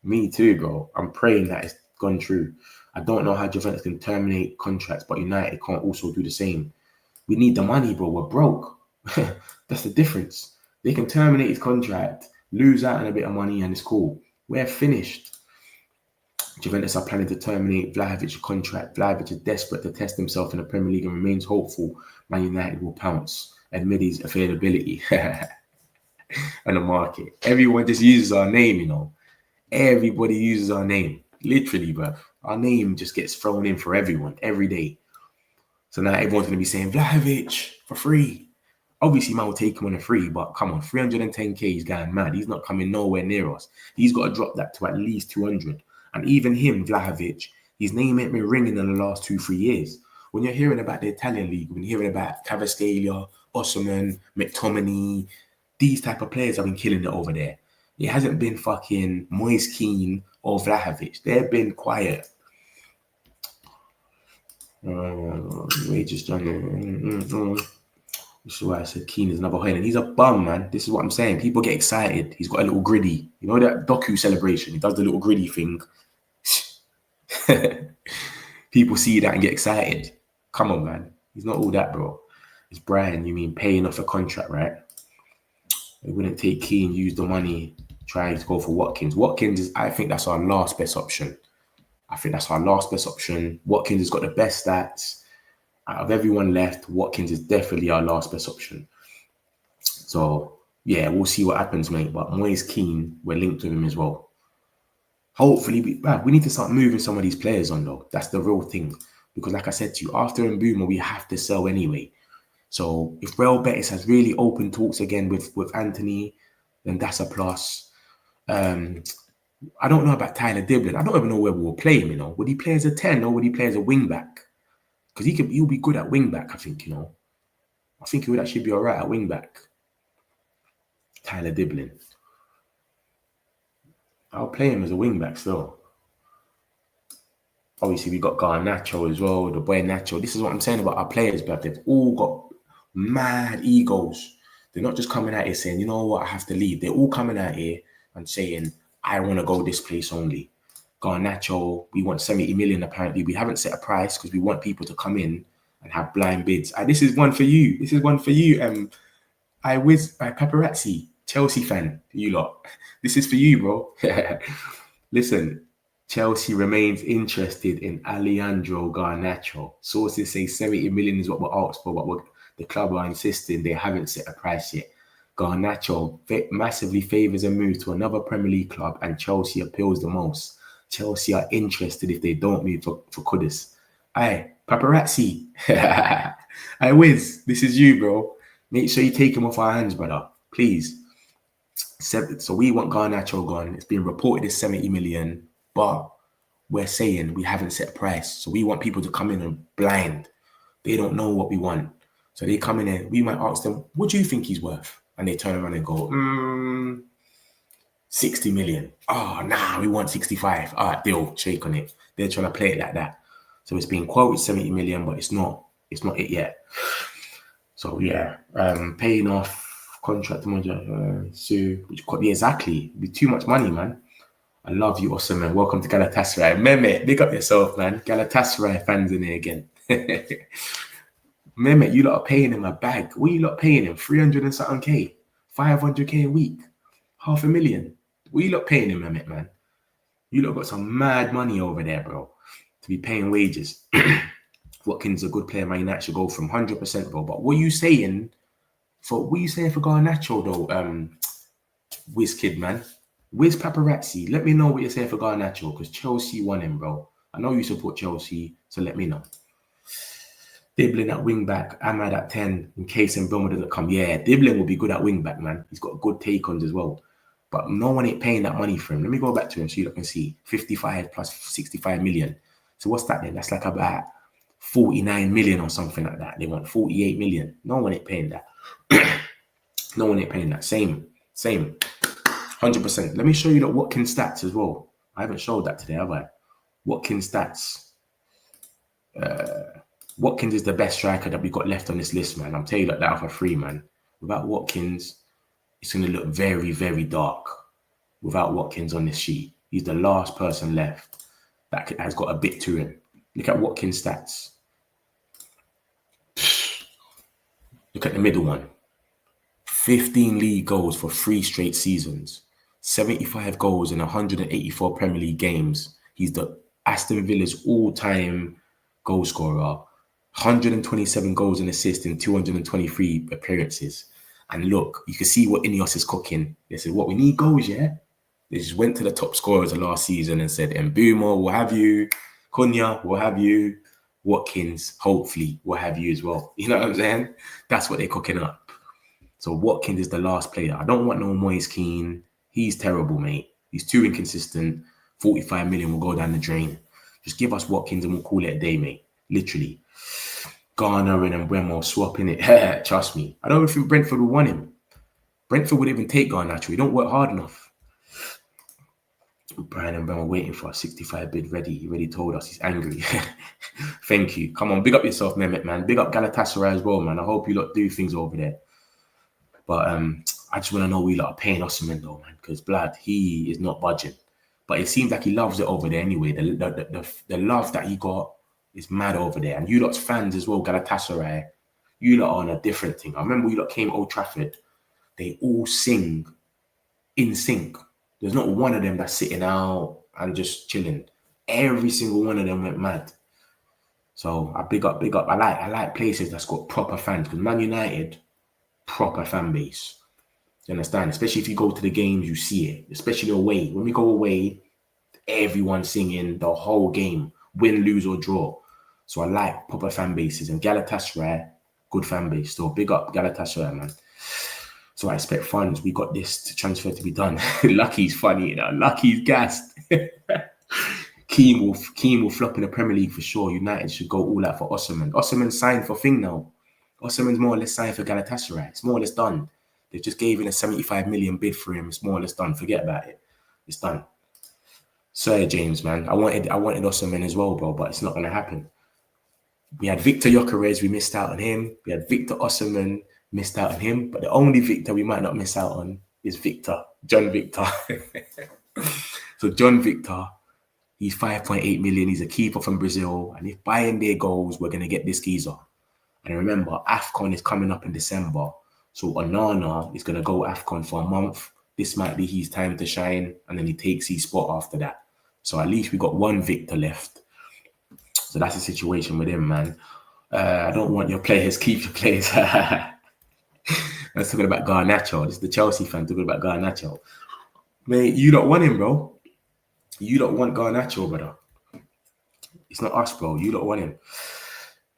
Me too, bro. I'm praying that it's gone true. I don't know how Juventus can terminate contracts, but United can't also do the same. We need the money, bro. We're broke. That's the difference. They can terminate his contract, lose out on a bit of money, and it's cool. We're finished. Juventus are planning to terminate Vlahovic's contract. Vlahovic is desperate to test himself in the Premier League and remains hopeful Man United will pounce amid his availability on the market. Everyone just uses our name, you know. Everybody uses our name. Literally, bro. Our name just gets thrown in for everyone every day. So now everyone's going to be saying, Vlahovic for free. Obviously, man will take him on a free, but come on, 310k, he's going mad. He's not coming nowhere near us. He's got to drop that to at least 200. And even him, Vlahovic, his name ain't been ringing in the last 2-3 years. When you're hearing about the Italian league, when you're hearing about Cavascalia, Osimhen, McTominay, these type of players have been killing it over there. It hasn't been fucking Moise Kean or Vlahovic. They've been quiet. Wages jungle. This is why I said Kean is another Højlund. He's a bum, man. This is what I'm saying. People get excited. He's got a little griddy. You know that Doku celebration? He does the little griddy thing. People see that and get excited. Come on, man. He's not all that, bro. It's Bryan. You mean paying off a contract, right? They wouldn't take Kean, use the money, try to go for Watkins. Watkins is, I think that's our last best option. Watkins has got the best stats. Out of everyone left, Watkins is definitely our last best option. So, yeah, we'll see what happens, mate. But Moise Kean, we're linked to him as well. Hopefully, we need to start moving some of these players on, though. That's the real thing. Because like I said to you, after Mbeumo, we have to sell anyway. So if Real Betis has really open talks again with Anthony, then that's a plus. I don't know about Tyler Diblin. I don't even know where we will play him, you know. Would he play as a 10 or would he play as a wing back? Because he'll be good at wing back, I think, you know. I think he would actually be all right at wing back. Tyler Diblin. I'll play him as a wing back still. Obviously, we got Garnacho as well, the boy Nacho. This is what I'm saying about our players, but they've all got mad egos. They're not just coming out here saying, you know what, I have to leave. They're all coming out here and saying, I want to go this place only. Garnacho, we want 70 million apparently. We haven't set a price because we want people to come in and have blind bids. This is one for you. This is one for you. Paparazzi, Chelsea fan, you lot. This is for you, bro. Listen, Chelsea remains interested in Alejandro Garnacho. Sources say 70 million is what we're asked for, but the club are insisting they haven't set a price yet. Garnacho massively favours a move to another Premier League club, and Chelsea appeals the most. Chelsea are interested if they don't move for Kudus. Aye, paparazzi. Aye, Wiz, this is you, bro. Make sure you take him off our hands, brother. Please. So we want Garnacho gone. It's been reported as 70 million, but we're saying we haven't set a price. So we want people to come in and blind. They don't know what we want. So they come in and we might ask them, what do you think he's worth? And they turn around and go, 60 million. Oh, nah, we want 65. All right, deal, shake on it. They're trying to play it like that. So it's been quoted 70 million, but it's not it yet. So yeah, paying off contract manager, exactly. It'd be too much money, man. I love you, Osimhen. Welcome to Galatasaray. Mehmet, big up yourself, man. Galatasaray fans in here again. Mehmet, you lot are paying him a bag. What are you lot paying him? 300 and something K, 500K a week, 500,000. What are you lot paying him, Mehmet, man? You lot got some mad money over there, bro, to be paying wages. Watkins is a good player, man. United should go from 100%, bro. But what are you saying for Garnacho, though? Wiz kid, man. Wiz paparazzi. Let me know what you're saying for Garnacho, because Chelsea won him, bro. I know you support Chelsea, so let me know. Dibbling at wing back, Ahmad at 10, in case Mbeumo doesn't come. Yeah, Dibbling will be good at wing back, man. He's got good take-ons as well. But no one ain't paying that money for him. Let me go back to him so you can see. 55 plus 65 million. So what's that then? That's like about 49 million or something like that. They want 48 million. No one ain't paying that. No one ain't paying that. Same. 100%. Let me show you the Watkins stats as well. I haven't showed that today, have I? Watkins stats. Watkins is the best striker that we got left on this list, man. I'm telling you that for free, man. Without Watkins, it's going to look very, very dark. Without Watkins on this sheet, he's the last person left that has got a bit to him. Look at Watkins' stats. Look at the middle one. 15 league goals for 3 straight seasons. 75 goals in 184 Premier League games. He's the Aston Villa's all-time goal scorer. 127 goals and assists in 223 appearances. And look, you can see what Ineos is cooking. They said, what, we need goals, yeah? They just went to the top scorers of last season and said, Mbeumo will have you. Cunha will have you. Watkins, hopefully, will have you as well. You know what I'm saying? That's what they're cooking up. So Watkins is the last player. I don't want no Moise Keane. He's terrible, mate. He's too inconsistent. 45 million will go down the drain. Just give us Watkins and we'll call it a day, mate. Literally. Garner and Mbeumo swapping it. Trust me. I don't even think Brentford would want him. Brentford would even take Garnacho. He don't work hard enough. Bryan Mbeumo waiting for a 65 bid ready. He already told us he's angry. Thank you. Come on, big up yourself, Mehmet, man. Big up Galatasaray as well, man. I hope you lot do things over there. But I just want to know we lot are paying Osimhen though, man, because blood, he is not budging. But it seems like he loves it over there anyway. The love that he got is mad over there. And you lot's fans as well, Galatasaray, you lot are on a different thing. I remember you lot came Old Trafford. They all sing in sync. There's not one of them that's sitting out and just chilling. Every single one of them went mad. So I big up. I like places that's got proper fans, because Man United, proper fan base. You understand? Especially if you go to the games, you see it. Especially away. When we go away, everyone's singing the whole game, win, lose or draw. So I like proper fan bases. And Galatasaray, good fan base. So big up Galatasaray, man. So I expect funds. We got this transfer to be done. Lucky's funny, you know. Lucky's gassed. Keane will flop in the Premier League for sure. United should go all out for Osimhen. Osimhen signed for Thing now. Osimhen's more or less signed for Galatasaray. It's more or less done. They just gave in a 75 million bid for him. It's more or less done. Forget about it. It's done. Sorry, James, man. I wanted Osimhen as well, bro, but it's not going to happen. We had Victor Gyokeres. We missed out on him. We had Victor Osimhen. Missed out on him. But the only Victor we might not miss out on is John Victor. So John Victor, He's 5.8 million. He's a keeper from Brazil. And if Bayern there goes, we're going to get this geezer. And remember, AFCON is coming up in December. So Onana is going to go AFCON for a month. This might be his time to shine. And then he takes his spot after that. So at least we got one victor left. So that's the situation with him, man. I don't want your players, keep your players. Let's talk about Garnacho. This is the Chelsea fan talking about Garnacho. Mate, you don't want him, bro. You don't want Garnacho, brother. It's not us, bro. You don't want him.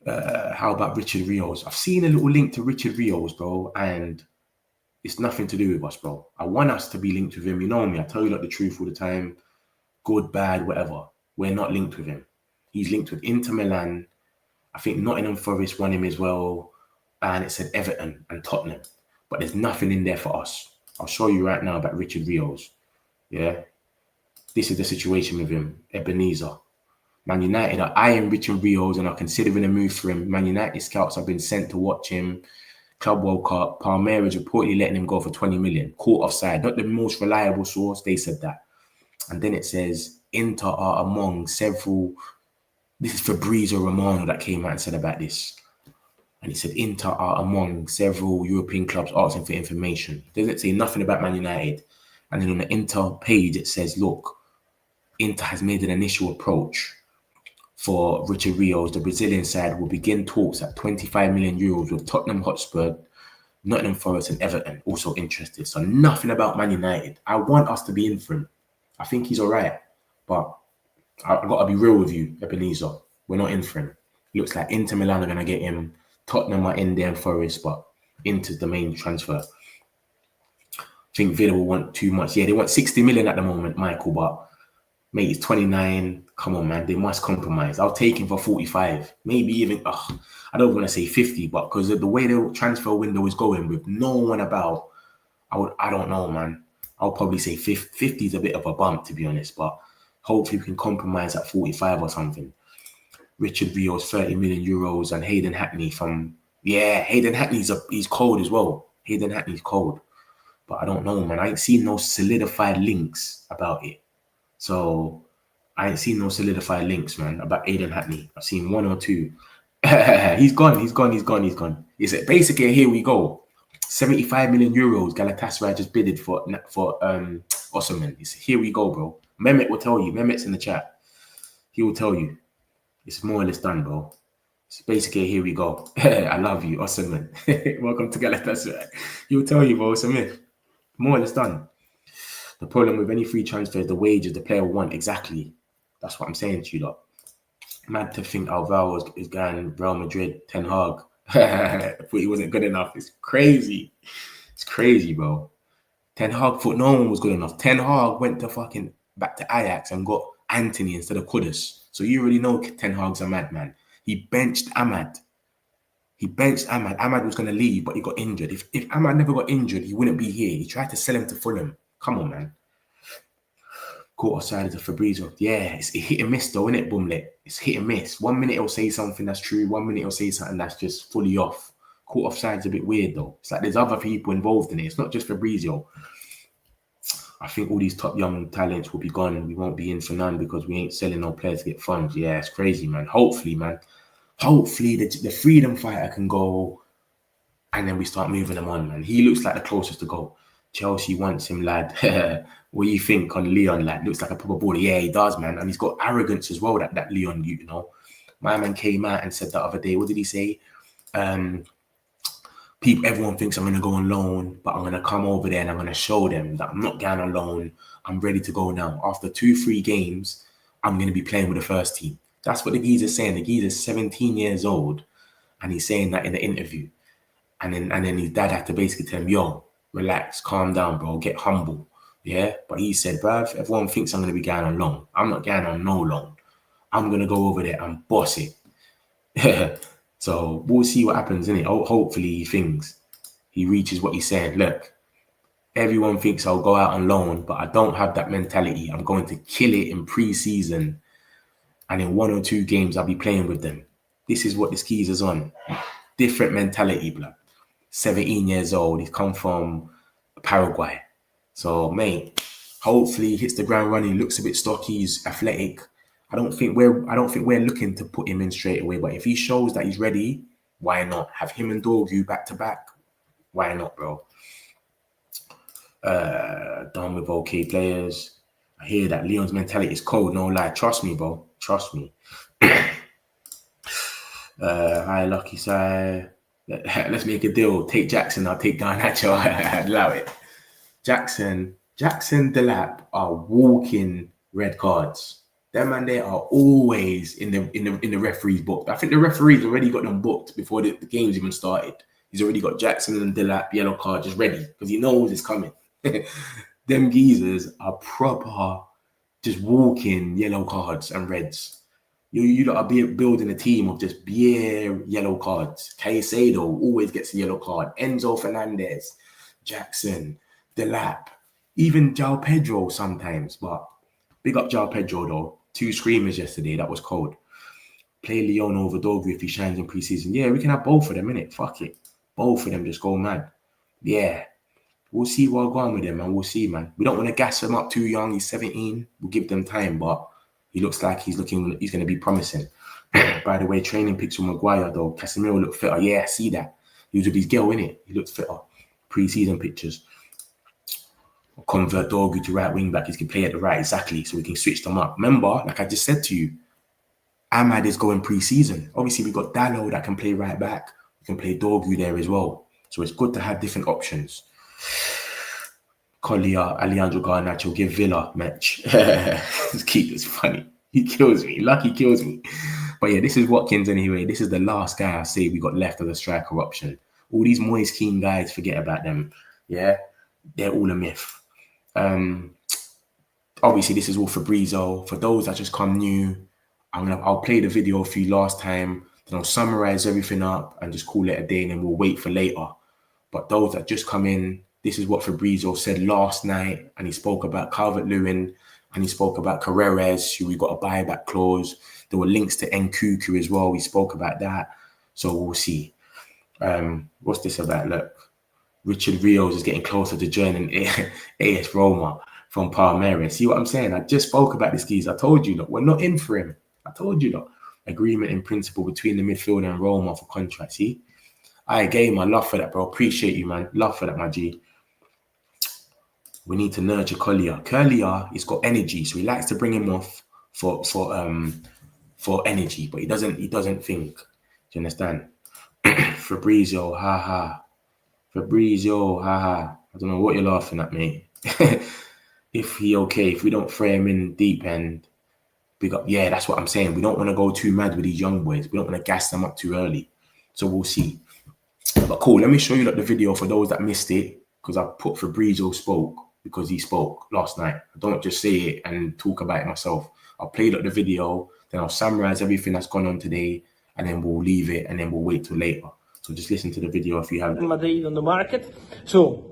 How about Richard Rios? I've seen a little link to Richard Rios, bro, and it's nothing to do with us, bro. I want us to be linked with him. You know me. I tell you the truth all the time. Good, bad, whatever. We're not linked with him. He's linked with Inter Milan. I think Nottingham Forest won him as well. And it said Everton and Tottenham. But there's nothing in there for us. I'll show you right now about Richard Rios. Yeah. This is the situation with him. Ebenezer. Man United are eyeing Richard Rios and are considering a move for him. Man United scouts have been sent to watch him. Club World Cup. Palmeiras reportedly letting him go for 20 million. Caught offside. Not the most reliable source. They said that. And then it says Inter are among several. This is Fabrizio Romano that came out and said about this. And he said Inter are among several European clubs asking for information. It doesn't say nothing about Man United. And then on the Inter page, it says, look, Inter has made an initial approach for Richard Rios. The Brazilian side will begin talks at 25 million euros with Tottenham Hotspur, Nottingham Forest and Everton also interested. So nothing about Man United. I want us to be in for him. I think he's all right. But I've got to be real with you, Ebenezer. We're not in for him. Looks like Inter Milan are going to get him. Tottenham are in there and Forest, but Inter's the main transfer. I think Villa will want too much. Yeah, they want 60 million at the moment, Michael, but mate, he's 29. Come on, man. They must compromise. I'll take him for 45. Maybe even, I don't want to say 50, but because of the way the transfer window is going with no one about, I don't know, man. I'll probably say 50. 50 is a bit of a bump, to be honest, but hopefully we can compromise at 45 or something. Richard Rios, 30 million euros, and Hayden Hackney from, Hayden Hackney's he's cold as well. Hayden Hackney's cold. But I don't know, man. I ain't seen no solidified links about it. So I ain't seen no solidified links, man, about Hayden Hackney. I've seen one or two. He's gone. It's basically here we go. 75 million euros Galatasaray just bidded for Osimhen. It's here we go, bro. Mehmet will tell you. Mehmet's in the chat. He will tell you. It's more or less done, bro. It's basically here we go. I love you, Osimhen. Welcome to Galatasaray. He will tell you, bro. Osimhen. More or less done. The problem with any free transfer is the wages the player will want. Exactly. That's what I'm saying to you, lot. Mad to think Alvaro is going Real Madrid, Ten Hag. Thought he wasn't good enough. It's crazy. It's crazy, bro. Ten Hag thought no one was good enough. Ten Hag went to fucking back to Ajax and got Anthony instead of Kudus. So you already know Ten Hag's a madman. He benched Ahmad. Ahmad was going to leave, but he got injured. If Ahmad never got injured, he wouldn't be here. He tried to sell him to Fulham. Come on, man. Caught offside to Fabrizio. Yeah, it's hit and miss though, isn't it, Bumlet? It's hit and miss. 1 minute he'll say something that's true. 1 minute he'll say something that's just fully off. Caught offside's a bit weird though. It's like there's other people involved in it. It's not just Fabrizio. I think all these top young talents will be gone. We won't be in for none because we ain't selling no players to get funds. Yeah, it's crazy, man. Hopefully, man. Hopefully the freedom fighter can go and then we start moving him on, man. He looks like the closest to go. Chelsea wants him, lad. What do you think on Leon, lad? Looks like a proper baller. Yeah, he does, man. And he's got arrogance as well, that Leon, you know. My man came out and said the other day, what did he say? Everyone thinks I'm going to go on loan, but I'm going to come over there and I'm going to show them that I'm not going on loan. I'm ready to go now. After 2-3 games, I'm going to be playing with the first team. That's what the geezer's saying. The geezer's 17 years old, and he's saying that in the interview. And then his dad had to basically tell him, yo, relax, calm down, bro, get humble. Yeah, but he said, bruv, everyone thinks I'm going to be going on loan. I'm not going on no loan. I'm going to go over there and boss it. So we'll see what happens, innit? Hopefully he reaches what he's saying. Look, everyone thinks I'll go out on loan, but I don't have that mentality. I'm going to kill it in pre-season. And in 1 or 2 games, I'll be playing with them. This is what this geezer's on. Different mentality, blood. 17 years old. He's come from Paraguay. So, mate, hopefully he hits the ground running. Looks a bit stocky. He's athletic. I don't think we're looking to put him in straight away. But if he shows that he's ready, why not have him and Dorgu back to back? Why not, bro? Done with okay players. I hear that Leon's mentality is cold. No lie, trust me, bro. Trust me. Hi, lucky side. Let's make a deal. Take Jackson. I'll take Garnacho. I'd allow it. Jackson, Delap are walking red cards. Them and they are always in the referee's book. I think the referee's already got them booked before the game's even started. He's already got Jackson and Delap yellow card just ready because he knows it's coming. Them geezers are proper, just walking yellow cards and reds. You lot are building a team of just bare yellow cards. Caicedo always gets a yellow card. Enzo Fernandez, Jackson, Delap, even João Pedro sometimes. But big up João Pedro though. 2 screamers yesterday. That was cold. Play Leon over Dorgu if he shines in preseason. Yeah, we can have both of them, innit? Fuck it. Both of them just go mad. Yeah. We'll see what's going with him, and we'll see, man. We don't want to gas him up too young. He's 17. We'll give them time, but he looks like he's going to be promising. By the way, training pics from Maguire, though. Casemiro looked fitter. Yeah, I see that. He was with his girl, innit? He looked fitter. Pre-season pictures. Convert Dorgu to right wing back. He can play at the right, exactly, so we can switch them up. Remember, like I just said to you, Ahmad is going pre-season. Obviously, we've got Dallo that can play right back. We can play Dorgu there as well. So it's good to have different options. Collier, Alejandro Garnacho, give Villa match. This keeper's funny. He kills me. Lucky kills me. But yeah, this is Watkins anyway. This is the last guy I say we got left of the striker option. All these Moise Kean guys, forget about them. Yeah, they're all a myth. Obviously, this is all Fabrizio. For those that just come new, I'll play the video for you last time. Then I'll summarize everything up and just call it a day, and then we'll wait for later. But those that just come in, this is what Fabrizio said last night, and he spoke about Calvert Lewin, and he spoke about Carreras, who we got a buyback clause. There were links to Nkunku as well. We spoke about that, so we'll see. What's this about? Look, Richard Rios is getting closer to joining AS Roma from Palmeiras. See what I'm saying? I just spoke about this geezer. I told you, look, we're not in for him. I told you, look, agreement in principle between the midfielder and Roma for contract. See, I game. I love for that, bro. Appreciate you, man. Love for that, my G. We need to nurture Collier. Collier, he's got energy, so he likes to bring him off for energy, but he doesn't think. Do you understand? Fabrizio, haha. Fabrizio, haha. I don't know what you're laughing at, mate. If we don't throw him in deep end, big up. Yeah, that's what I'm saying. We don't want to go too mad with these young boys. We don't want to gas them up too early. So we'll see. But cool, let me show you the video for those that missed it, because I put Fabrizio spoke because he spoke last night. I don't just say it and talk about it myself. I'll play the video, then I'll summarize everything that's gone on today, and then we'll leave it, and then we'll wait till later. So just listen to the video if you have it. Madrid on the market. So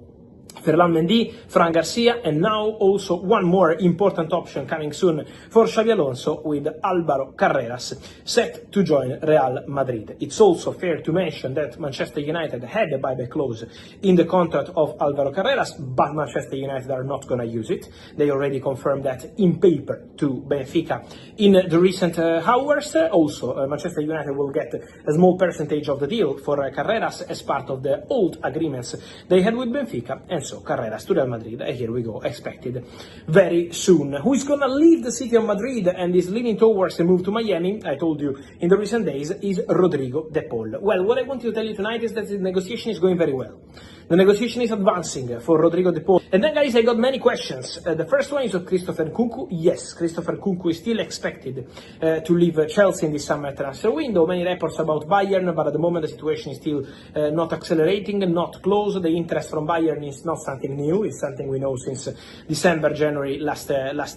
Ferland Mendy, Fran Garcia, and now also one more important option coming soon for Xabi Alonso with Alvaro Carreras set to join Real Madrid. It's also fair to mention that Manchester United had a buyback clause in the contract of Alvaro Carreras, but Manchester United are not going to use it. They already confirmed that in paper to Benfica in the recent hours. Also, Manchester United will get a small percentage of the deal for Carreras as part of the old agreements they had with Benfica, and so Carreras to Real Madrid, and here we go, expected very soon. Who is going to leave the city of Madrid and is leaning towards a move to Miami, I told you in the recent days, is Rodrigo De Paul. Well, what I want to tell you tonight is that the negotiation is going very well. The negotiation is advancing for Rodrigo De Paul. And then, guys, I got many questions. The first one is of Christopher Nkunku. Yes, Christopher Nkunku is still expected to leave Chelsea in this summer transfer window. Many reports about Bayern, but at the moment the situation is still not accelerating, not close. The interest from Bayern is not something new. It's something we know since December, January last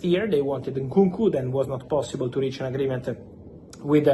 year. They wanted Nkunku, then was not possible to reach an agreement with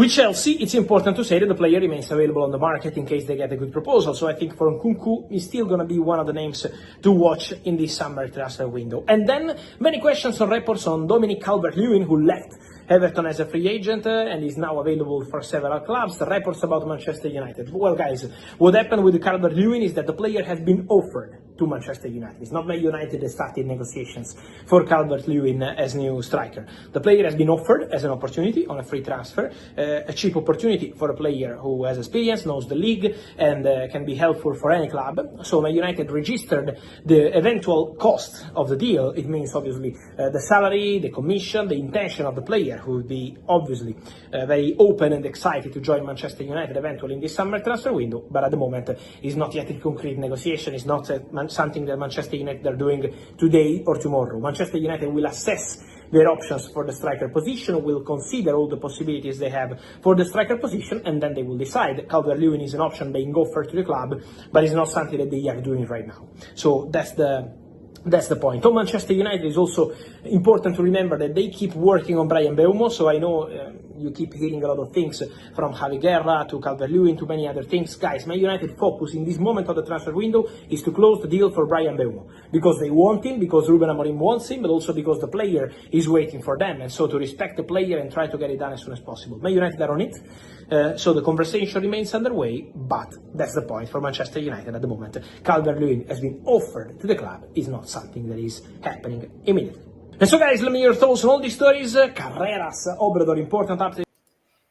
Chelsea. It's important to say that the player remains available on the market in case they get a good proposal. So I think for Nkunku, he's still going to be one of the names to watch in this summer transfer window. And then many questions or reports on Dominic Calvert Lewin, who left Everton as a free agent and is now available for several clubs. Reports about Manchester United. Well, guys, what happened with Calvert Lewin is that the player has been offered to Manchester United. It's not Man United that started negotiations for Calvert Lewin as new striker. The player has been offered as an opportunity on a free transfer, a cheap opportunity for a player who has experience, knows the league, and can be helpful for any club. So Man United registered the eventual cost of the deal. It means obviously the salary, the commission, the intention of the player, who would be obviously very open and excited to join Manchester United eventually in this summer transfer window, but at the moment is not yet in concrete negotiation. It's not something that Manchester United are doing today or tomorrow. Manchester United will assess their options for the striker position, will consider all the possibilities they have for the striker position, and then they will decide. Calvert Lewin is an option being offered to the club, but it's not something that they are doing right now. So that's the point. On Manchester United, it's also important to remember that they keep working on Bryan Mbeumo. So I know you keep hearing a lot of things from Javi Guerra to Calvert Lewin to many other things. Guys, Man United focus in this moment of the transfer window is to close the deal for Bryan Mbeumo, because they want him, because Ruben Amorim wants him, but also because the player is waiting for them. And so to respect the player and try to get it done as soon as possible. Man United are on it. So the conversation remains underway, but that's the point for Manchester United at the moment. Calvert Lewin has been offered to the club. Is not something that is happening immediately. And so guys, let me hear your thoughts on all these stories. Carreras, Obrador, important update.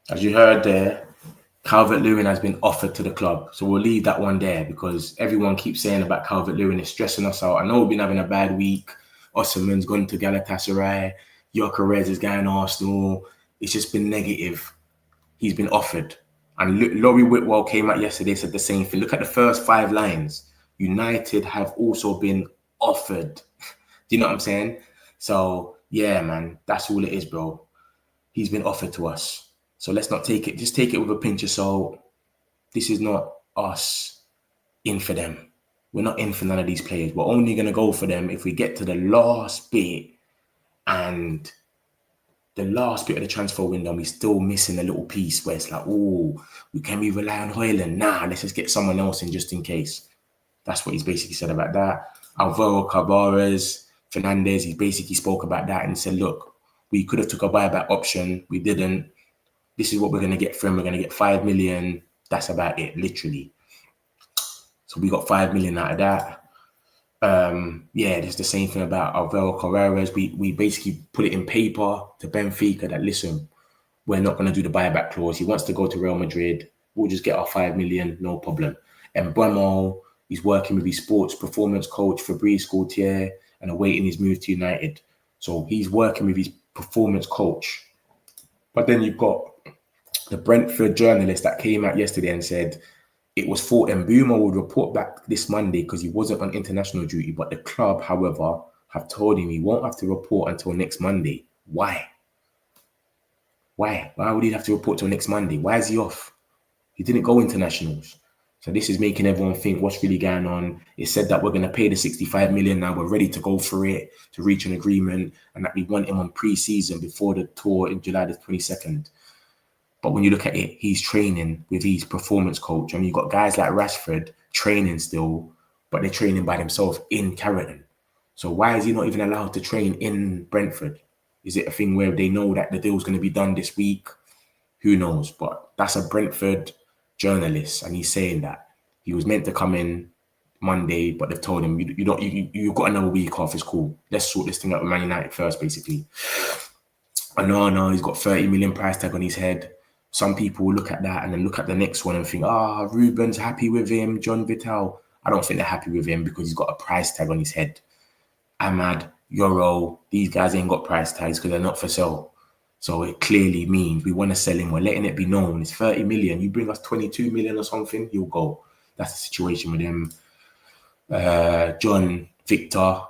As you heard there, Calvert Lewin has been offered to the club. So we'll leave that one there, because everyone keeps saying about Calvert Lewin is stressing us out. I know we've been having a bad week. Osimhen's gone to Galatasaray. Gyokeres is going to Arsenal. It's just been negative. He's been offered. And Laurie Whitwell came out yesterday, said the same thing. Look at the first 5 lines. United have also been offered. Do you know what I'm saying? So, yeah, man, that's all it is, bro. He's been offered to us. So let's not take it. Just take it with a pinch of salt. This is not us in for them. We're not in for none of these players. We're only going to go for them if we get to the last bit, and the last bit of the transfer window, we're still missing a little piece where it's like, oh, can we rely on Højlund? Nah, let's just get someone else in just in case. That's what he's basically said about that. Alvaro Carreras, Fernandez, he basically spoke about that and said, look, we could have took a buyback option. We didn't. This is what we're going to get from. We're going to get 5 million. That's about it, literally. So we got 5 million out of that. Yeah, there's the same thing about Alvaro Carreras. We basically put it in paper to Benfica that, listen, we're not going to do the buyback clause. He wants to go to Real Madrid. We'll just get our 5 million, no problem. And Mbeumo, he's working with his sports performance coach, Fabrizio Romano, and awaiting his move to United. So he's working with his performance coach. But then you've got the Brentford journalist that came out yesterday and said it was thought Mbeumo would report back this Monday because he wasn't on international duty. But the club, however, have told him he won't have to report until next Monday. Why? Why? Why would he have to report till next Monday? Why is he off? He didn't go internationals. So this is making everyone think what's really going on. It said that we're going to pay the 65 million now. We're ready to go for it, to reach an agreement, and that we want him on pre-season before the tour in July the 22nd. But when you look at it, he's training with his performance coach. I mean, you've got guys like Rashford training still, but they're training by themselves in Carrington. So why is he not even allowed to train in Brentford? Is it a thing where they know that the deal's going to be done this week? Who knows? But that's a Brentford journalist, and he's saying that he was meant to come in Monday, but they've told him you've got another week off. It's cool. Let's sort this thing out with Man United first, basically. No, he's got 30 million price tag on his head. Some people will look at that and then look at the next one and think, Ruben's happy with him, John Vital. I don't think they're happy with him because he's got a price tag on his head. Ahmad, Euro, these guys ain't got price tags because they're not for sale. So it clearly means we want to sell him. We're letting it be known. It's 30 million. You bring us 22 million or something, he'll go. That's the situation with him. John, Victor,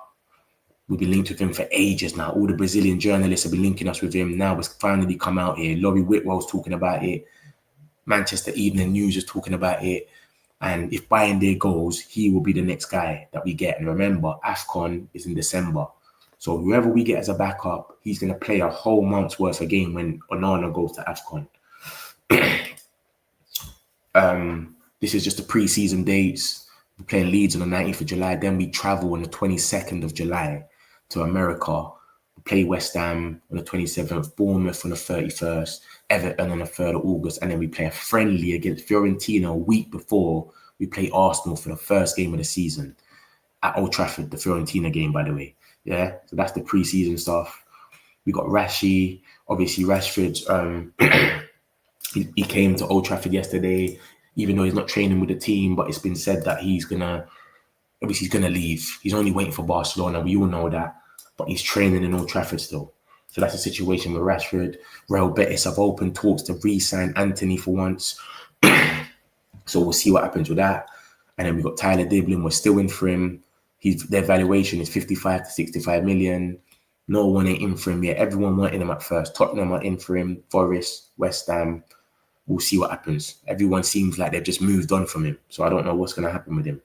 we've been linked with him for ages now. All the Brazilian journalists have been linking us with him. Now it's finally come out here. Laurie Whitwell's talking about it. Manchester Evening News is talking about it. And if Bayern goes, he will be the next guy that we get. And remember, AFCON is in December. So whoever we get as a backup, he's going to play a whole month's worth of game when Onana goes to AFCON. This is just the pre-season dates. We're playing Leeds on the 19th of July. Then we travel on the 22nd of July to America. We play West Ham on the 27th, Bournemouth on the 31st, Everton on the 3rd of August. And then we play a friendly against Fiorentina a week before we play Arsenal for the first game of the season. at Old Trafford, the Fiorentina game, by the way. Yeah, so that's the pre-season stuff. We got Rashi, obviously Rashford. He came to Old Trafford yesterday, even though he's not training with the team. But it's been said that he's gonna leave. He's only waiting for Barcelona. We all know that, but he's training in Old Trafford still. So that's the situation with Rashford. Real Betis have opened talks to re-sign Anthony for once. So we'll see what happens with that. And then we've got Tyler Diblin. We're still in for him. Their valuation is 55 to 65 million. No one ain't in for him yet. Everyone wanted him at first. Tottenham are in for him. Forest, West Ham. We'll see what happens. Everyone seems like they've just moved on from him. So I don't know what's going to happen with him.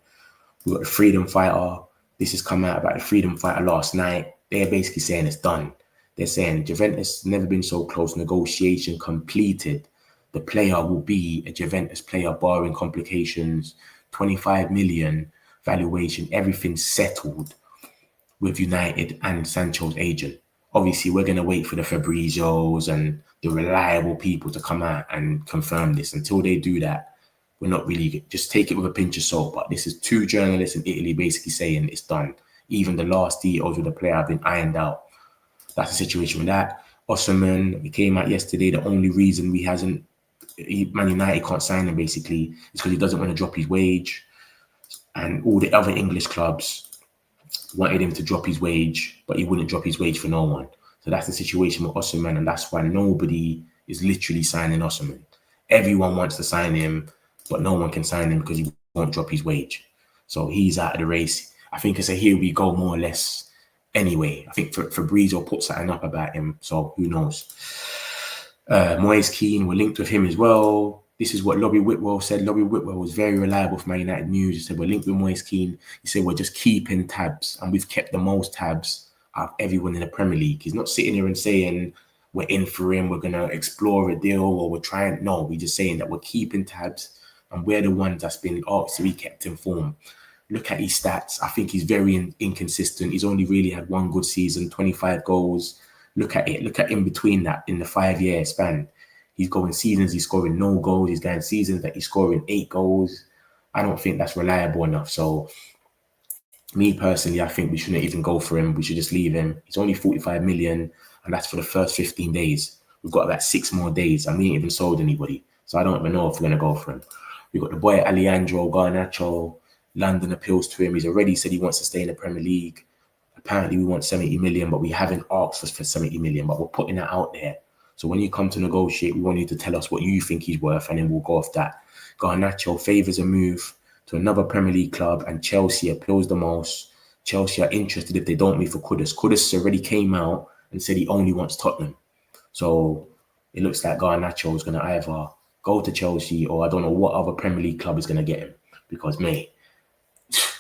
We've got the Freedom Fighter. This has come out about the Freedom Fighter last night. They're basically saying it's done. They're saying Juventus never been so close. Negotiation completed. The player will be a Juventus player, barring complications. 25 million valuation. Everything's settled with United and Sancho's agent. Obviously, we're going to wait for the Fabrizios and the reliable people to come out and confirm this. Until they do that, we're not really, just take it with a pinch of salt. But this is 2 journalists in Italy basically saying it's done. Even the last details with the player have been ironed out. That's the situation with that. Osimhen, it came out yesterday. The only reason Man United can't sign him basically is because he doesn't want to drop his wage. And all the other English clubs wanted him to drop his wage, but he wouldn't drop his wage for no one. So that's the situation with Osimhen, and that's why nobody is literally signing Osimhen. Everyone wants to sign him, but no one can sign him because he won't drop his wage. So he's out of the race. I think it's a here we go more or less. Anyway, I think Fabrizio put something up about him, so who knows. Moyes Keane, we're linked with him as well. This is what Lobby Whitwell said. Lobby Whitwell was very reliable for Man United News. He said, we're linked with Moyes Keane. He said, we're just keeping tabs, and we've kept the most tabs out of everyone in the Premier League. He's not sitting here and saying, we're in for him, we're going to explore a deal, or we're trying. No, we're just saying that we're keeping tabs, and we're the ones that's been asked to be kept informed. Look at his stats. I think he's very inconsistent. He's only really had one good season, 25 goals. Look at it. Look at in between that in the 5-year span. He's going seasons, he's scoring no goals. He's going seasons that he's scoring 8 goals. I don't think that's reliable enough. So, me personally, I think we shouldn't even go for him. We should just leave him. He's only 45 million, and that's for the first 15 days. We've got about 6 more days, and we ain't even sold anybody. So, I don't even know if we're going to go for him. We've got the boy Alejandro Garnacho. London appeals to him. He's already said he wants to stay in the Premier League. Apparently, we want 70 million, but we haven't asked for 70 million, but we're putting that out there. So when you come to negotiate, we want you to tell us what you think he's worth, and then we'll go off that. Garnacho favours a move to another Premier League club, and Chelsea appeals the most. Chelsea are interested if they don't move for Kudus. Kudus already came out and said he only wants Tottenham. So it looks like Garnacho is going to either go to Chelsea, or I don't know what other Premier League club is going to get him. Because, mate,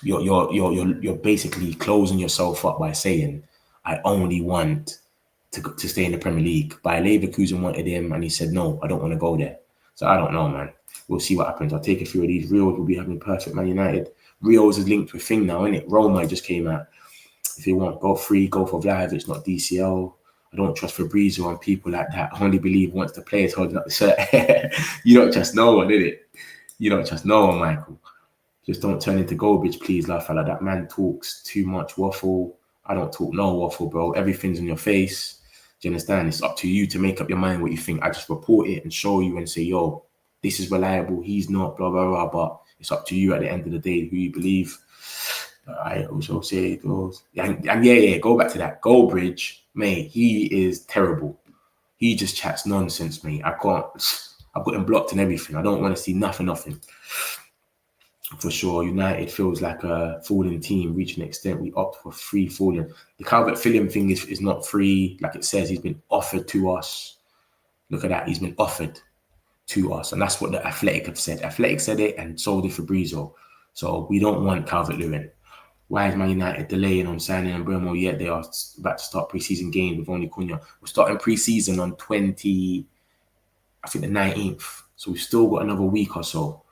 you're basically closing yourself up by saying, I only want to stay in the Premier League. Bayer Leverkusen wanted him, and he said, no, I don't want to go there. So I don't know, man. We'll see what happens. I'll take a few of these. Reels will be having perfect Man United. Reels is linked to a thing now, isn't it? Roma just came out. If you want, go free, go for Vlahovic, not DCL. I don't trust Fabrizio and people like that. I only believe once the player's holding up the shirt. You don't trust no one, did it? You don't trust no one, Michael. Just don't turn into garbage, please, la fella. That man talks too much waffle. I don't talk no waffle, bro. Everything's in your face. Do you understand? It's up to you to make up your mind what you think. I just report it and show you and say, yo, this is reliable. He's not, blah, blah, blah. But it's up to you at the end of the day who you believe. I also say those. And yeah, go back to that. Goldbridge, mate, he is terrible. He just chats nonsense, mate. I've got him blocked and everything. I don't want to see nothing. For sure, United feels like a falling team. Reaching an extent, we opt for free falling. The Calvert Lewin thing is not free. Like it says, he's been offered to us. Look at that. He's been offered to us. And that's what the Athletic have said. Athletic said it, and so did Fabrizio. So we don't want Calvert Lewin. Why is Man United delaying on signing Mbeumo yet? They are about to start pre-season games with only Cunha. We're starting pre-season on the 19th. So we've still got another week or so.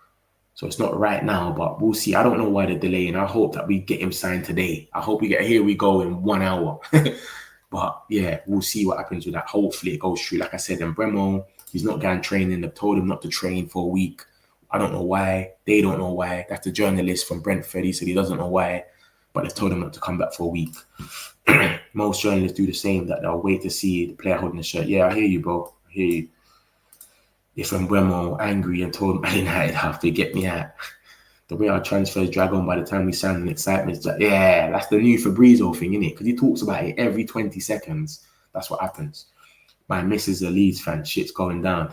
So it's not right now, but we'll see. I don't know why they're delaying. I hope that we get him signed today. I hope we get here we go in 1 hour. But yeah, we'll see what happens with that. Hopefully it goes through. Like I said, Mbeumo, he's not going training. They've told him not to train for a week. I don't know why. They don't know why. That's the journalist from Brentford. He said he doesn't know why. but they told him not to come back for a week. Most journalists do the same, that they'll wait to see the player holding the shirt. Yeah, I hear you, bro. I hear you. If Mbeumo angry and told Man United how to get me out, the way our transfers drag on by the time we sign an excitement, it's like, yeah, that's the new Fabrizio thing, innit? Because he talks about it every 20 seconds. That's what happens. My missus a Leeds fan, shit's going down.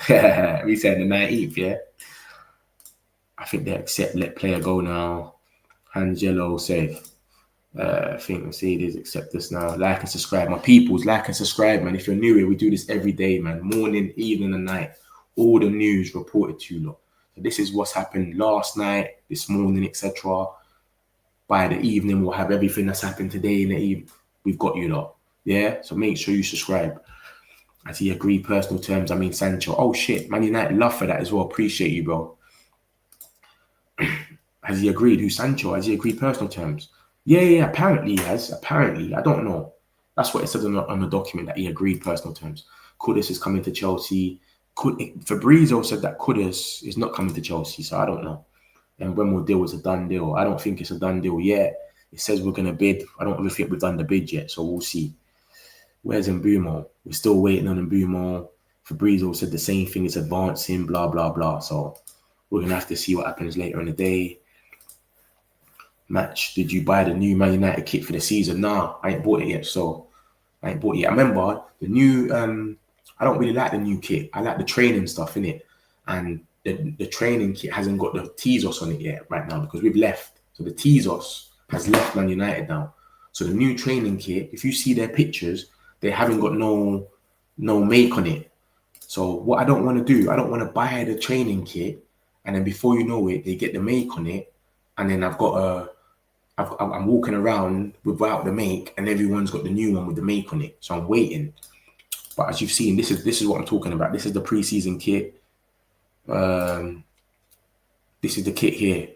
We said the 19th, yeah? I think they accept let player go now. Angelo safe. I think Mercedes accept this now. Like and subscribe. My peoples, like and subscribe, man. If you're new here, we do this every day, man. Morning, evening, and night. All the news reported to you lot. So this is what's happened last night, this morning, etc. By the evening, we'll have everything that's happened today in the evening. We've got you lot. Yeah? So make sure you subscribe. As he agreed personal terms, I mean Sancho. Oh shit, Man United, love for that as well. Appreciate you, bro. Has he agreed? Who, Sancho? Has he agreed personal terms? Yeah, apparently he has. Apparently, I don't know. That's what it says on the document, that he agreed personal terms. Kudus is coming to Chelsea. Fabrizio said that Kudus is not coming to Chelsea, so I don't know. And when we'll deal, it's a done deal. I don't think it's a done deal yet. It says we're going to bid. I don't really think we've done the bid yet, so we'll see. Where's Mbeumo? We're still waiting on Mbeumo. Fabrizio said the same thing, it's advancing, blah, blah, blah. So we're going to have to see what happens later in the day. Match, did you buy the new Man United kit for the season? Nah, I ain't bought it yet, so I ain't bought it yet. I remember the new, I don't really like the new kit. I like the training stuff in it. And the training kit hasn't got the Tezos on it yet right now because we've left. So the Tezos has left Man United now. So the new training kit, if you see their pictures, they haven't got no make on it. So what I don't want to do, I don't want to buy the training kit and then before you know it, they get the make on it. And then I'm walking around without the make and everyone's got the new one with the make on it. So I'm waiting. But as you've seen, this is what I'm talking about. This is the pre-season kit. This is the kit here.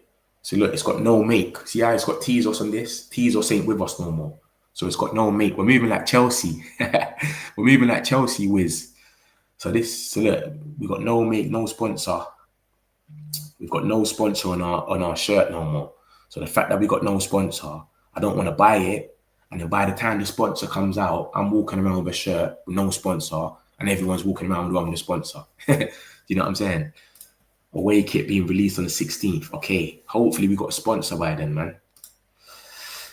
So look, it's got no make. See how it's got Tezos on this? Tezos ain't with us no more. So it's got no make. We're moving like Chelsea. We're moving like Chelsea, whiz. So look, we got no make, no sponsor. We've got no sponsor on our shirt no more. So the fact that we got no sponsor, I don't want to buy it. And then by the time the sponsor comes out, I'm walking around with a shirt with no sponsor and everyone's walking around with one with a sponsor. Do you know what I'm saying? Away kit being released on the 16th. Okay, hopefully we got a sponsor by then, man.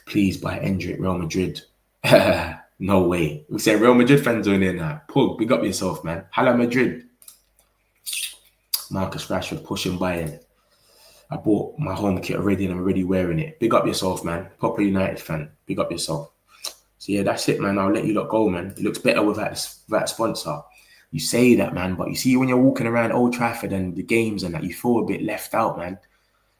Please buy Endrick, Real Madrid. No way. We say Real Madrid fans are in there now. Pug, big up yourself, man. Hello, Madrid. Marcus Rashford pushing Bayern. I bought my home kit already and I'm already wearing it. Big up yourself, man. Proper United fan. Big up yourself. So yeah, that's it, man. I'll let you lot go, man. It looks better without sponsor. You say that, man, but you see when you're walking around Old Trafford and the games and that, you feel a bit left out, man.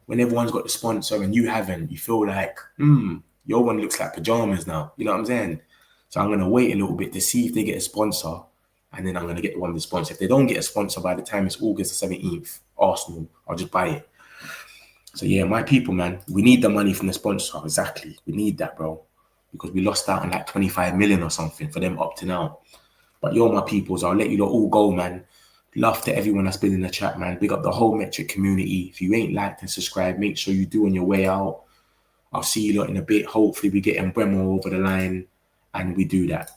When everyone's got the sponsor and you haven't, you feel like, your one looks like pajamas now. You know what I'm saying? So I'm going to wait a little bit to see if they get a sponsor and then I'm going to get the one with the sponsor. If they don't get a sponsor by the time it's August the 17th, Arsenal, I'll just buy it. So yeah, my people, man, we need the money from the sponsor. Exactly. We need that, bro. Because we lost out on like 25 million or something for them opting out. But you're my peoples. I'll let you lot all go, man. Love to everyone that's been in the chat, man. Big up the whole Metric community. If you ain't liked and subscribed, make sure you do on your way out. I'll see you lot in a bit. Hopefully we get Mbeumo over the line and we do that.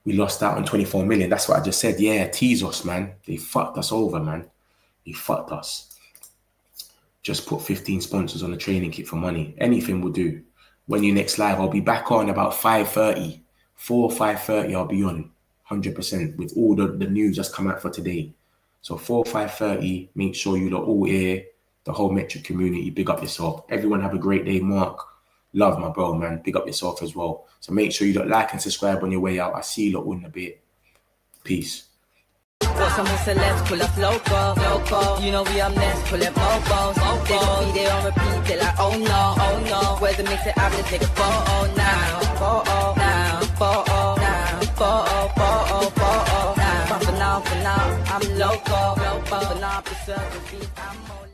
We lost out on 24 million. That's what I just said. Yeah, Tezos, man. They fucked us over, man. They fucked us. Just put 15 sponsors on the training kit for money. Anything will do. When you next live, I'll be back on about 5:30. 5:30, I'll be on 100% with all the news that's come out for today. So 5:30, make sure you lot all here. The whole Metric community, big up yourself. Everyone have a great day. Mark, love my bro, man. Big up yourself as well. So make sure you lot like and subscribe on your way out. I see you lot all in a bit. Peace. Want some more celebs, pull up local. You know we up next, pull up mobos. They gon' be there on repeat, they're like, oh no. Where's the mix it up, let's take a photo now. But for now, I'm local. For now, preserve the beat, I'm on